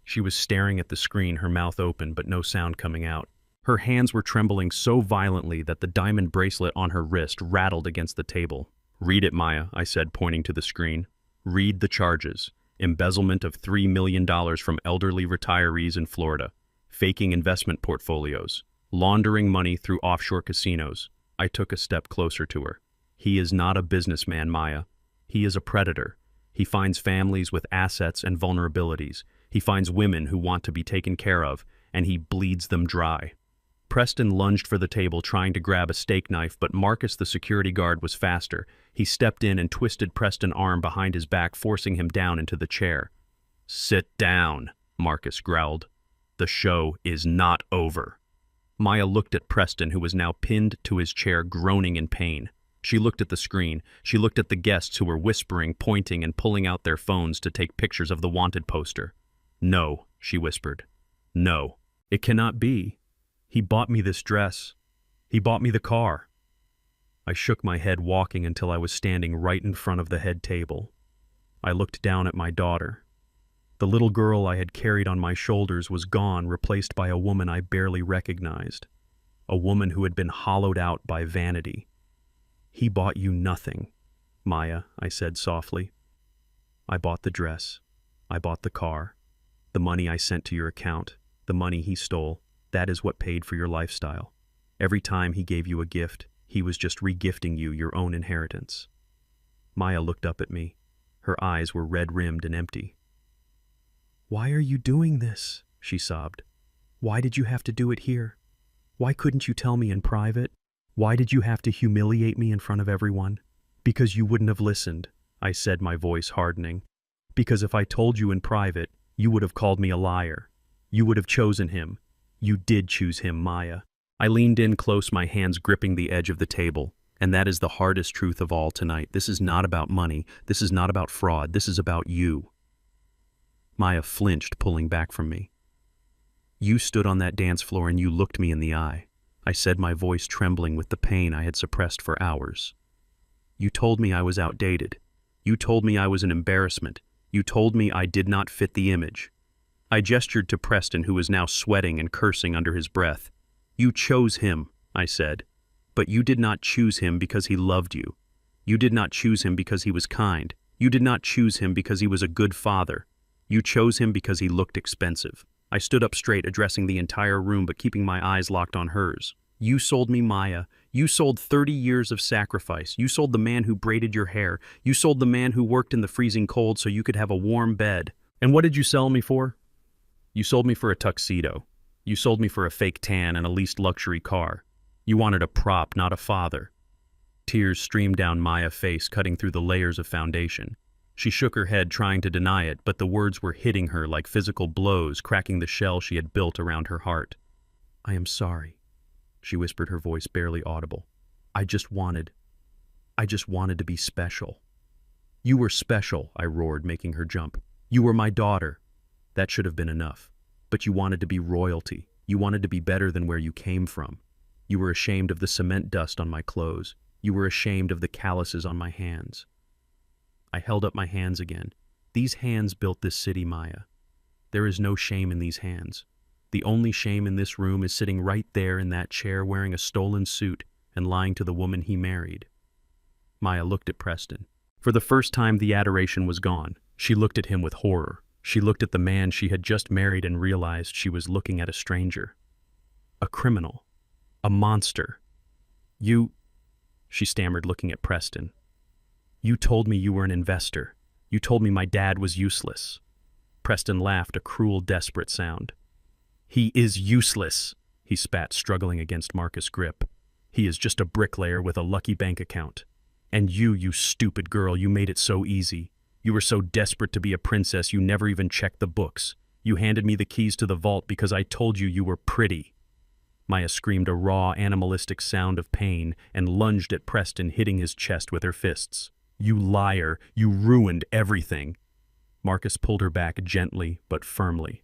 She was staring at the screen, her mouth open but no sound coming out. Her hands were trembling so violently that the diamond bracelet on her wrist rattled against the table. Read it, Maya, I said, pointing to the screen. Read the charges. Embezzlement of $3 million from elderly retirees in Florida. Faking investment portfolios. Laundering money through offshore casinos. I took a step closer to her. He is not a businessman, Maya. He is a predator. He finds families with assets and vulnerabilities. He finds women who want to be taken care of, and he bleeds them dry. Preston lunged for the table, trying to grab a steak knife, but Marcus, the security guard, was faster. He stepped in and twisted Preston's arm behind his back, forcing him down into the chair. Sit down, Marcus growled. The show is not over. Maya looked at Preston, who was now pinned to his chair, groaning in pain. She looked at the screen. She looked at the guests who were whispering, pointing, and pulling out their phones to take pictures of the wanted poster. No, she whispered. No, it cannot be. He bought me this dress. He bought me the car. I shook my head, walking until I was standing right in front of the head table. I looked down at my daughter. The little girl I had carried on my shoulders was gone, replaced by a woman I barely recognized. A woman who had been hollowed out by vanity. He bought you nothing, Maya, I said softly. I bought the dress. I bought the car. The money I sent to your account. The money he stole. That is what paid for your lifestyle. Every time he gave you a gift, he was just re-gifting you your own inheritance. Maya looked up at me. Her eyes were red-rimmed and empty. Why are you doing this? She sobbed. Why did you have to do it here? Why couldn't you tell me in private? Why did you have to humiliate me in front of everyone? Because you wouldn't have listened, I said, my voice hardening. Because if I told you in private, you would have called me a liar. You would have chosen him. You did choose him, Maya. I leaned in close, my hands gripping the edge of the table. And that is the hardest truth of all tonight. This is not about money. This is not about fraud. This is about you. Maya flinched, pulling back from me. You stood on that dance floor and you looked me in the eye. I said, my voice trembling with the pain I had suppressed for hours. You told me I was outdated. You told me I was an embarrassment. You told me I did not fit the image. I gestured to Preston, who was now sweating and cursing under his breath. You chose him, I said. But you did not choose him because he loved you. You did not choose him because he was kind. You did not choose him because he was a good father. You chose him because he looked expensive. I stood up straight, addressing the entire room but keeping my eyes locked on hers. You sold me, Maya. You sold 30 years of sacrifice. You sold the man who braided your hair. You sold the man who worked in the freezing cold so you could have a warm bed. And what did you sell me for? You sold me for a tuxedo. You sold me for a fake tan and a leased luxury car. You wanted a prop, not a father. Tears streamed down Maya's face, cutting through the layers of foundation. She shook her head, trying to deny it, but the words were hitting her like physical blows, cracking the shell she had built around her heart. "I am sorry," she whispered, her voice barely audible. I just wanted to be special." "You were special," I roared, making her jump. "You were my daughter." "That should have been enough. But you wanted to be royalty. You wanted to be better than where you came from. You were ashamed of the cement dust on my clothes. You were ashamed of the calluses on my hands." I held up my hands again. "These hands built this city, Maya. There is no shame in these hands. The only shame in this room is sitting right there in that chair wearing a stolen suit and lying to the woman he married." Maya looked at Preston. For the first time, the adoration was gone. She looked at him with horror. She looked at the man she had just married and realized she was looking at a stranger. A criminal. A monster. "You," she stammered, looking at Preston. "You told me you were an investor. You told me my dad was useless." Preston laughed, a cruel, desperate sound. "He is useless," he spat, struggling against Marcus' grip. "He is just a bricklayer with a lucky bank account. And you stupid girl, you made it so easy. You were so desperate to be a princess you never even checked the books. You handed me the keys to the vault because I told you you were pretty." Maya screamed a raw, animalistic sound of pain and lunged at Preston, hitting his chest with her fists. "You liar! You ruined everything!" Marcus pulled her back gently but firmly.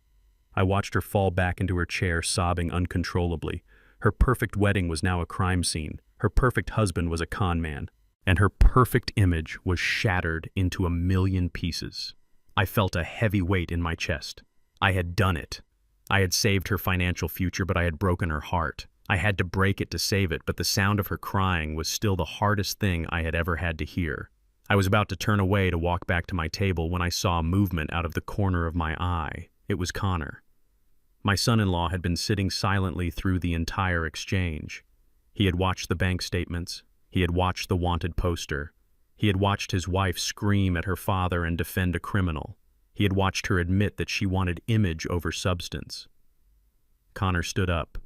I watched her fall back into her chair, sobbing uncontrollably. Her perfect wedding was now a crime scene. Her perfect husband was a con man. And her perfect image was shattered into a million pieces. I felt a heavy weight in my chest. I had done it. I had saved her financial future, but I had broken her heart. I had to break it to save it, but the sound of her crying was still the hardest thing I had ever had to hear. I was about to turn away to walk back to my table when I saw a movement out of the corner of my eye. It was Connor. My son-in-law had been sitting silently through the entire exchange. He had watched the bank statements. He had watched the wanted poster. He had watched his wife scream at her father and defend a criminal. He had watched her admit that she wanted image over substance. Connor stood up.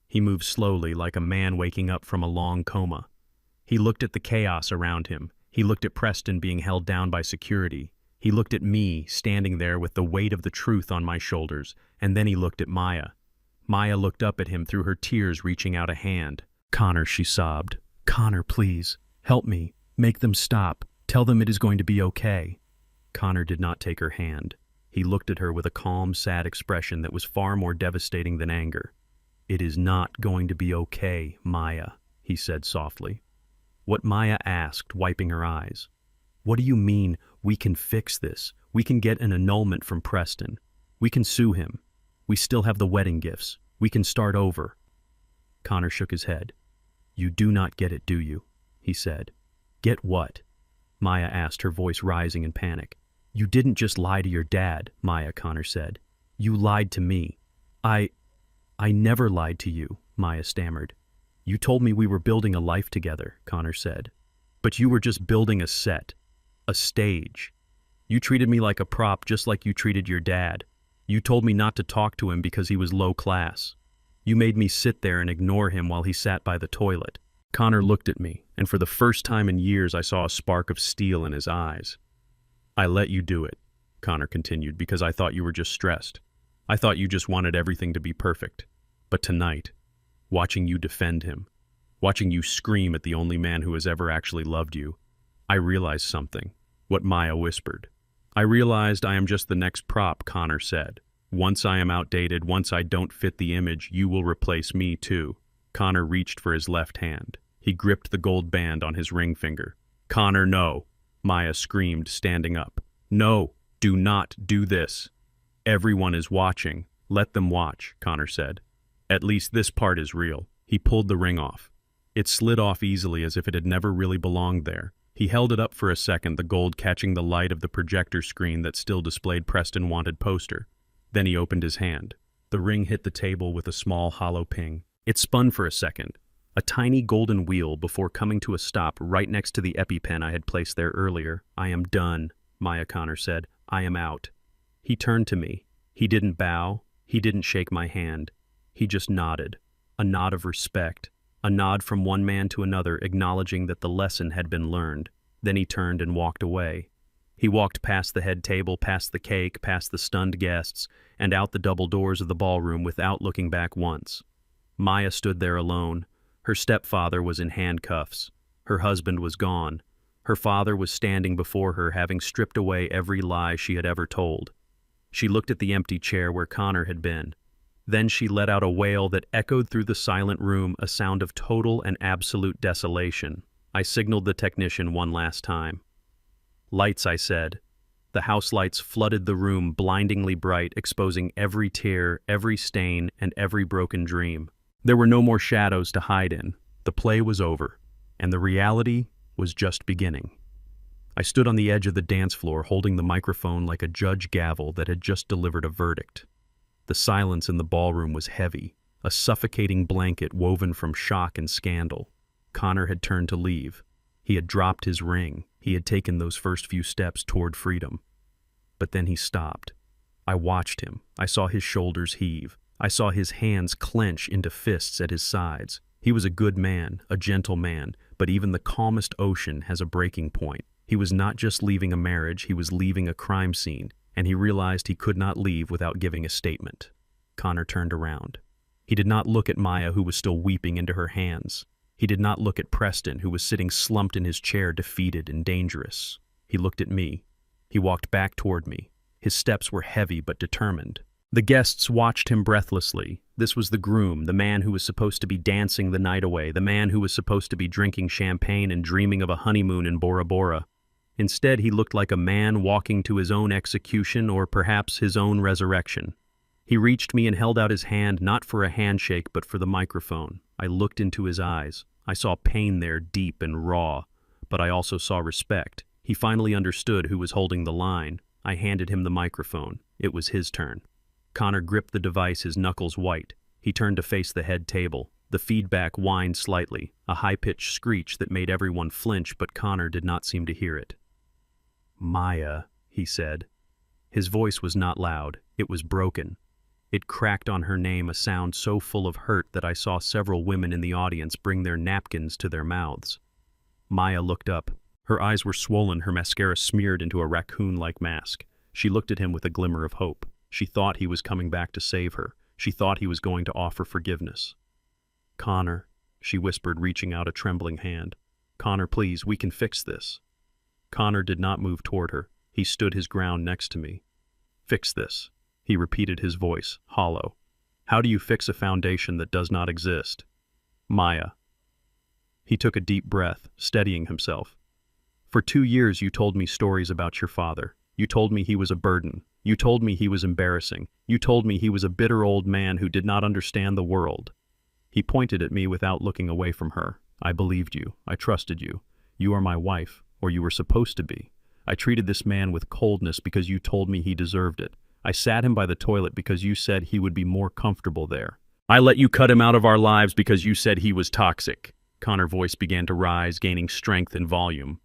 He moved slowly, like a man waking up from a long coma. He looked at the chaos around him. He looked at Preston being held down by security. He looked at me, standing there with the weight of the truth on my shoulders, and then he looked at Maya. Maya looked up at him through her tears, reaching out a hand. "Connor," she sobbed. "Connor, please, help me. Make them stop. Tell them it is going to be okay." Connor did not take her hand. He looked at her with a calm, sad expression that was far more devastating than anger. "It is not going to be okay, Maya," he said softly. What Maya asked, wiping her eyes. "What do you mean, we can fix this? We can get an annulment from Preston. We can sue him. We still have the wedding gifts. We can start over." Connor shook his head. "You do not get it, do you?" he said. "Get what?" Maya asked, her voice rising in panic. "You didn't just lie to your dad," Maya, Connor said. "You lied to me." I never lied to you," Maya stammered. "You told me we were building a life together," Connor said. "But you were just building a set, a stage. You treated me like a prop, just like you treated your dad. You told me not to talk to him because he was low class. You made me sit there and ignore him while he sat by the toilet." Connor looked at me, and for the first time in years I saw a spark of steel in his eyes. "I let you do it," Connor continued, "because I thought you were just stressed. I thought you just wanted everything to be perfect. But tonight, watching you defend him, watching you scream at the only man who has ever actually loved you, I realized something, what Maya whispered. I realized I am just the next prop," Connor said. "Once I am outdated, once I don't fit the image, you will replace me too." Connor reached for his left hand. He gripped the gold band on his ring finger. "Connor, no!" Maya screamed, standing up. "No, do not do this. Everyone is watching. Let them watch," Connor said. "At least this part is real." He pulled the ring off. It slid off easily as if it had never really belonged there. He held it up for a second, the gold catching the light of the projector screen that still displayed Preston Wanted poster. Then he opened his hand. The ring hit the table with a small hollow ping. It spun for a second, a tiny golden wheel, before coming to a stop right next to the EpiPen I had placed there earlier. "I am done," Maya, Connor said. "I am out." He turned to me. He didn't bow. He didn't shake my hand. He just nodded, a nod of respect, a nod from one man to another, acknowledging that the lesson had been learned. Then he turned and walked away. He walked past the head table, past the cake, past the stunned guests, and out the double doors of the ballroom without looking back once. Maya stood there alone. Her stepfather was in handcuffs. Her husband was gone. Her father was standing before her, having stripped away every lie she had ever told. She looked at the empty chair where Connor had been. Then she let out a wail that echoed through the silent room, a sound of total and absolute desolation. I signaled the technician one last time. "Lights," I said. The house lights flooded the room, blindingly bright, exposing every tear, every stain, and every broken dream. There were no more shadows to hide in. The play was over, and the reality was just beginning. I stood on the edge of the dance floor, holding the microphone like a judge gavel that had just delivered a verdict. The silence in the ballroom was heavy, a suffocating blanket woven from shock and scandal. Connor had turned to leave. He had dropped his ring. He had taken those first few steps toward freedom. But then he stopped. I watched him. I saw his shoulders heave. I saw his hands clench into fists at his sides. He was a good man, a gentle man, but even the calmest ocean has a breaking point. He was not just leaving a marriage, he was leaving a crime scene, and he realized he could not leave without giving a statement. Connor turned around. He did not look at Maya, who was still weeping into her hands. He did not look at Preston, who was sitting slumped in his chair, defeated and dangerous. He looked at me. He walked back toward me. His steps were heavy but determined. The guests watched him breathlessly. This was the groom, the man who was supposed to be dancing the night away, the man who was supposed to be drinking champagne and dreaming of a honeymoon in Bora Bora. Instead, he looked like a man walking to his own execution or perhaps his own resurrection. He reached me and held out his hand, not for a handshake, but for the microphone. I looked into his eyes. I saw pain there, deep and raw, but I also saw respect. He finally understood who was holding the line. I handed him the microphone. It was his turn. Connor gripped the device, his knuckles white. He turned to face the head table. The feedback whined slightly, a high-pitched screech that made everyone flinch, but Connor did not seem to hear it. "Maya," he said. His voice was not loud. It was broken. It cracked on her name, a sound so full of hurt that I saw several women in the audience bring their napkins to their mouths. Maya looked up. Her eyes were swollen, her mascara smeared into a raccoon-like mask. She looked at him with a glimmer of hope. She thought he was coming back to save her. She thought he was going to offer forgiveness. "Connor," she whispered, reaching out a trembling hand. "Connor, please, we can fix this." Connor did not move toward her. He stood his ground next to me. "Fix this," he repeated, his voice hollow. "How do you fix a foundation that does not exist?" "Maya." He took a deep breath, steadying himself. "For 2 years you told me stories about your father. You told me he was a burden. You told me he was embarrassing. You told me he was a bitter old man who did not understand the world." He pointed at me without looking away from her. "I believed you. I trusted you. You are my wife, or you were supposed to be. I treated this man with coldness because you told me he deserved it. I sat him by the toilet because you said he would be more comfortable there. I let you cut him out of our lives because you said he was toxic." Connor's voice began to rise, gaining strength and volume.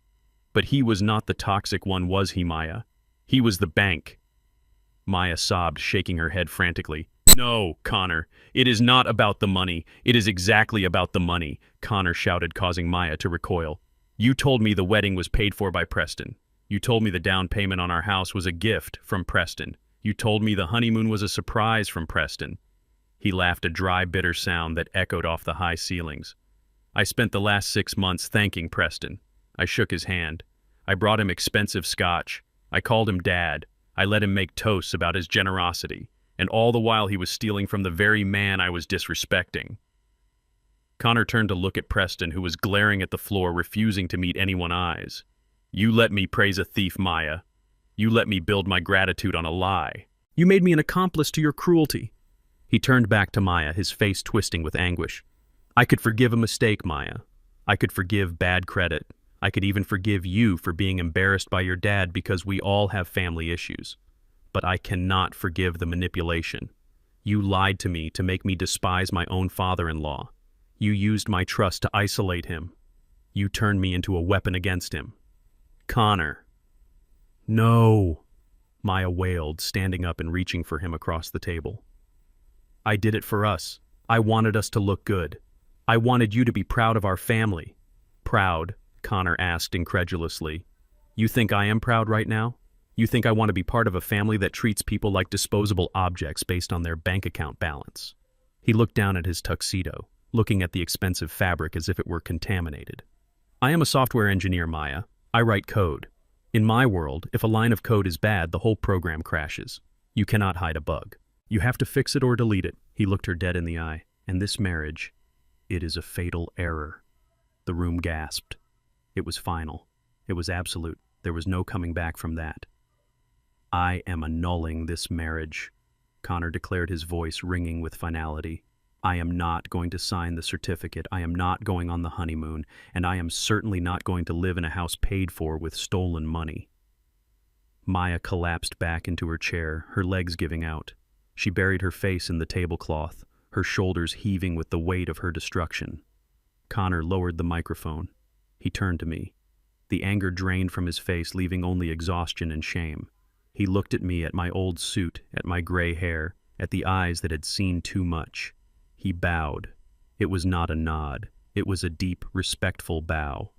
"But he was not the toxic one, was he, Maya? He was the bank." Maya sobbed, shaking her head frantically. "No, Connor, it is not about the money. It is exactly about the money," Connor shouted, causing Maya to recoil. "You told me the wedding was paid for by Preston. You told me the down payment on our house was a gift from Preston. You told me the honeymoon was a surprise from Preston." He laughed, a dry, bitter sound that echoed off the high ceilings. "I spent the last 6 months thanking Preston. I shook his hand. I brought him expensive scotch. I called him Dad. I let him make toasts about his generosity. And all the while he was stealing from the very man I was disrespecting." Connor turned to look at Preston, who was glaring at the floor, refusing to meet anyone's eyes. "You let me praise a thief, Maya. You let me build my gratitude on a lie. You made me an accomplice to your cruelty." He turned back to Maya, his face twisting with anguish. "I could forgive a mistake, Maya. I could forgive bad credit. I could even forgive you for being embarrassed by your dad because we all have family issues. But I cannot forgive the manipulation. You lied to me to make me despise my own father-in-law. You used my trust to isolate him. You turned me into a weapon against him." "Connor." "No," Maya wailed, standing up and reaching for him across the table. "I did it for us. I wanted us to look good. I wanted you to be proud of our family." "Proud?" Connor asked incredulously. You think I am proud right now? You think I want to be part of a family that treats people like disposable objects based on their bank account balance? He looked down at his tuxedo, looking at the expensive fabric as if it were contaminated. I am a software engineer, Maya. I write code. In my world, if a line of code is bad, the whole program crashes. You cannot hide a bug. You have to fix it or delete it. He looked her dead in the eye. And this marriage, it is a fatal error. The room gasped. It was final. It was absolute. There was no coming back from that. I am annulling this marriage, Connor declared, his voice ringing with finality. I am not going to sign the certificate. I am not going on the honeymoon, and I am certainly not going to live in a house paid for with stolen money. Maya collapsed back into her chair, her legs giving out. She buried her face in the tablecloth, her shoulders heaving with the weight of her destruction. Connor lowered the microphone. He turned to me. The anger drained from his face, leaving only exhaustion and shame. He looked at me, at my old suit, at my gray hair, at the eyes that had seen too much. He bowed. It was not a nod. It was a deep, respectful bow.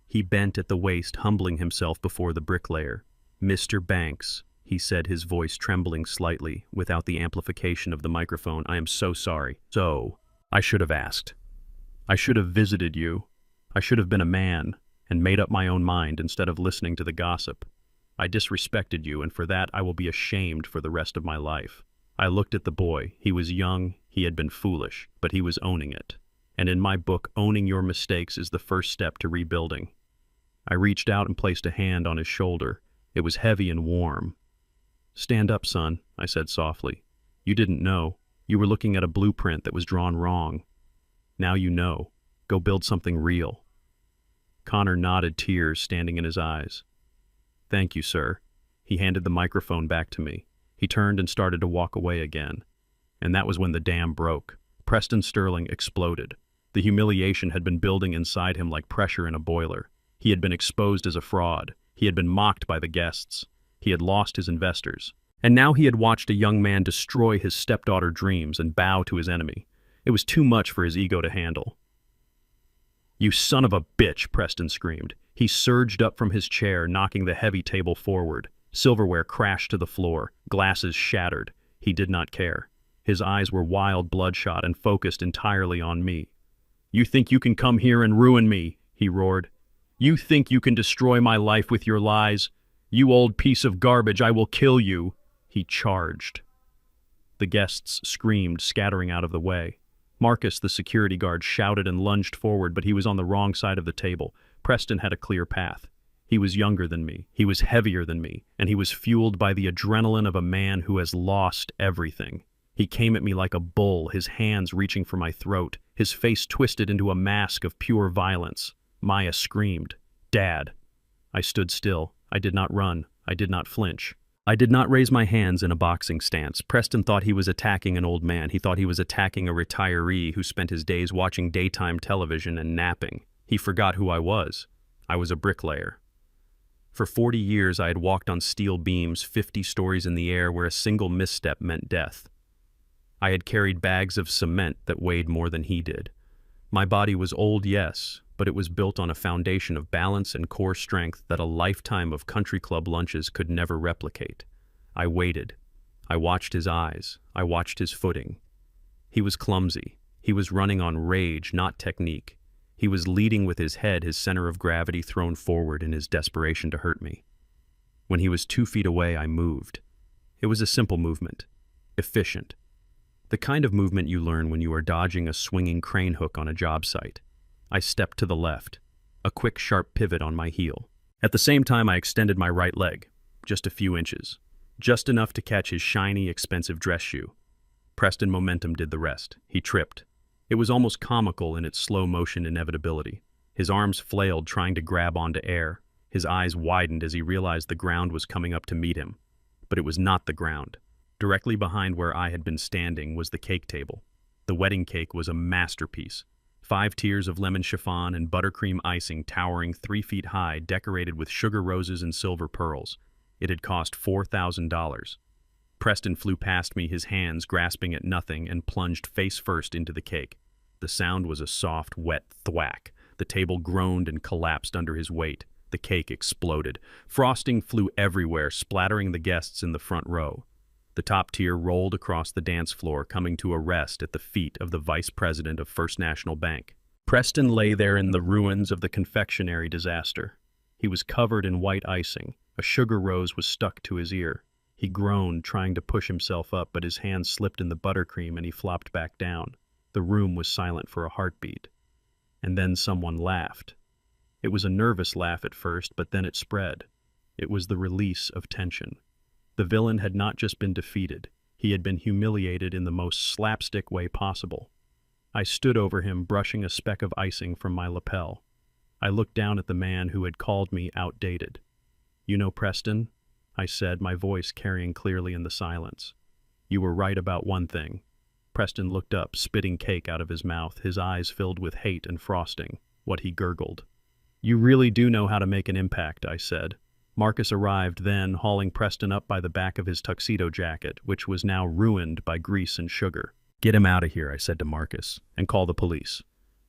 He bent at the waist, humbling himself before the bricklayer. "Mr. Banks," he said, his voice trembling slightly, without the amplification of the microphone, "I am so sorry. I should have asked. I should have visited you. I should have been a man, and made up my own mind instead of listening to the gossip. I disrespected you, and for that I will be ashamed for the rest of my life." I looked at the boy. He was young, he had been foolish, but he was owning it. And in my book, owning your mistakes is the first step to rebuilding. I reached out and placed a hand on his shoulder. It was heavy and warm. "Stand up, son," I said softly. "You didn't know. You were looking at a blueprint that was drawn wrong. Now you know. Go build something real." Connor nodded, tears standing in his eyes. "Thank you, sir." He handed the microphone back to me. He turned and started to walk away again. And that was when the dam broke. Preston Sterling exploded. The humiliation had been building inside him like pressure in a boiler. He had been exposed as a fraud. He had been mocked by the guests. He had lost his investors. And now he had watched a young man destroy his stepdaughter dreams and bow to his enemy. It was too much for his ego to handle. "You son of a bitch," Preston screamed. He surged up from his chair, knocking the heavy table forward. Silverware crashed to the floor. Glasses shattered. He did not care. His eyes were wild, bloodshot, and focused entirely on me. "You think you can come here and ruin me?" he roared. "You think you can destroy my life with your lies? You old piece of garbage, I will kill you!" He charged. The guests screamed, scattering out of the way. Marcus, the security guard, shouted and lunged forward, but he was on the wrong side of the table. Preston had a clear path. He was younger than me, he was heavier than me, and he was fueled by the adrenaline of a man who has lost everything. He came at me like a bull, his hands reaching for my throat, his face twisted into a mask of pure violence. Maya screamed, "Dad!" I stood still. I did not run. I did not flinch. I did not raise my hands in a boxing stance. Preston thought he was attacking an old man. He thought he was attacking a retiree who spent his days watching daytime television and napping. He forgot who I was. I was a bricklayer. For 40 years I had walked on steel beams 50 stories in the air where a single misstep meant death. I had carried bags of cement that weighed more than he did. My body was old, yes, but it was built on a foundation of balance and core strength that a lifetime of country club lunches could never replicate. I waited. I watched his eyes. I watched his footing. He was clumsy. He was running on rage, not technique. He was leading with his head, his center of gravity thrown forward in his desperation to hurt me. When he was 2 feet away, I moved. It was a simple movement. Efficient. The kind of movement you learn when you are dodging a swinging crane hook on a job site. I stepped to the left, a quick, sharp pivot on my heel. At the same time, I extended my right leg, just a few inches, just enough to catch his shiny, expensive dress shoe. Preston momentum did the rest. He tripped. It was almost comical in its slow-motion inevitability. His arms flailed, trying to grab onto air. His eyes widened as he realized the ground was coming up to meet him. But it was not the ground. Directly behind where I had been standing was the cake table. The wedding cake was a masterpiece. 5 tiers of lemon chiffon and buttercream icing towering 3 feet high, decorated with sugar roses and silver pearls. It had cost $4,000. Preston flew past me, his hands grasping at nothing, and plunged face first into the cake. The sound was a soft, wet thwack. The table groaned and collapsed under his weight. The cake exploded. Frosting flew everywhere, splattering the guests in the front row. The top tier rolled across the dance floor, coming to a rest at the feet of the vice president of First National Bank. Preston lay there in the ruins of the confectionery disaster. He was covered in white icing. A sugar rose was stuck to his ear. He groaned, trying to push himself up, but his hand slipped in the buttercream and he flopped back down. The room was silent for a heartbeat. And then someone laughed. It was a nervous laugh at first, but then it spread. It was the release of tension. The villain had not just been defeated. He had been humiliated in the most slapstick way possible. I stood over him, brushing a speck of icing from my lapel. I looked down at the man who had called me outdated. "You know, Preston," I said, my voice carrying clearly in the silence. "You were right about one thing." Preston looked up, spitting cake out of his mouth, his eyes filled with hate and frosting, what he gurgled. "You really do know how to make an impact," I said. Marcus arrived then, hauling Preston up by the back of his tuxedo jacket, which was now ruined by grease and sugar. "Get him out of here," I said to Marcus, "and call the police.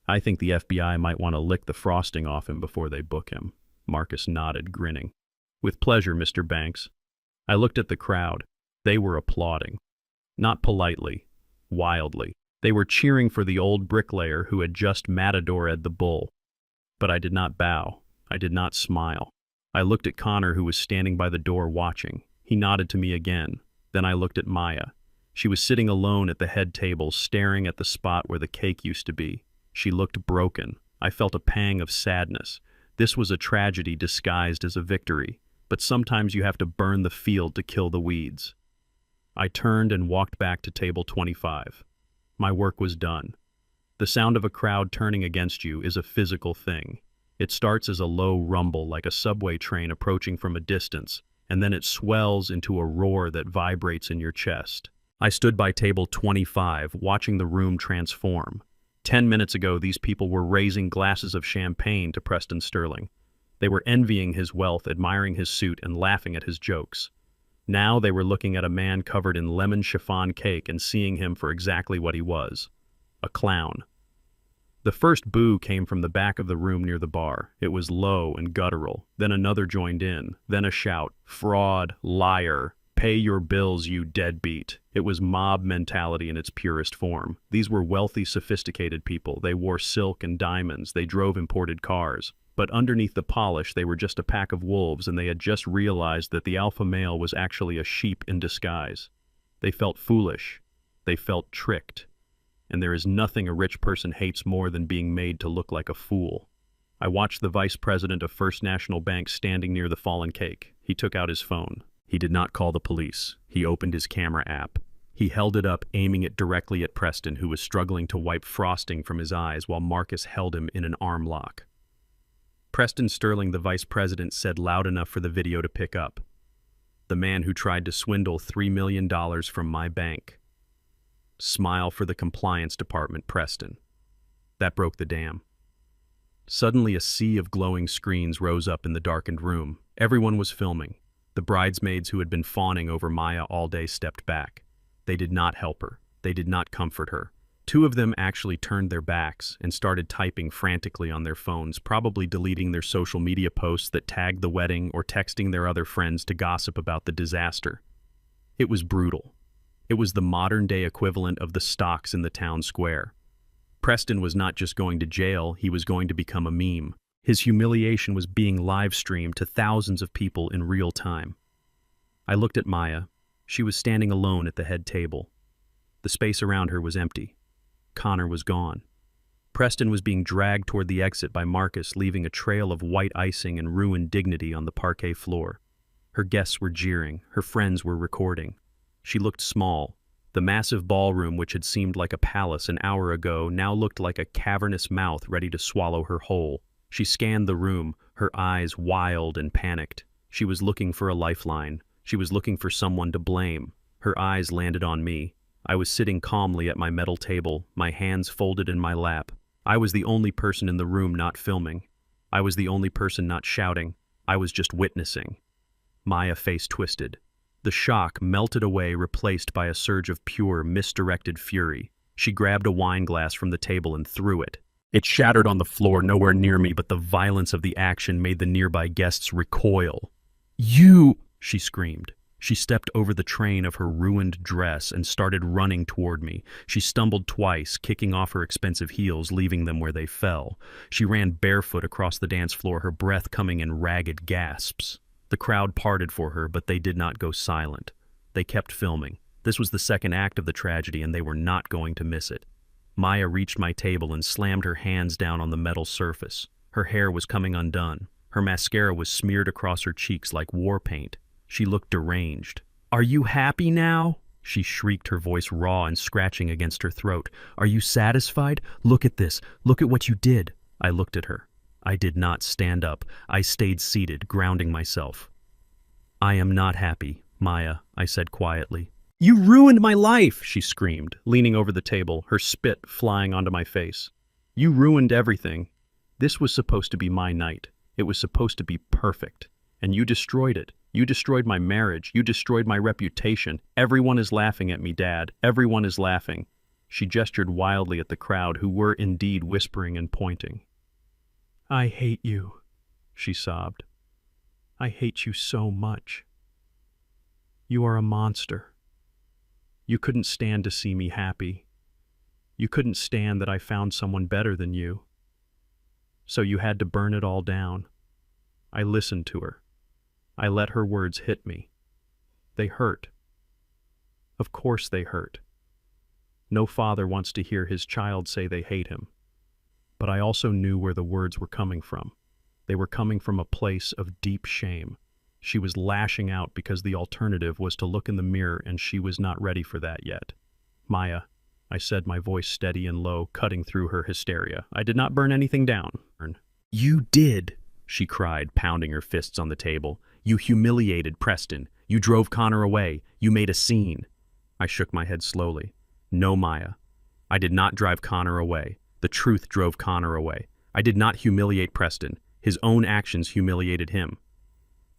I think the FBI might want to lick the frosting off him before they book him." Marcus nodded, grinning. "With pleasure, Mr. Banks." I looked at the crowd. They were applauding. Not politely, wildly. They were cheering for the old bricklayer who had just matadored the bull. But I did not bow. I did not smile. I looked at Connor, who was standing by the door watching. He nodded to me again. Then I looked at Maya. She was sitting alone at the head table, staring at the spot where the cake used to be. She looked broken. I felt a pang of sadness. This was a tragedy disguised as a victory, but sometimes you have to burn the field to kill the weeds. I turned and walked back to table 25. My work was done. The sound of a crowd turning against you is a physical thing. It starts as a low rumble like a subway train approaching from a distance, and then it swells into a roar that vibrates in your chest. I stood by table 25, watching the room transform. 10 minutes ago, these people were raising glasses of champagne to Preston Sterling. They were envying his wealth, admiring his suit, and laughing at his jokes. Now they were looking at a man covered in lemon chiffon cake and seeing him for exactly what he was: a clown. The first boo came from the back of the room near the bar. It was low and guttural. Then another joined in. Then a shout: "Fraud, liar, pay your bills, you deadbeat." It was mob mentality in its purest form. These were wealthy, sophisticated people. They wore silk and diamonds. They drove imported cars. But underneath the polish, they were just a pack of wolves, and they had just realized that the alpha male was actually a sheep in disguise. They felt foolish. They felt tricked. And there is nothing a rich person hates more than being made to look like a fool. I watched the vice president of First National Bank standing near the fallen cake. He took out his phone. He did not call the police. He opened his camera app. He held it up, aiming it directly at Preston, who was struggling to wipe frosting from his eyes while Marcus held him in an arm lock. Preston Sterling, the vice president, said loud enough for the video to pick up. "The man who tried to swindle $3 million from my bank. Smile for the compliance department, Preston." That broke the dam. Suddenly a sea of glowing screens rose up in the darkened room. Everyone was filming. The bridesmaids who had been fawning over Maya all day stepped back. They did not help her. They did not comfort her. Two of them actually turned their backs and started typing frantically on their phones, probably deleting their social media posts that tagged the wedding or texting their other friends to gossip about the disaster. It was brutal. It was the modern-day equivalent of the stocks in the town square. Preston was not just going to jail, he was going to become a meme. His humiliation was being live-streamed to thousands of people in real time. I looked at Maya. She was standing alone at the head table. The space around her was empty. Connor was gone. Preston was being dragged toward the exit by Marcus, leaving a trail of white icing and ruined dignity on the parquet floor. Her guests were jeering. Her friends were recording. She looked small. The massive ballroom, which had seemed like a palace an hour ago, now looked like a cavernous mouth ready to swallow her whole. She scanned the room, her eyes wild and panicked. She was looking for a lifeline. She was looking for someone to blame. Her eyes landed on me. I was sitting calmly at my metal table, my hands folded in my lap. I was the only person in the room not filming. I was the only person not shouting. I was just witnessing. Maya's face twisted. The shock melted away, replaced by a surge of pure, misdirected fury. She grabbed a wine glass from the table and threw it. It shattered on the floor nowhere near me, but the violence of the action made the nearby guests recoil. "You!" she screamed. She stepped over the train of her ruined dress and started running toward me. She stumbled twice, kicking off her expensive heels, leaving them where they fell. She ran barefoot across the dance floor, her breath coming in ragged gasps. The crowd parted for her, but they did not go silent. They kept filming. This was the second act of the tragedy, and they were not going to miss it. Maya reached my table and slammed her hands down on the metal surface. Her hair was coming undone. Her mascara was smeared across her cheeks like war paint. She looked deranged. "Are you happy now?" she shrieked, her voice raw and scratching against her throat. "Are you satisfied? Look at this. Look at what you did." I looked at her. I did not stand up. I stayed seated, grounding myself. "I am not happy, Maya," I said quietly. "You ruined my life," she screamed, leaning over the table, her spit flying onto my face. "You ruined everything. This was supposed to be my night. It was supposed to be perfect. And you destroyed it. You destroyed my marriage. You destroyed my reputation. Everyone is laughing at me, Dad. Everyone is laughing." She gestured wildly at the crowd, who were indeed whispering and pointing. "I hate you," she sobbed. "I hate you so much. You are a monster. You couldn't stand to see me happy. You couldn't stand that I found someone better than you. So you had to burn it all down." I listened to her. I let her words hit me. They hurt. Of course they hurt. No father wants to hear his child say they hate him. But I also knew where the words were coming from. They were coming from a place of deep shame. She was lashing out because the alternative was to look in the mirror, and she was not ready for that yet. "Maya," I said, my voice steady and low, cutting through her hysteria. "I did not burn anything down." "You did," she cried, pounding her fists on the table. "You humiliated Preston. You drove Connor away. You made a scene." I shook my head slowly. "No, Maya. I did not drive Connor away. The truth drove Connor away. I did not humiliate Preston. His own actions humiliated him."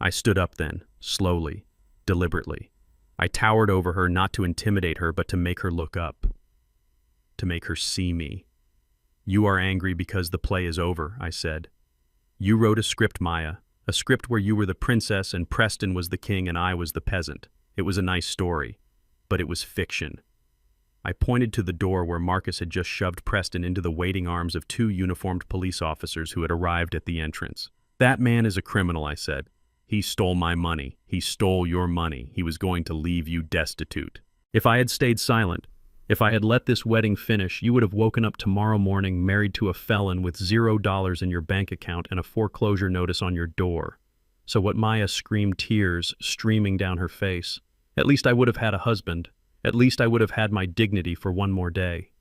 I stood up then, slowly, deliberately. I towered over her, not to intimidate her, but to make her look up. To make her see me. "You are angry because the play is over," I said. "You wrote a script, Maya. A script where you were the princess and Preston was the king and I was the peasant. It was a nice story, but it was fiction." I pointed to the door where Marcus had just shoved Preston into the waiting arms of two uniformed police officers who had arrived at the entrance. "That man is a criminal," I said. "He stole my money. He stole your money. He was going to leave you destitute." If I had stayed silent, if I had let this wedding finish, you would have woken up tomorrow morning married to a felon with $0 in your bank account and a foreclosure notice on your door. So what Maya screamed, tears streaming down her face. At least I would have had a husband. At least I would have had my dignity for one more day.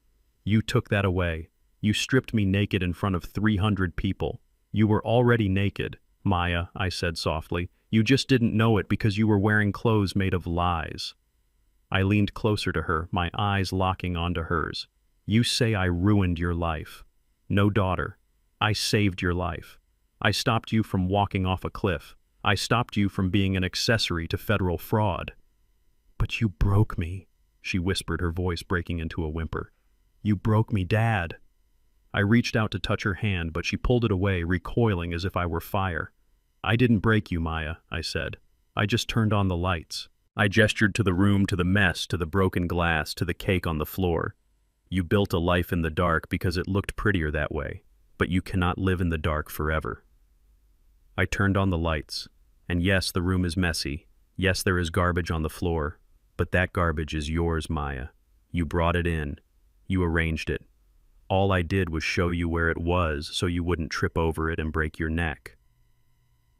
You took that away. You stripped me naked in front of 300 people. You were already naked, Maya, I said softly. You just didn't know it because you were wearing clothes made of lies. I leaned closer to her, my eyes locking onto hers. You say I ruined your life. No, daughter. I saved your life. I stopped you from walking off a cliff. I stopped you from being an accessory to federal fraud. But you broke me, she whispered, her voice breaking into a whimper. You broke me, Dad. I reached out to touch her hand, but she pulled it away, recoiling as if I were fire. I didn't break you, Maya, I said. I just turned on the lights. I gestured to the room, to the mess, to the broken glass, to the cake on the floor. You built a life in the dark because it looked prettier that way, but you cannot live in the dark forever. I turned on the lights, and yes, the room is messy. Yes, there is garbage on the floor, but that garbage is yours, Maya. You brought it in. You arranged it. All I did was show you where it was so you wouldn't trip over it and break your neck.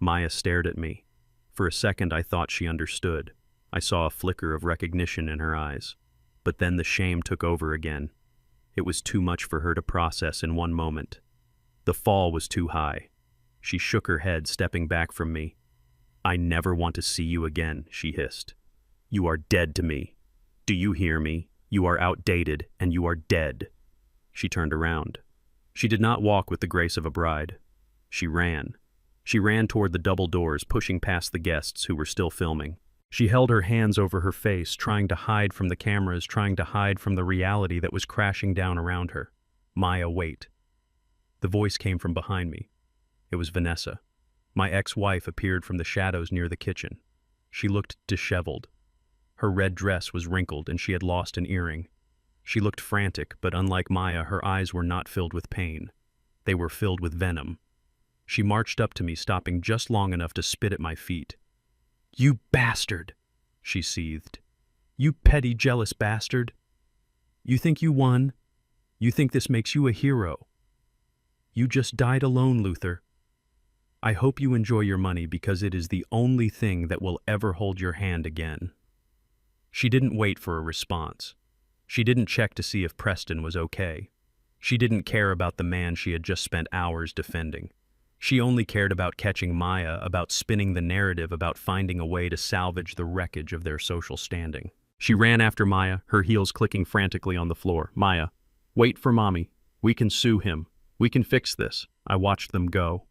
Maya stared at me. For a second, I thought she understood. I saw a flicker of recognition in her eyes. But then the shame took over again. It was too much for her to process in one moment. The fall was too high. She shook her head, stepping back from me. I never want to see you again, she hissed. You are dead to me. Do you hear me? You are outdated, and you are dead. She turned around. She did not walk with the grace of a bride. She ran. She ran toward the double doors, pushing past the guests who were still filming. She held her hands over her face, trying to hide from the cameras, trying to hide from the reality that was crashing down around her. Maya, wait. The voice came from behind me. It was Vanessa. My ex-wife appeared from the shadows near the kitchen. She looked disheveled. Her red dress was wrinkled and she had lost an earring. She looked frantic, but unlike Maya, her eyes were not filled with pain. They were filled with venom. She marched up to me, stopping just long enough to spit at my feet. "You bastard," she seethed. "You petty, jealous bastard. You think you won? You think this makes you a hero? You just died alone, Luther. I hope you enjoy your money because it is the only thing that will ever hold your hand again." She didn't wait for a response. She didn't check to see if Preston was okay. She didn't care about the man she had just spent hours defending. She only cared about catching Maya, about spinning the narrative, about finding a way to salvage the wreckage of their social standing. She ran after Maya, her heels clicking frantically on the floor. "Maya, wait for Mommy. We can sue him. We can fix this." I watched them go.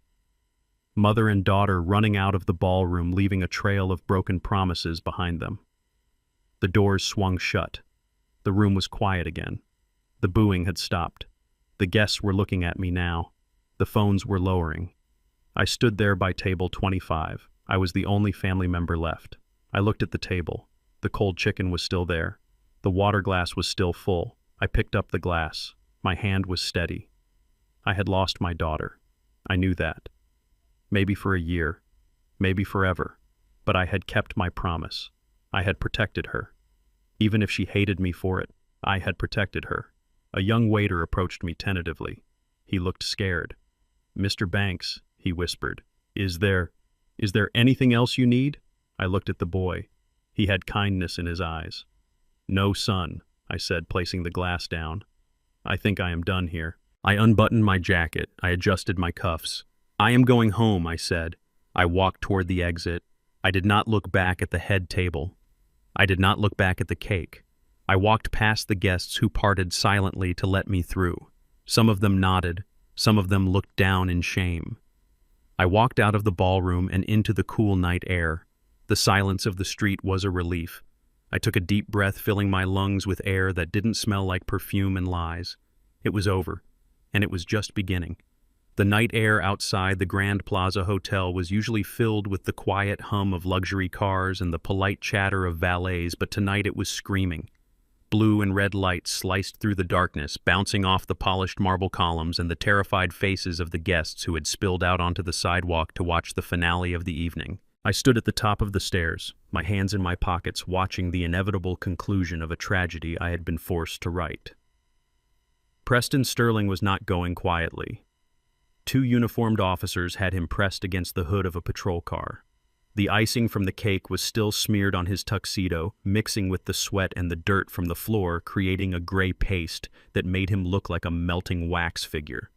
Mother and daughter running out of the ballroom, leaving a trail of broken promises behind them. The doors swung shut. The room was quiet again. The booing had stopped. The guests were looking at me now. The phones were lowering. I stood there by table 25. I was the only family member left. I looked at the table. The cold chicken was still there. The water glass was still full. I picked up the glass. My hand was steady. I had lost my daughter. I knew that. Maybe for a year. Maybe forever. But I had kept my promise. I had protected her. Even if she hated me for it, I had protected her. A young waiter approached me tentatively. He looked scared. "Mr. Banks," he whispered, Is there anything else you need?" I looked at the boy. He had kindness in his eyes. "No, son," I said, placing the glass down. "I think I am done here." I unbuttoned my jacket. I adjusted my cuffs. "I am going home," I said. I walked toward the exit. I did not look back at the head table. I did not look back at the cake. I walked past the guests who parted silently to let me through. Some of them nodded. Some of them looked down in shame. I walked out of the ballroom and into the cool night air. The silence of the street was a relief. I took a deep breath, filling my lungs with air that didn't smell like perfume and lies. It was over, and it was just beginning. The night air outside the Grand Plaza Hotel was usually filled with the quiet hum of luxury cars and the polite chatter of valets, but tonight it was screaming. Blue and red lights sliced through the darkness, bouncing off the polished marble columns and the terrified faces of the guests who had spilled out onto the sidewalk to watch the finale of the evening. I stood at the top of the stairs, my hands in my pockets, watching the inevitable conclusion of a tragedy I had been forced to write. Preston Sterling was not going quietly. 2 uniformed officers had him pressed against the hood of a patrol car. The icing from the cake was still smeared on his tuxedo, mixing with the sweat and the dirt from the floor, creating a gray paste that made him look like a melting wax figure.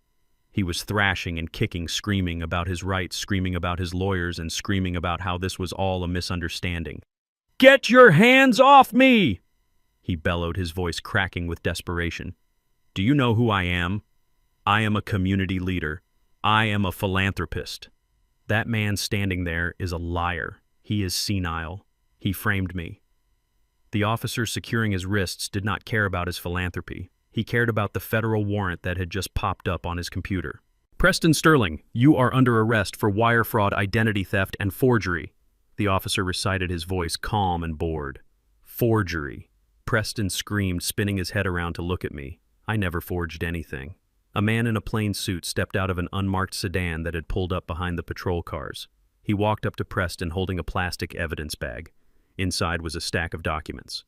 He was thrashing and kicking, screaming about his rights, screaming about his lawyers, and screaming about how this was all a misunderstanding. "Get your hands off me!" he bellowed, his voice cracking with desperation. "Do you know who I am? I am a community leader. I am a philanthropist. That man standing there is a liar. He is senile. He framed me." The officer securing his wrists did not care about his philanthropy. He cared about the federal warrant that had just popped up on his computer. "Preston Sterling, you are under arrest for wire fraud, identity theft, and forgery." The officer recited, his voice calm and bored. "Forgery." Preston screamed, spinning his head around to look at me. I never forged anything. A man in a plain suit stepped out of an unmarked sedan that had pulled up behind the patrol cars. He walked up to Preston holding a plastic evidence bag. Inside was a stack of documents.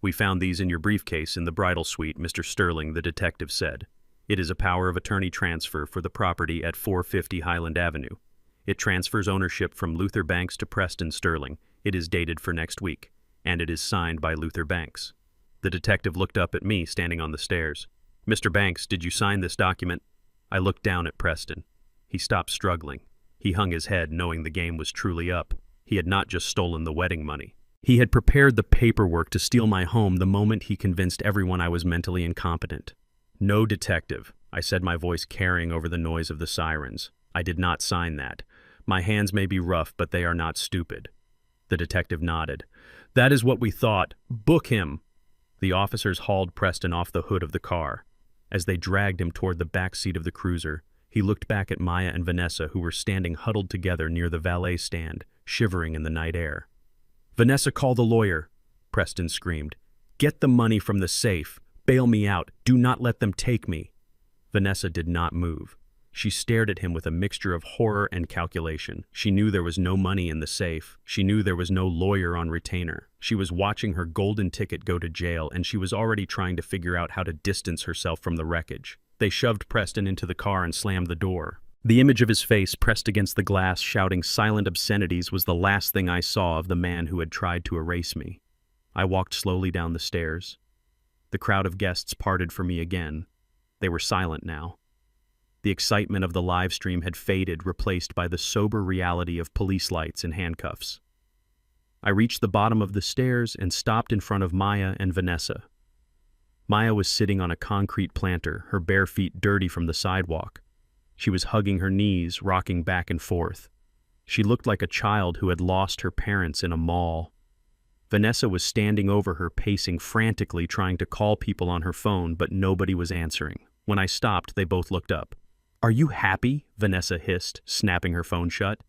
"We found these in your briefcase in the bridal suite, Mr. Sterling," the detective said. "It is a power of attorney transfer for the property at 450 Highland Avenue. It transfers ownership from Luther Banks to Preston Sterling. It is dated for next week, and it is signed by Luther Banks." The detective looked up at me, standing on the stairs. "Mr. Banks, did you sign this document?" I looked down at Preston. He stopped struggling. He hung his head, knowing the game was truly up. He had not just stolen the wedding money. He had prepared the paperwork to steal my home the moment he convinced everyone I was mentally incompetent. "No, detective," I said, my voice carrying over the noise of the sirens. "I did not sign that. My hands may be rough, but they are not stupid." The detective nodded. "That is what we thought. Book him." The officers hauled Preston off the hood of the car. As they dragged him toward the back seat of the cruiser, He looked back at Maya and Vanessa, who were standing huddled together near the valet stand, shivering in the night air. "Vanessa, call the lawyer," Preston screamed. "Get the money from the safe. Bail me out. Do not let them take me." Vanessa did not move. She stared at him with a mixture of horror and calculation. She knew there was no money in the safe. She knew there was no lawyer on retainer. She was watching her golden ticket go to jail, and she was already trying to figure out how to distance herself from the wreckage. They shoved Preston into the car and slammed the door. The image of his face pressed against the glass, shouting silent obscenities, was the last thing I saw of the man who had tried to erase me. I walked slowly down the stairs. The crowd of guests parted for me again. They were silent now. The excitement of the live stream had faded, replaced by the sober reality of police lights and handcuffs. I reached the bottom of the stairs and stopped in front of Maya and Vanessa. Maya was sitting on a concrete planter, her bare feet dirty from the sidewalk. She was hugging her knees, rocking back and forth. She looked like a child who had lost her parents in a mall. Vanessa was standing over her, pacing frantically, trying to call people on her phone, but nobody was answering. When I stopped, they both looked up. "Are you happy?" Vanessa hissed, snapping her phone shut.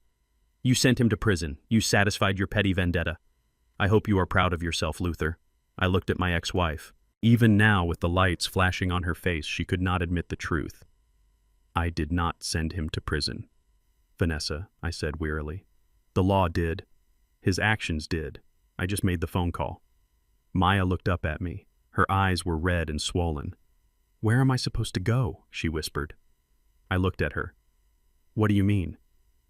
"You sent him to prison. You satisfied your petty vendetta. I hope you are proud of yourself, Luther." I looked at my ex-wife. Even now, with the lights flashing on her face, she could not admit the truth. "I did not send him to prison, Vanessa," I said wearily. "The law did. His actions did. I just made the phone call." Maya looked up at me. Her eyes were red and swollen. "Where am I supposed to go?" she whispered. I looked at her. "What do you mean?"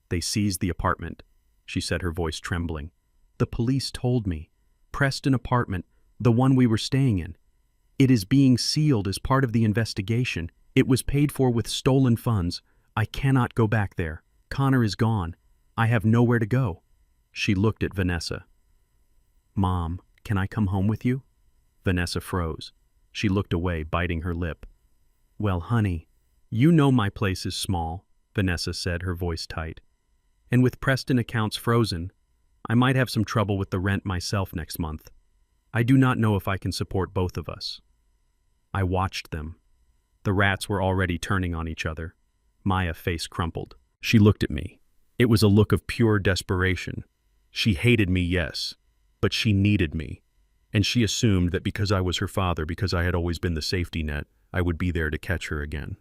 "They seized the apartment," she said, her voice trembling. "The police told me. Preston apartment, the one we were staying in. It is being sealed as part of the investigation. It was paid for with stolen funds. I cannot go back there. Connor is gone. I have nowhere to go." She looked at Vanessa. "Mom, can I come home with you?" Vanessa froze. She looked away, biting her lip. "Well, honey, you know my place is small," Vanessa said, her voice tight. "And with Preston accounts frozen, I might have some trouble with the rent myself next month. I do not know if I can support both of us." I watched them. The rats were already turning on each other. Maya's face crumpled. She looked at me. It was a look of pure desperation. She hated me, yes, but she needed me. And she assumed that because I was her father, because I had always been the safety net, I would be there to catch her again.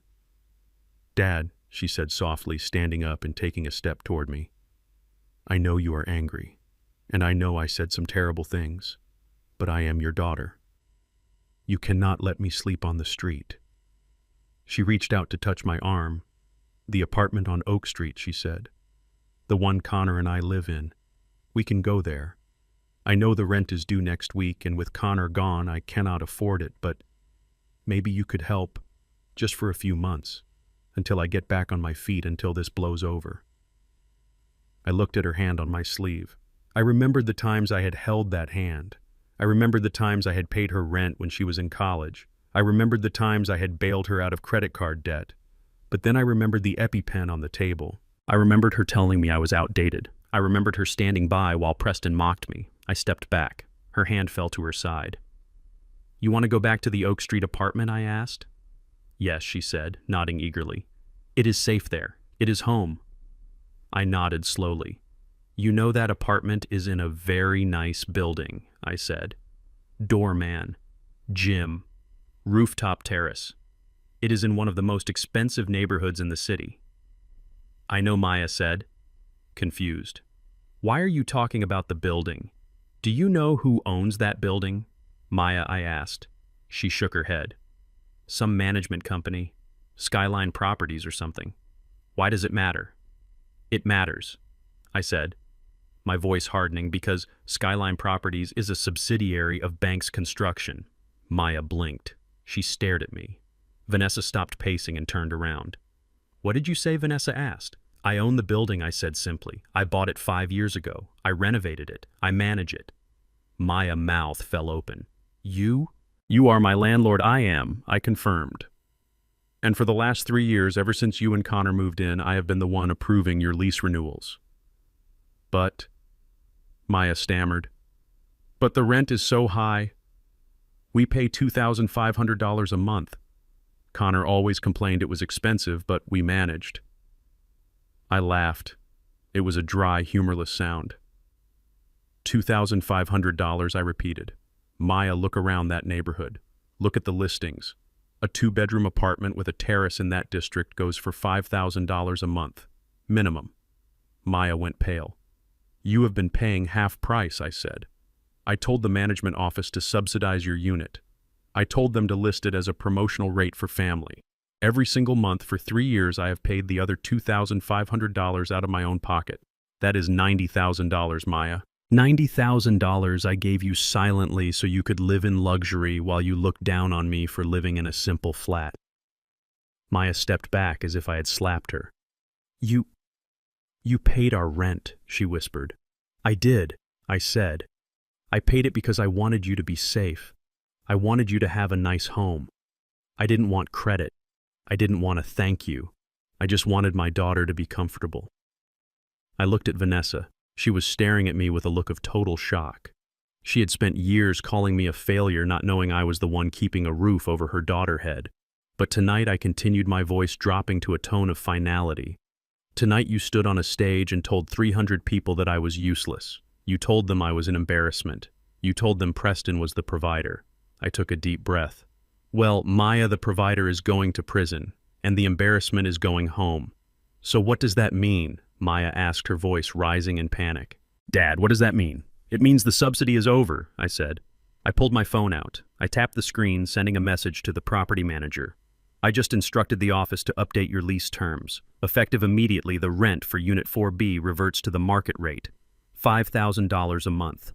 "Dad," she said softly, standing up and taking a step toward me. "I know you are angry, and I know I said some terrible things, but I am your daughter. You cannot let me sleep on the street." She reached out to touch my arm. "The apartment on Oak Street," she said. "The one Connor and I live in. We can go there. I know the rent is due next week, and with Connor gone, I cannot afford it, but maybe you could help, just for a few months, until I get back on my feet, until this blows over." I looked at her hand on my sleeve. I remembered the times I had held that hand. I remembered the times I had paid her rent when she was in college. I remembered the times I had bailed her out of credit card debt. But then I remembered the EpiPen on the table. I remembered her telling me I was outdated. I remembered her standing by while Preston mocked me. I stepped back. Her hand fell to her side. "You want to go back to the Oak Street apartment?" I asked. "Yes," she said, nodding eagerly. "It is safe there. It is home." I nodded slowly. "You know that apartment is in a very nice building," I said. "Doorman, gym, rooftop terrace. It is in one of the most expensive neighborhoods in the city." "I know," Maya said, confused. "Why are you talking about the building? Do you know who owns that building?" "Maya," I asked. She shook her head. "Some management company, Skyline Properties or something. Why does it matter?" "It matters," I said, my voice hardening, "because Skyline Properties is a subsidiary of Banks Construction." Maya blinked. She stared at me. Vanessa stopped pacing and turned around. "What did you say?" Vanessa asked. "I own the building," I said simply. "I bought it 5 years ago. I renovated it. I manage it." Maya's mouth fell open. "You? You are my landlord." "I am," I confirmed. "And for the last 3 years, ever since you and Connor moved in, I have been the one approving your lease renewals." "But," Maya stammered, "but the rent is so high. We pay $2,500 a month. Connor always complained it was expensive, but we managed. I laughed. It was a dry, humorless sound. $2,500, I repeated. Maya, look around that neighborhood. Look at the listings. A 2-bedroom apartment with a terrace in that district goes for $5,000 a month. Minimum. Maya went pale. You have been paying half price, I said. I told the management office to subsidize your unit. I told them to list it as a promotional rate for family. Every single month for 3 years I have paid the other $2,500 out of my own pocket. That is $90,000, Maya. $90,000 I gave you silently so you could live in luxury while you looked down on me for living in a simple flat. Maya stepped back as if I had slapped her. You paid our rent, she whispered. I did, I said. I paid it because I wanted you to be safe. I wanted you to have a nice home. I didn't want credit. I didn't want to thank you. I just wanted my daughter to be comfortable. I looked at Vanessa. She was staring at me with a look of total shock. She had spent years calling me a failure, not knowing I was the one keeping a roof over her daughter head. But tonight I continued, my voice dropping to a tone of finality. Tonight you stood on a stage and told 300 people that I was useless. You told them I was an embarrassment. You told them Preston was the provider. I took a deep breath. Well, Maya, the provider, is going to prison, and the embarrassment is going home. So what does that mean? Maya asked, her voice rising in panic. Dad, what does that mean? It means the subsidy is over, I said. I pulled my phone out. I tapped the screen, sending a message to the property manager. I just instructed the office to update your lease terms. Effective immediately, the rent for Unit 4B reverts to the market rate, $5,000 a month.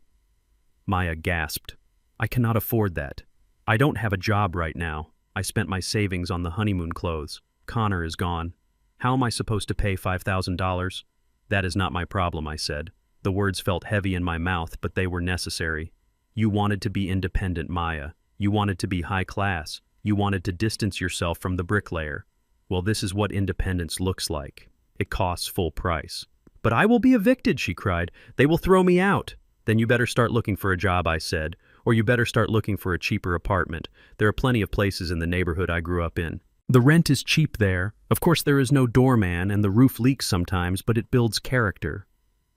Maya gasped. I cannot afford that. I don't have a job right now. I spent my savings on the honeymoon clothes. Connor is gone. How am I supposed to pay $5,000? That is not my problem, I said. The words felt heavy in my mouth, but they were necessary. You wanted to be independent, Maya. You wanted to be high class. You wanted to distance yourself from the bricklayer. Well, this is what independence looks like. It costs full price. But I will be evicted, she cried. They will throw me out. Then you better start looking for a job, I said. Or you better start looking for a cheaper apartment. There are plenty of places in the neighborhood I grew up in. The rent is cheap there. Of course, there is no doorman, and the roof leaks sometimes, but it builds character.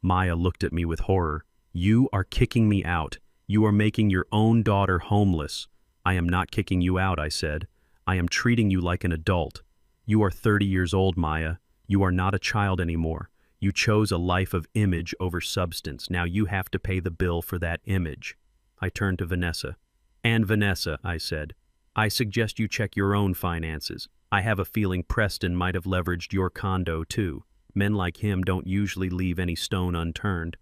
Maya looked at me with horror. You are kicking me out. You are making your own daughter homeless. I am not kicking you out, I said. I am treating you like an adult. You are 30 years old, Maya. You are not a child anymore. You chose a life of image over substance. Now you have to pay the bill for that image. I turned to Vanessa. And Vanessa, I said, I suggest you check your own finances. I have a feeling Preston might have leveraged your condo too. Men like him don't usually leave any stone unturned.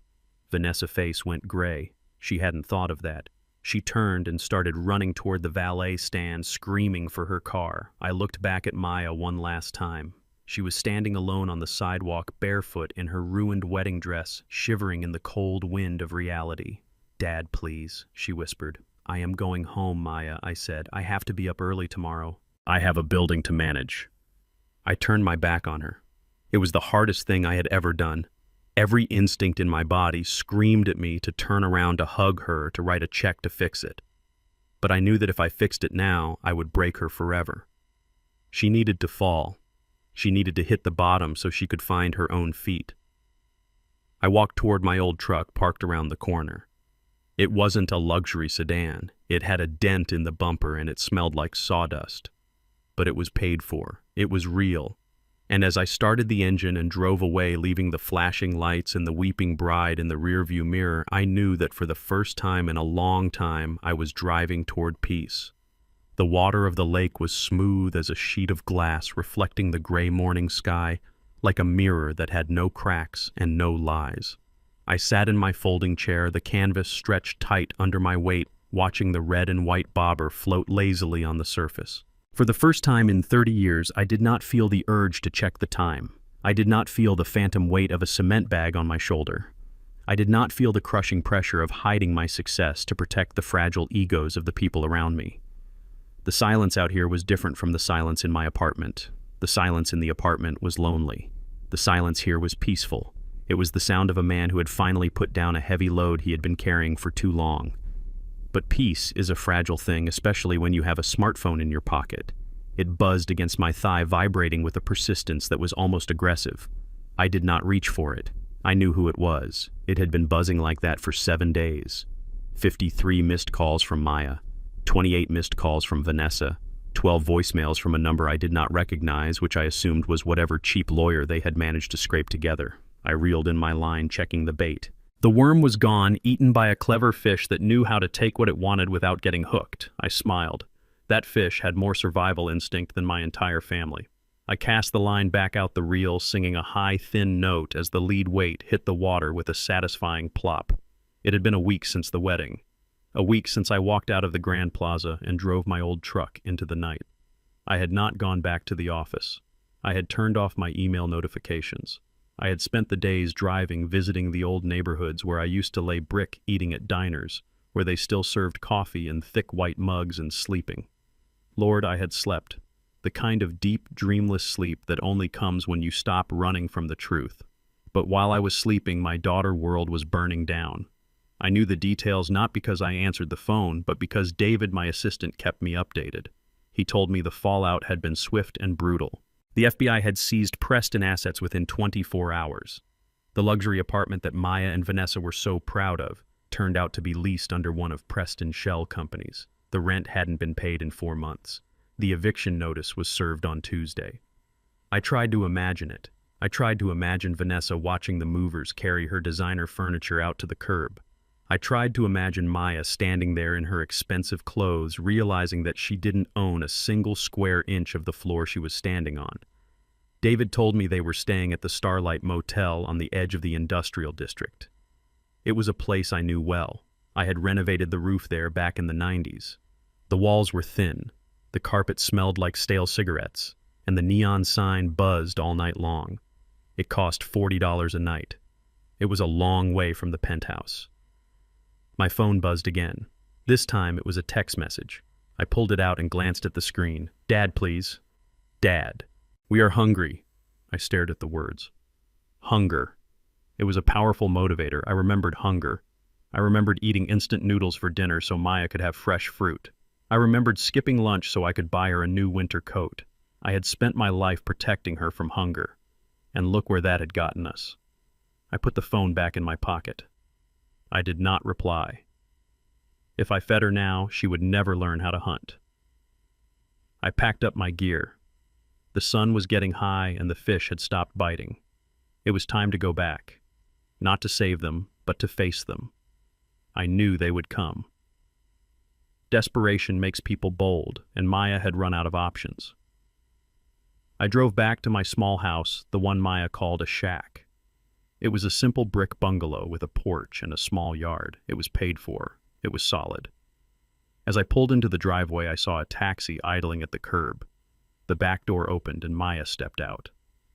Vanessa's face went gray. She hadn't thought of that. She turned and started running toward the valet stand, screaming for her car. I looked back at Maya one last time. She was standing alone on the sidewalk, barefoot in her ruined wedding dress, shivering in the cold wind of reality. Dad, please, she whispered. I am going home, Maya, I said. I have to be up early tomorrow. I have a building to manage. I turned my back on her. It was the hardest thing I had ever done. Every instinct in my body screamed at me to turn around to hug her, to write a check to fix it. But I knew that if I fixed it now, I would break her forever. She needed to fall. She needed to hit the bottom so she could find her own feet. I walked toward my old truck parked around the corner. It wasn't a luxury sedan. It had a dent in the bumper and it smelled like sawdust. But it was paid for. It was real. And as I started the engine and drove away, leaving the flashing lights and the weeping bride in the rearview mirror, I knew that for the first time in a long time, I was driving toward peace. The water of the lake was smooth as a sheet of glass, reflecting the gray morning sky like a mirror that had no cracks and no lies. I sat in my folding chair, the canvas stretched tight under my weight, watching the red and white bobber float lazily on the surface. For the first time in 30 years, I did not feel the urge to check the time. I did not feel the phantom weight of a cement bag on my shoulder. I did not feel the crushing pressure of hiding my success to protect the fragile egos of the people around me. The silence out here was different from the silence in my apartment. The silence in the apartment was lonely. The silence here was peaceful. It was the sound of a man who had finally put down a heavy load he had been carrying for too long. But peace is a fragile thing, especially when you have a smartphone in your pocket. It buzzed against my thigh, vibrating with a persistence that was almost aggressive. I did not reach for it. I knew who it was. It had been buzzing like that for 7 days. 53 missed calls from Maya, 28 missed calls from Vanessa, 12 voicemails from a number I did not recognize, which I assumed was whatever cheap lawyer they had managed to scrape together. I reeled in my line, checking the bait. The worm was gone, eaten by a clever fish that knew how to take what it wanted without getting hooked. I smiled. That fish had more survival instinct than my entire family. I cast the line back out the reel, singing a high, thin note as the lead weight hit the water with a satisfying plop. It had been a week since the wedding. A week since I walked out of the Grand Plaza and drove my old truck into the night. I had not gone back to the office. I had turned off my email notifications. I had spent the days driving, visiting the old neighborhoods where I used to lay brick, eating at diners, where they still served coffee in thick white mugs, and sleeping. Lord, I had slept. The kind of deep, dreamless sleep that only comes when you stop running from the truth. But while I was sleeping, my daughter world was burning down. I knew the details not because I answered the phone, but because David, my assistant, kept me updated. He told me the fallout had been swift and brutal. The FBI had seized Preston assets within 24 hours. The luxury apartment that Maya and Vanessa were so proud of turned out to be leased under one of Preston's shell companies. The rent hadn't been paid in 4 months. The eviction notice was served on Tuesday. I tried to imagine it. I tried to imagine Vanessa watching the movers carry her designer furniture out to the curb. I tried to imagine Maya standing there in her expensive clothes, realizing that she didn't own a single square inch of the floor she was standing on. David told me they were staying at the Starlight Motel on the edge of the industrial district. It was a place I knew well. I had renovated the roof there back in the 90s. The walls were thin, the carpet smelled like stale cigarettes, and the neon sign buzzed all night long. It cost $40 a night. It was a long way from the penthouse. My phone buzzed again. This time it was a text message. I pulled it out and glanced at the screen. "Dad, please." "Dad. We are hungry." I stared at the words. Hunger. It was a powerful motivator. I remembered hunger. I remembered eating instant noodles for dinner so Maya could have fresh fruit. I remembered skipping lunch so I could buy her a new winter coat. I had spent my life protecting her from hunger. And look where that had gotten us. I put the phone back in my pocket. I did not reply. If I fed her now, she would never learn how to hunt. I packed up my gear. The sun was getting high and the fish had stopped biting. It was time to go back. Not to save them, but to face them. I knew they would come. Desperation makes people bold, and Maya had run out of options. I drove back to my small house, the one Maya called a shack. It was a simple brick bungalow with a porch and a small yard. It was paid for. It was solid. As I pulled into the driveway, I saw a taxi idling at the curb. The back door opened and Maya stepped out.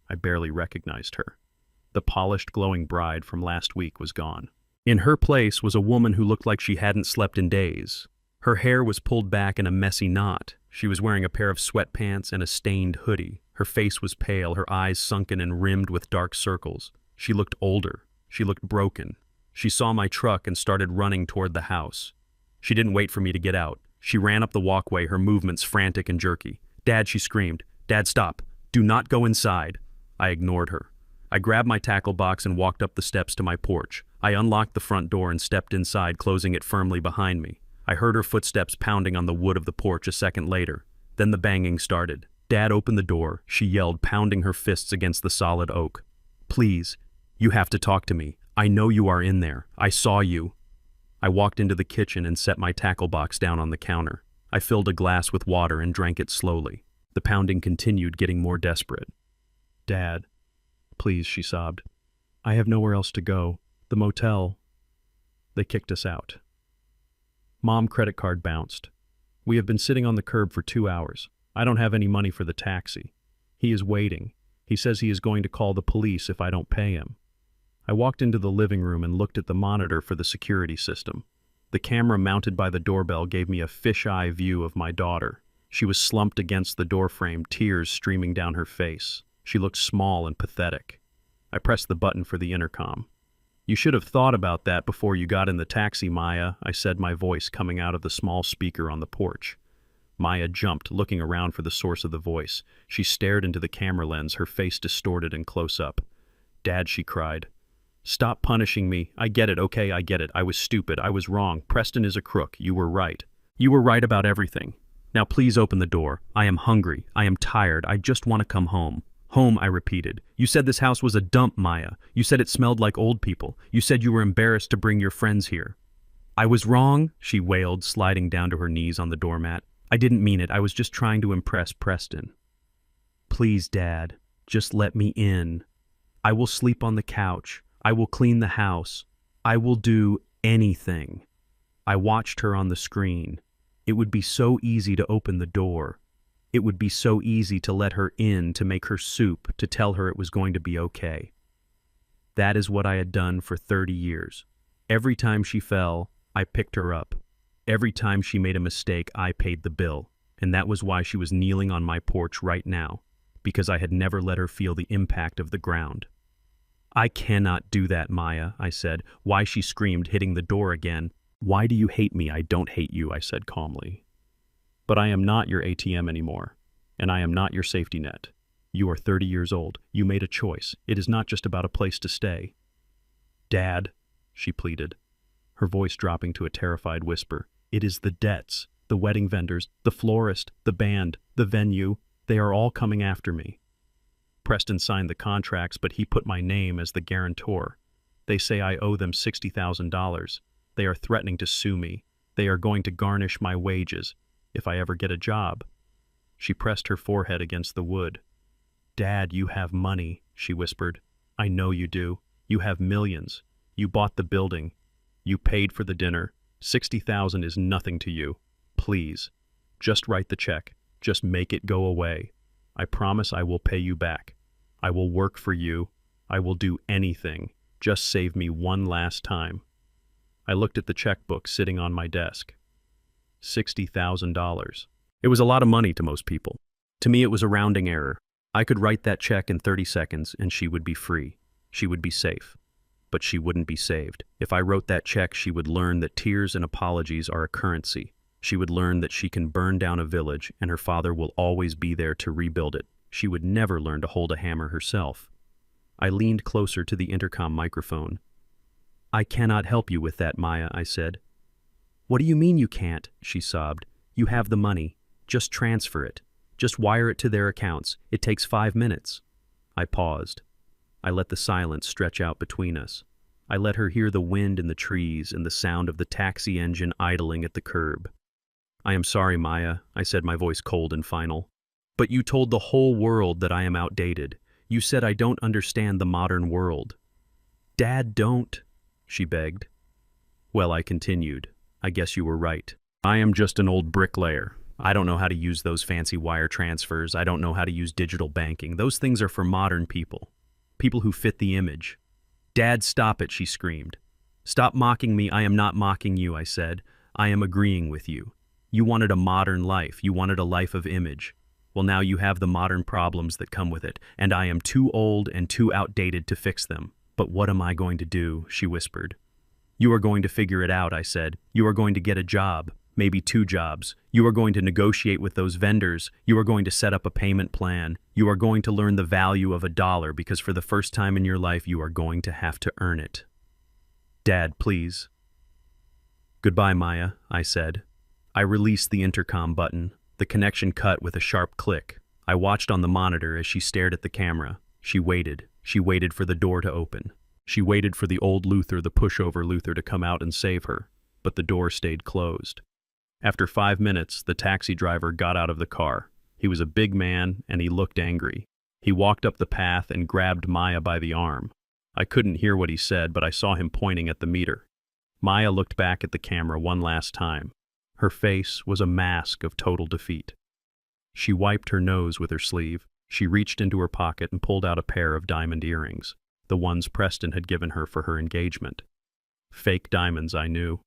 I barely recognized her. The polished, glowing bride from last week was gone. In her place was a woman who looked like she hadn't slept in days. Her hair was pulled back in a messy knot. She was wearing a pair of sweatpants and a stained hoodie. Her face was pale, her eyes sunken and rimmed with dark circles. She looked older. She looked broken. She saw my truck and started running toward the house. She didn't wait for me to get out. She ran up the walkway, her movements frantic and jerky. "Dad," she screamed. "Dad, stop. Do not go inside." I ignored her. I grabbed my tackle box and walked up the steps to my porch. I unlocked the front door and stepped inside, closing it firmly behind me. I heard her footsteps pounding on the wood of the porch a second later. Then the banging started. "Dad, open the door," she yelled, pounding her fists against the solid oak. "Please, you have to talk to me. I know you are in there. I saw you." I walked into the kitchen and set my tackle box down on the counter. I filled a glass with water and drank it slowly. The pounding continued, getting more desperate. "Dad, please," she sobbed. "I have nowhere else to go. The motel. They kicked us out." Mom credit card bounced. "We have been sitting on the curb for 2 hours. I don't have any money for the taxi. He is waiting. He says he is going to call the police if I don't pay him." I walked into the living room and looked at the monitor for the security system. The camera mounted by the doorbell gave me a fisheye view of my daughter. She was slumped against the doorframe, tears streaming down her face. She looked small and pathetic. I pressed the button for the intercom. "You should have thought about that before you got in the taxi, Maya," I said, my voice coming out of the small speaker on the porch. Maya jumped, looking around for the source of the voice. She stared into the camera lens, her face distorted and close up. "Dad," she cried. "Stop punishing me. I get it, okay, I get it. I was stupid. I was wrong. Preston is a crook. You were right. You were right about everything. Now please open the door. I am hungry. I am tired. I just want to come home." "Home," I repeated. "You said this house was a dump, Maya. You said it smelled like old people. You said you were embarrassed to bring your friends here." "I was wrong," she wailed, sliding down to her knees on the doormat. "I didn't mean it. I was just trying to impress Preston." "Please, Dad, just let me in. I will sleep on the couch. I will clean the house. I will do anything." I watched her on the screen. It would be so easy to open the door. It would be so easy to let her in, to make her soup, to tell her it was going to be okay. That is what I had done for 30 years. Every time she fell, I picked her up. Every time she made a mistake, I paid the bill. And that was why she was kneeling on my porch right now, because I had never let her feel the impact of the ground. "I cannot do that, Maya," I said. "Why?" she screamed, hitting the door again. "Why do you hate me?" "I don't hate you," I said calmly. "But I am not your ATM anymore, and I am not your safety net. You are 30 years old. You made a choice. It is not just about a place to stay." "Dad," she pleaded, her voice dropping to a terrified whisper. "It is the debts, the wedding vendors, the florist, the band, the venue. They are all coming after me. Preston signed the contracts, but he put my name as the guarantor. They say I owe them $60,000. They are threatening to sue me. They are going to garnish my wages if I ever get a job." She pressed her forehead against the wood. "Dad, you have money," she whispered. "I know you do. You have millions. You bought the building. You paid for the dinner. 60,000 is nothing to you. Please, just write the check. Just make it go away. I promise I will pay you back. I will work for you. I will do anything. Just save me one last time." I looked at the checkbook sitting on my desk. $60,000. It was a lot of money to most people. To me, it was a rounding error. I could write that check in 30 seconds and she would be free. She would be safe. But she wouldn't be saved. If I wrote that check, she would learn that tears and apologies are a currency. She would learn that she can burn down a village and her father will always be there to rebuild it. She would never learn to hold a hammer herself. I leaned closer to the intercom microphone. "I cannot help you with that, Maya," I said. "What do you mean you can't?" she sobbed. "You have the money. Just transfer it. Just wire it to their accounts. It takes 5 minutes." I paused. I let the silence stretch out between us. I let her hear the wind in the trees and the sound of the taxi engine idling at the curb. "I am sorry, Maya," I said, my voice cold and final. "But you told the whole world that I am outdated. You said I don't understand the modern world." "Dad, don't," she begged. "Well," I continued, "I guess you were right. I am just an old bricklayer. I don't know how to use those fancy wire transfers. I don't know how to use digital banking. Those things are for modern people. People who fit the image." "Dad, stop it," she screamed. "Stop mocking me. I am not mocking you," I said. "I am agreeing with you. You wanted a modern life. You wanted a life of image. Well, now you have the modern problems that come with it, and I am too old and too outdated to fix them. But what am I going to do?" she whispered. "You are going to figure it out," I said. "You are going to get a job, maybe 2 jobs. You are going to negotiate with those vendors. You are going to set up a payment plan. You are going to learn the value of $1 because for the first time in your life you are going to have to earn it. Dad, please." "Goodbye, Maya," I said. I released the intercom button. The connection cut with a sharp click. I watched on the monitor as she stared at the camera. She waited. She waited for the door to open. She waited for the old Luther, the pushover Luther, to come out and save her. But the door stayed closed. After 5 minutes, the taxi driver got out of the car. He was a big man, and he looked angry. He walked up the path and grabbed Maya by the arm. I couldn't hear what he said, but I saw him pointing at the meter. Maya looked back at the camera one last time. Her face was a mask of total defeat. She wiped her nose with her sleeve. She reached into her pocket and pulled out a pair of diamond earrings, the ones Preston had given her for her engagement. Fake diamonds, I knew.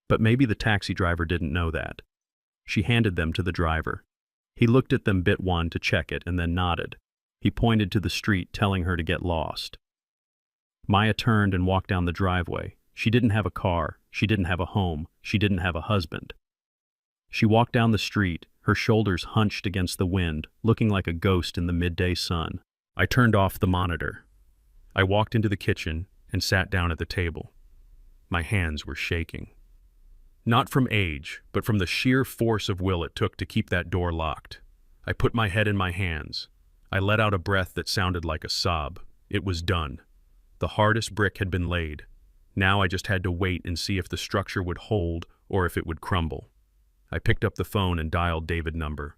But maybe the taxi driver didn't know that. She handed them to the driver. He looked at them bit one to check it and then nodded. He pointed to the street, telling her to get lost. Maya turned and walked down the driveway. She didn't have a car. She didn't have a home. She didn't have a husband. She walked down the street, her shoulders hunched against the wind, looking like a ghost in the midday sun. I turned off the monitor. I walked into the kitchen and sat down at the table. My hands were shaking. Not from age, but from the sheer force of will it took to keep that door locked. I put my head in my hands. I let out a breath that sounded like a sob. It was done. The hardest brick had been laid. Now I just had to wait and see if the structure would hold or if it would crumble. I picked up the phone and dialed David's number.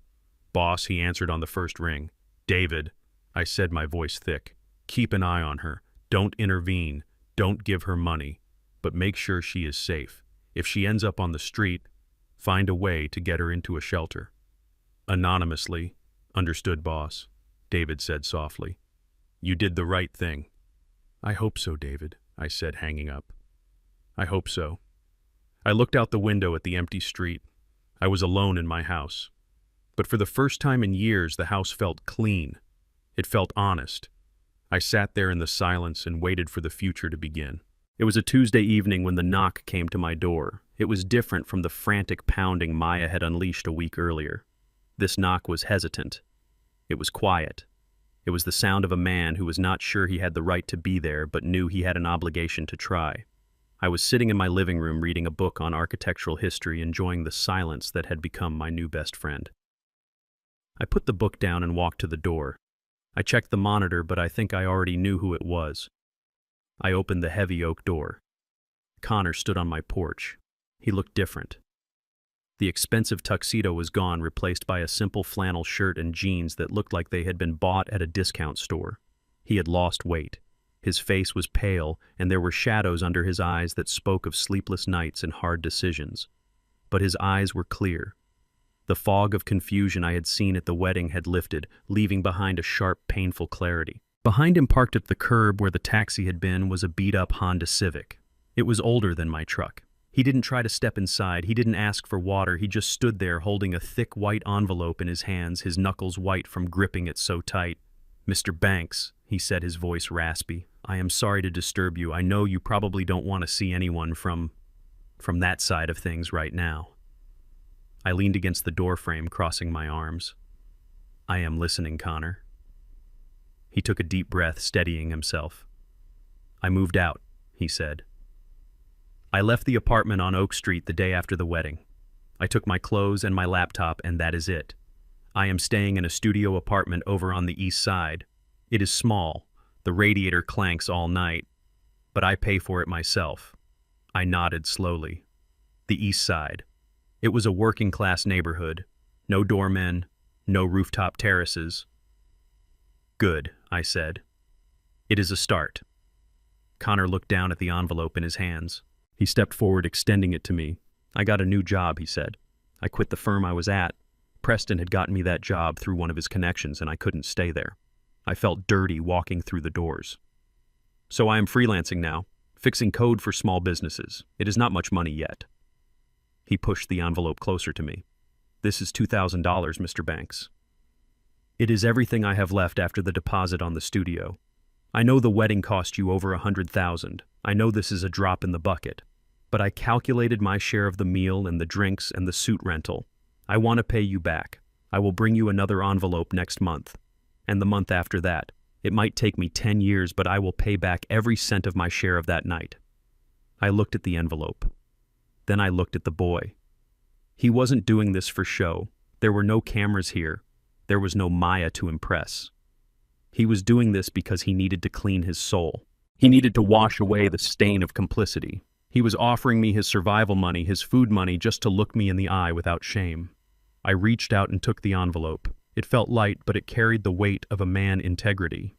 "Boss," he answered on the first ring. "David," I said, my voice thick. "Keep an eye on her. Don't intervene. Don't give her money. But make sure she is safe. If she ends up on the street, find a way to get her into a shelter." "Anonymously." "Understood, boss," David said softly. "You did the right thing." "I hope so, David," I said, hanging up. "I hope so." I looked out the window at the empty street. I was alone in my house. But for the first time in years, the house felt clean. It felt honest. I sat there in the silence and waited for the future to begin. It was a Tuesday evening when the knock came to my door. It was different from the frantic pounding Maya had unleashed a week earlier. This knock was hesitant. It was quiet. It was the sound of a man who was not sure he had the right to be there, but knew he had an obligation to try. I was sitting in my living room reading a book on architectural history, enjoying the silence that had become my new best friend. I put the book down and walked to the door. I checked the monitor, but I think I already knew who it was. I opened the heavy oak door. Connor stood on my porch. He looked different. The expensive tuxedo was gone, replaced by a simple flannel shirt and jeans that looked like they had been bought at a discount store. He had lost weight. His face was pale, and there were shadows under his eyes that spoke of sleepless nights and hard decisions. But his eyes were clear. The fog of confusion I had seen at the wedding had lifted, leaving behind a sharp, painful clarity. Behind him, parked at the curb where the taxi had been, was a beat-up Honda Civic. It was older than my truck. He didn't try to step inside. He didn't ask for water. He just stood there holding a thick white envelope in his hands, his knuckles white from gripping it so tight. "Mr. Banks," he said, his voice raspy, "I am sorry to disturb you. I know you probably don't want to see anyone from that side of things right now." I leaned against the doorframe, crossing my arms. "I am listening, Connor." He took a deep breath, steadying himself. "I moved out," he said. "I left the apartment on Oak Street the day after the wedding. I took my clothes and my laptop, and that is it. I am staying in a studio apartment over on the east side. It is small. The radiator clanks all night, but I pay for it myself." I nodded slowly. The east side. It was a working-class neighborhood. No doormen, no rooftop terraces. "Good," I said. "It is a start." Connor looked down at the envelope in his hands. He stepped forward, extending it to me. "I got a new job," he said. "I quit the firm I was at. Preston had gotten me that job through one of his connections, and I couldn't stay there. I felt dirty walking through the doors. So I am freelancing now, fixing code for small businesses. It is not much money yet." He pushed the envelope closer to me. "This is $2,000, Mr. Banks. It is everything I have left after the deposit on the studio. I know the wedding cost you over $100,000. I know this is a drop in the bucket. But I calculated my share of the meal and the drinks and the suit rental. I want to pay you back. I will bring you another envelope next month. And the month after that. It might take me 10 years, but I will pay back every cent of my share of that night." I looked at the envelope. Then I looked at the boy. He wasn't doing this for show. There were no cameras here. There was no Maya to impress. He was doing this because he needed to clean his soul. He needed to wash away the stain of complicity. He was offering me his survival money, his food money, just to look me in the eye without shame. I reached out and took the envelope. It felt light, but it carried the weight of a man's integrity.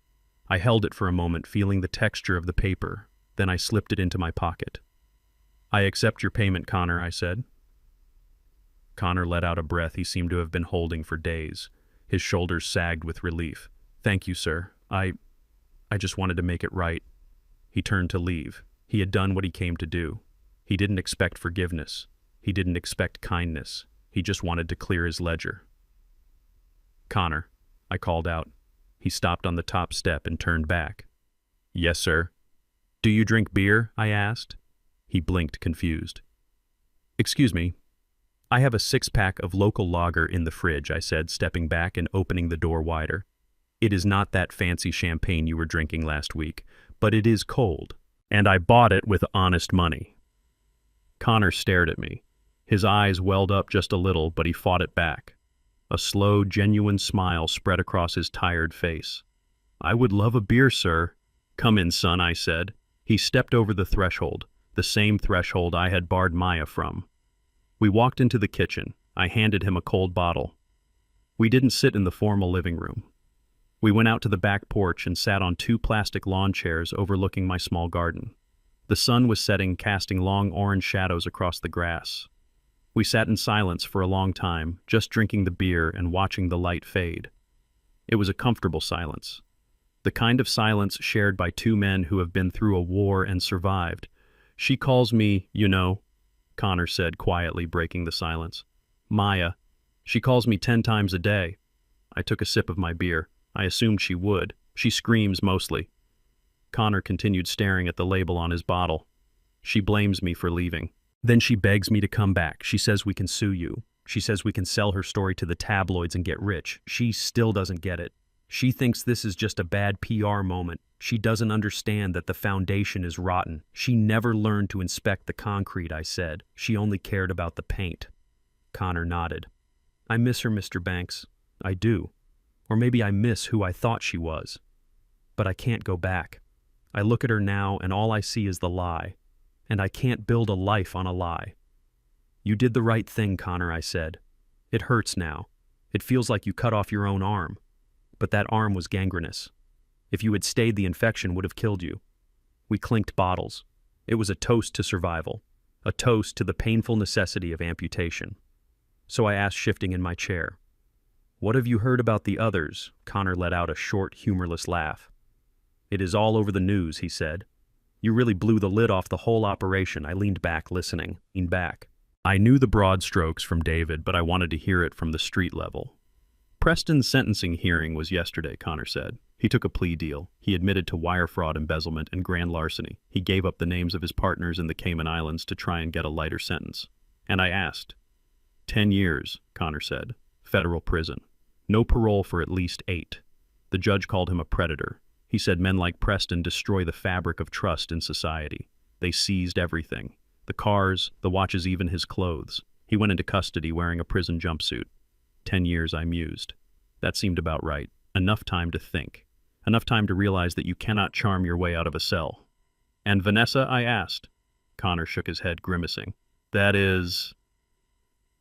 I held it for a moment, feeling the texture of the paper. Then I slipped it into my pocket. "I accept your payment, Connor," I said. Connor let out a breath he seemed to have been holding for days. His shoulders sagged with relief. "Thank you, sir. I just wanted to make it right." He turned to leave. He had done what he came to do. He didn't expect forgiveness. He didn't expect kindness. He just wanted to clear his ledger. "Connor," I called out. He stopped on the top step and turned back. "Yes, sir." "Do you drink beer?" I asked. He blinked, confused. "Excuse me. I have a six-pack of local lager in the fridge, I said, stepping back and opening the door wider. It is not that fancy champagne you were drinking last week, but it is cold, and I bought it with honest money. Connor stared at me. His eyes welled up just a little, but he fought it back. A slow, genuine smile spread across his tired face. I would love a beer, sir. Come in, son, I said. He stepped over the threshold, the same threshold I had barred Maya from. We walked into the kitchen. I handed him a cold bottle. We didn't sit in the formal living room. We went out to the back porch and sat on two plastic lawn chairs overlooking my small garden. The sun was setting, casting long orange shadows across the grass. We sat in silence for a long time, just drinking the beer and watching the light fade. It was a comfortable silence. The kind of silence shared by two men who have been through a war and survived. She calls me, you know, Connor said quietly, breaking the silence. Maya. She calls me 10 times a day. I took a sip of my beer. I assumed she would. She screams mostly. Connor continued staring at the label on his bottle. She blames me for leaving. Then she begs me to come back. She says we can sue you. She says we can sell her story to the tabloids and get rich. She still doesn't get it. She thinks this is just a bad PR moment. She doesn't understand that the foundation is rotten. She never learned to inspect the concrete, I said. She only cared about the paint. Connor nodded. I miss her, Mr. Banks. I do. Or maybe I miss who I thought she was. But I can't go back. I look at her now and all I see is the lie. And I can't build a life on a lie. You did the right thing, Connor, I said. It hurts now. It feels like you cut off your own arm. But that arm was gangrenous. If you had stayed, the infection would have killed you. We clinked bottles. It was a toast to survival. A toast to the painful necessity of amputation. So I asked, shifting in my chair. What have you heard about the others? Connor let out a short, humorless laugh. It is all over the news, he said. You really blew the lid off the whole operation. I leaned back, listening. I knew the broad strokes from David, but I wanted to hear it from the street level. Preston's sentencing hearing was yesterday, Connor said. He took a plea deal. He admitted to wire fraud, embezzlement, and grand larceny. He gave up the names of his partners in the Cayman Islands to try and get a lighter sentence. And I asked. 10 years, Connor said. Federal prison. No parole for at least 8. The judge called him a predator. He said men like Preston destroy the fabric of trust in society. They seized everything. The cars, the watches, even his clothes. He went into custody wearing a prison jumpsuit. 10 years, I mused. That seemed about right. Enough time to think. Enough time to realize that you cannot charm your way out of a cell. And Vanessa, I asked. Connor shook his head, grimacing. That is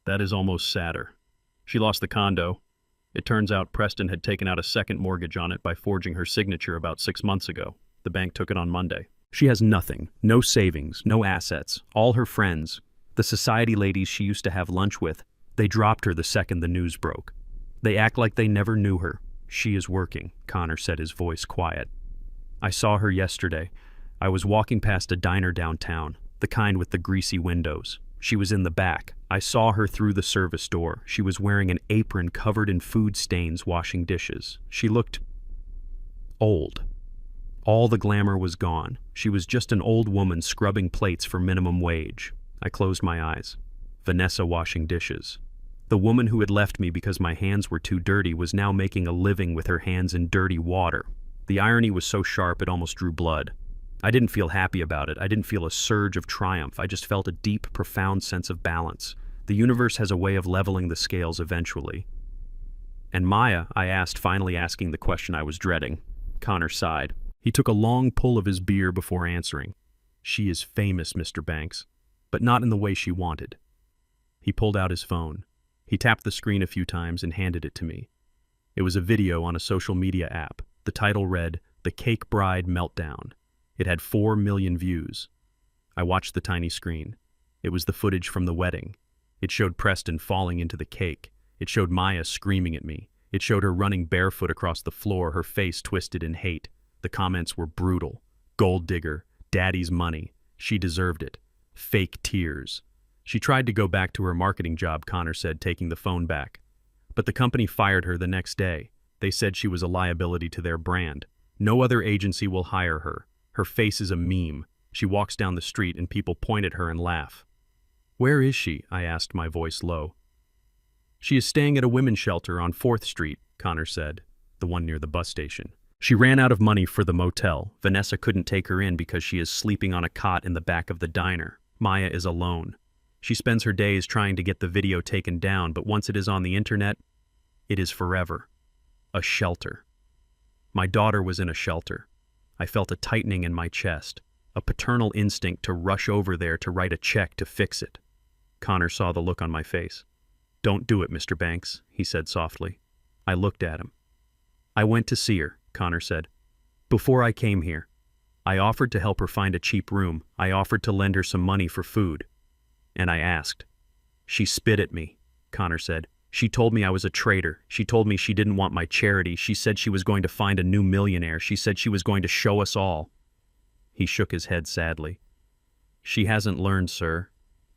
almost sadder. She lost the condo. It turns out Preston had taken out a second mortgage on it by forging her signature about 6 months ago. The bank took it on Monday. She has nothing, no savings, no assets. All her friends, the society ladies she used to have lunch with, they dropped her the second the news broke. They act like they never knew her. She is working, Connor said, his voice quiet. I saw her yesterday. I was walking past a diner downtown, the kind with the greasy windows. She was in the back. I saw her through the service door. She was wearing an apron covered in food stains, washing dishes. She looked old. All the glamour was gone. She was just an old woman scrubbing plates for minimum wage. I closed my eyes. Vanessa washing dishes. The woman who had left me because my hands were too dirty was now making a living with her hands in dirty water. The irony was so sharp it almost drew blood. I didn't feel happy about it. I didn't feel a surge of triumph. I just felt a deep, profound sense of balance. The universe has a way of leveling the scales eventually. And Maya, I asked, finally asking the question I was dreading. Connor sighed. He took a long pull of his beer before answering. She is famous, Mr. Banks, but not in the way she wanted. He pulled out his phone. He tapped the screen a few times and handed it to me. It was a video on a social media app. The title read, The Cake Bride Meltdown. It had 4 million views. I watched the tiny screen. It was the footage from the wedding. It showed Preston falling into the cake. It showed Maya screaming at me. It showed her running barefoot across the floor, her face twisted in hate. The comments were brutal. Gold digger, daddy's money. She deserved it. Fake tears. She tried to go back to her marketing job, Connor said, taking the phone back. But the company fired her the next day. They said she was a liability to their brand. No other agency will hire her. Her face is a meme. She walks down the street and people point at her and laugh. Where is she? I asked, my voice low. She is staying at a women's shelter on 4th Street, Connor said, the one near the bus station. She ran out of money for the motel. Vanessa couldn't take her in because she is sleeping on a cot in the back of the diner. Maya is alone. She spends her days trying to get the video taken down, but once it is on the internet, it is forever. A shelter. My daughter was in a shelter. I felt a tightening in my chest, a paternal instinct to rush over there to write a check to fix it. Connor saw the look on my face. "Don't do it, Mr. Banks," he said softly. I looked at him. "I went to see her," Connor said. "Before I came here. I offered to help her find a cheap room. I offered to lend her some money for food. And I asked. She spit at me," Connor said. "She told me I was a traitor. She told me she didn't want my charity. She said she was going to find a new millionaire. She said she was going to show us all." He shook his head sadly. "She hasn't learned, sir.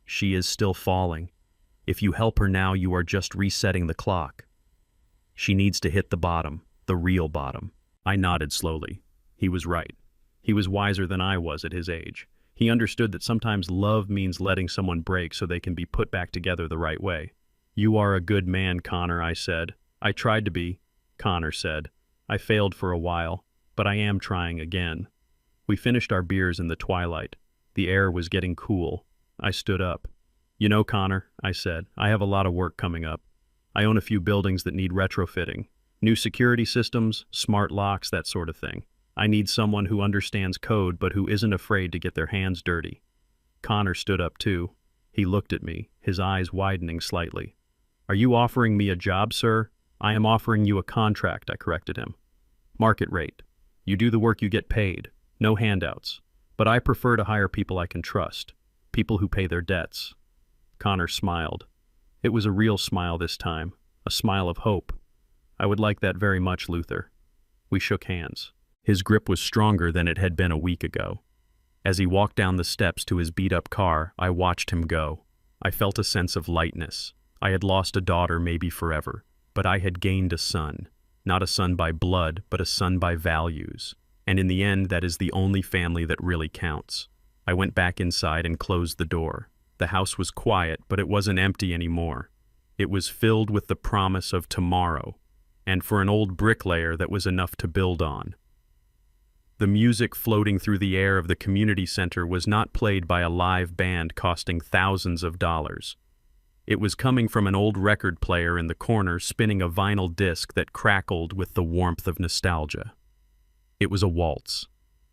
She is still falling. If you help her now, you are just resetting the clock. She needs to hit the bottom, the real bottom." I nodded slowly. He was right. He was wiser than I was at his age. He understood that sometimes love means letting someone break so they can be put back together the right way. "You are a good man, Connor," I said. "I tried to be," Connor said. "I failed for a while, but I am trying again." We finished our beers in the twilight. The air was getting cool. I stood up. "You know, Connor," I said, "I have a lot of work coming up. I own a few buildings that need retrofitting. New security systems, smart locks, that sort of thing. I need someone who understands code but who isn't afraid to get their hands dirty." Connor stood up too. He looked at me, his eyes widening slightly. "Are you offering me a job, sir?" "I am offering you a contract," I corrected him. "Market rate. You do the work, you get paid. No handouts. But I prefer to hire people I can trust. People who pay their debts." Connor smiled. It was a real smile this time, a smile of hope. "I would like that very much, Luther." We shook hands. His grip was stronger than it had been a week ago. As he walked down the steps to his beat-up car, I watched him go. I felt a sense of lightness. I had lost a daughter, maybe forever, but I had gained a son. Not a son by blood, but a son by values. And in the end, that is the only family that really counts. I went back inside and closed the door. The house was quiet, but it wasn't empty anymore. It was filled with the promise of tomorrow, and for an old bricklayer, that was enough to build on. The music floating through the air of the community center was not played by a live band costing thousands of dollars. It was coming from an old record player in the corner spinning a vinyl disc that crackled with the warmth of nostalgia. It was a waltz.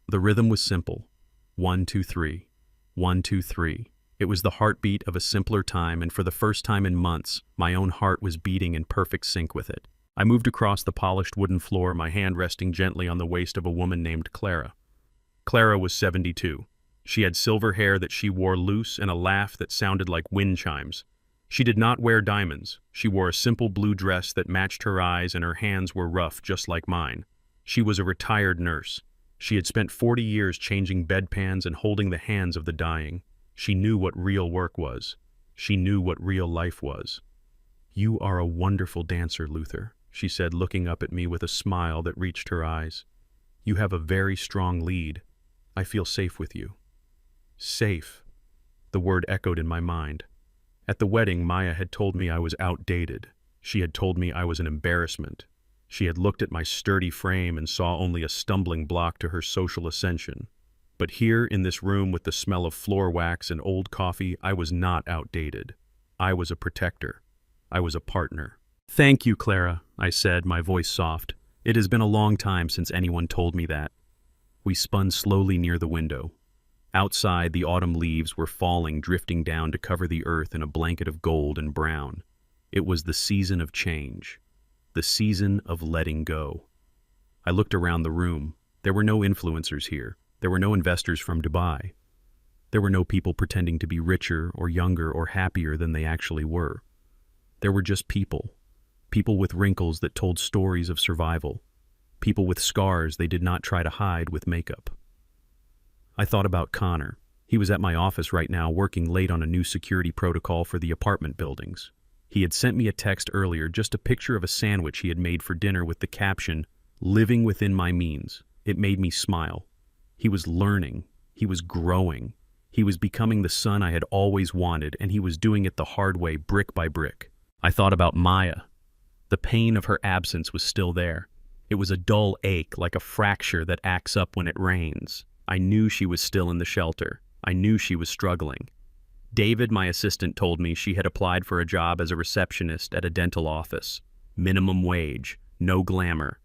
The rhythm was simple. 1, 2, 3. 1, 2, 3. It was the heartbeat of a simpler time, and for the first time in months, my own heart was beating in perfect sync with it. I moved across the polished wooden floor, my hand resting gently on the waist of a woman named Clara. Clara was 72. She had silver hair that she wore loose and a laugh that sounded like wind chimes. She did not wear diamonds. She wore a simple blue dress that matched her eyes, and her hands were rough just like mine. She was a retired nurse. She had spent 40 years changing bedpans and holding the hands of the dying. She knew what real work was. She knew what real life was. "You are a wonderful dancer, Luther," she said, looking up at me with a smile that reached her eyes. "You have a very strong lead. I feel safe with you." Safe. The word echoed in my mind. At the wedding, Maya had told me I was outdated. She had told me I was an embarrassment. She had looked at my sturdy frame and saw only a stumbling block to her social ascension. But here, in this room with the smell of floor wax and old coffee, I was not outdated. I was a protector. I was a partner. "Thank you, Clara," I said, my voice soft. "It has been a long time since anyone told me that." We spun slowly near the window. Outside, the autumn leaves were falling, drifting down to cover the earth in a blanket of gold and brown. It was the season of change. The season of letting go. I looked around the room. There were no influencers here. There were no investors from Dubai. There were no people pretending to be richer or younger or happier than they actually were. There were just people. People with wrinkles that told stories of survival. People with scars they did not try to hide with makeup. I thought about Connor. He was at my office right now, working late on a new security protocol for the apartment buildings. He had sent me a text earlier, just a picture of a sandwich he had made for dinner with the caption, "Living within my means." It made me smile. He was learning. He was growing. He was becoming the son I had always wanted, and he was doing it the hard way, brick by brick. I thought about Maya. The pain of her absence was still there. It was a dull ache, like a fracture that acts up when it rains. I knew she was still in the shelter. I knew she was struggling. David, my assistant, told me she had applied for a job as a receptionist at a dental office. Minimum wage, no glamour.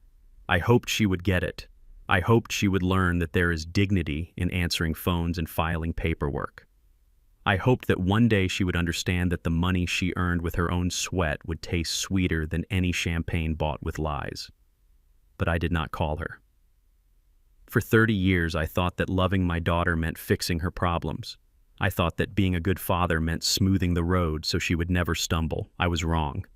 I hoped she would get it. I hoped she would learn that there is dignity in answering phones and filing paperwork. I hoped that one day she would understand that the money she earned with her own sweat would taste sweeter than any champagne bought with lies. But I did not call her. For 30 years, I thought that loving my daughter meant fixing her problems. I thought that being a good father meant smoothing the road so she would never stumble. I was wrong.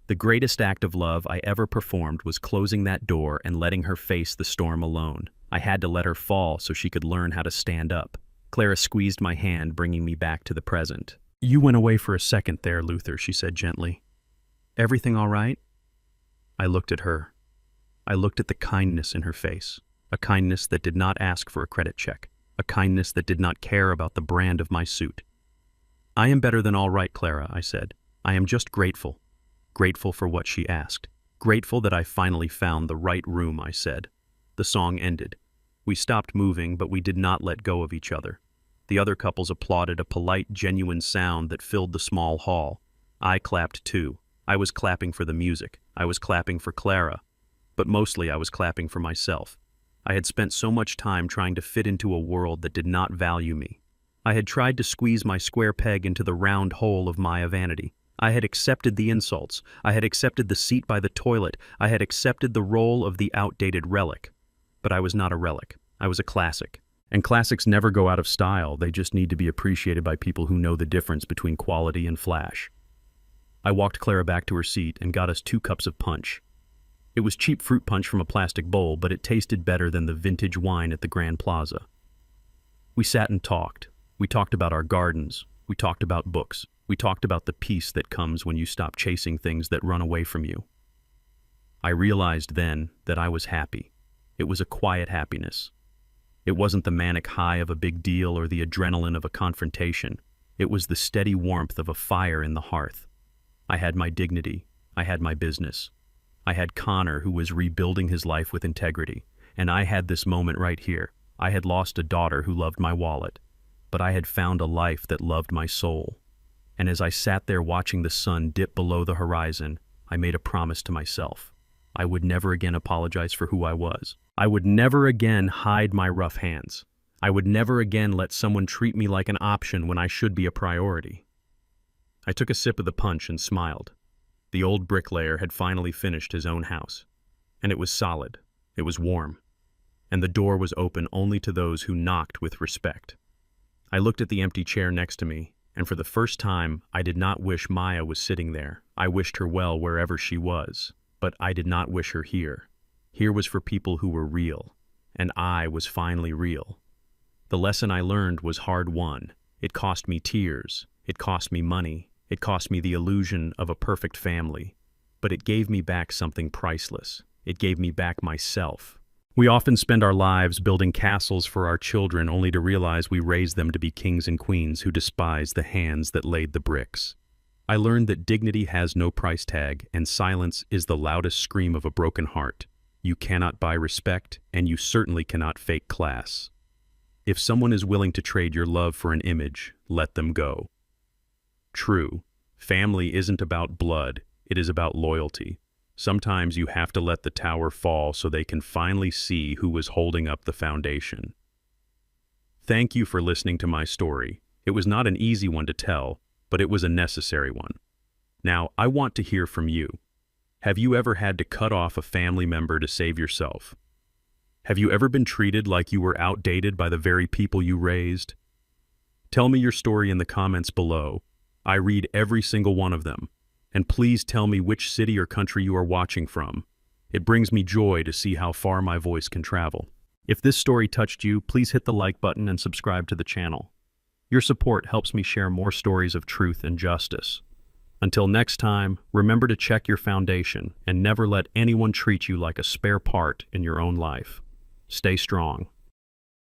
The greatest act of love I ever performed was closing that door and letting her face the storm alone. I had to let her fall so she could learn how to stand up. Clara squeezed my hand, bringing me back to the present. "You went away for a second there, Luther," she said gently. "Everything all right?" I looked at her. I looked at the kindness in her face, a kindness that did not ask for a credit check, a kindness that did not care about the brand of my suit. "I am better than all right, Clara," I said. "I am just grateful. Grateful for what she asked. Grateful that I finally found the right room," I said. The song ended. We stopped moving, but we did not let go of each other. The other couples applauded, a polite, genuine sound that filled the small hall. I clapped too. I was clapping for the music. I was clapping for Clara. But mostly I was clapping for myself. I had spent so much time trying to fit into a world that did not value me. I had tried to squeeze my square peg into the round hole of my vanity. I had accepted the insults. I had accepted the seat by the toilet. I had accepted the role of the outdated relic. But I was not a relic. I was a classic. And classics never go out of style. They just need to be appreciated by people who know the difference between quality and flash. I walked Clara back to her seat and got us 2 cups of punch. It was cheap fruit punch from a plastic bowl, but it tasted better than the vintage wine at the Grand Plaza. We sat and talked. We talked about our gardens. We talked about books. We talked about the peace that comes when you stop chasing things that run away from you. I realized then that I was happy. It was a quiet happiness. It wasn't the manic high of a big deal or the adrenaline of a confrontation. It was the steady warmth of a fire in the hearth. I had my dignity. I had my business. I had Connor, who was rebuilding his life with integrity. And I had this moment right here. I had lost a daughter who loved my wallet, but I had found a life that loved my soul. And as I sat there watching the sun dip below the horizon, I made a promise to myself. I would never again apologize for who I was. I would never again hide my rough hands. I would never again let someone treat me like an option when I should be a priority. I took a sip of the punch and smiled. The old bricklayer had finally finished his own house. And it was solid. It was warm. And the door was open only to those who knocked with respect. I looked at the empty chair next to me, and for the first time, I did not wish Maya was sitting there. I wished her well wherever she was, but I did not wish her here. Here was for people who were real, and I was finally real. The lesson I learned was hard-won. It cost me tears. It cost me money. It cost me the illusion of a perfect family. But it gave me back something priceless. It gave me back myself. We often spend our lives building castles for our children only to realize we raised them to be kings and queens who despise the hands that laid the bricks. I learned that dignity has no price tag, and silence is the loudest scream of a broken heart. You cannot buy respect, and you certainly cannot fake class. If someone is willing to trade your love for an image, let them go. True, family isn't about blood, it is about loyalty. Sometimes you have to let the tower fall so they can finally see who was holding up the foundation. Thank you for listening to my story. It was not an easy one to tell, but it was a necessary one. Now, I want to hear from you. Have you ever had to cut off a family member to save yourself? Have you ever been treated like you were outdated by the very people you raised? Tell me your story in the comments below. I read every single one of them. And please tell me which city or country you are watching from. It brings me joy to see how far my voice can travel. If this story touched you, please hit the like button and subscribe to the channel. Your support helps me share more stories of truth and justice. Until next time, remember to check your foundation and never let anyone treat you like a spare part in your own life. Stay strong.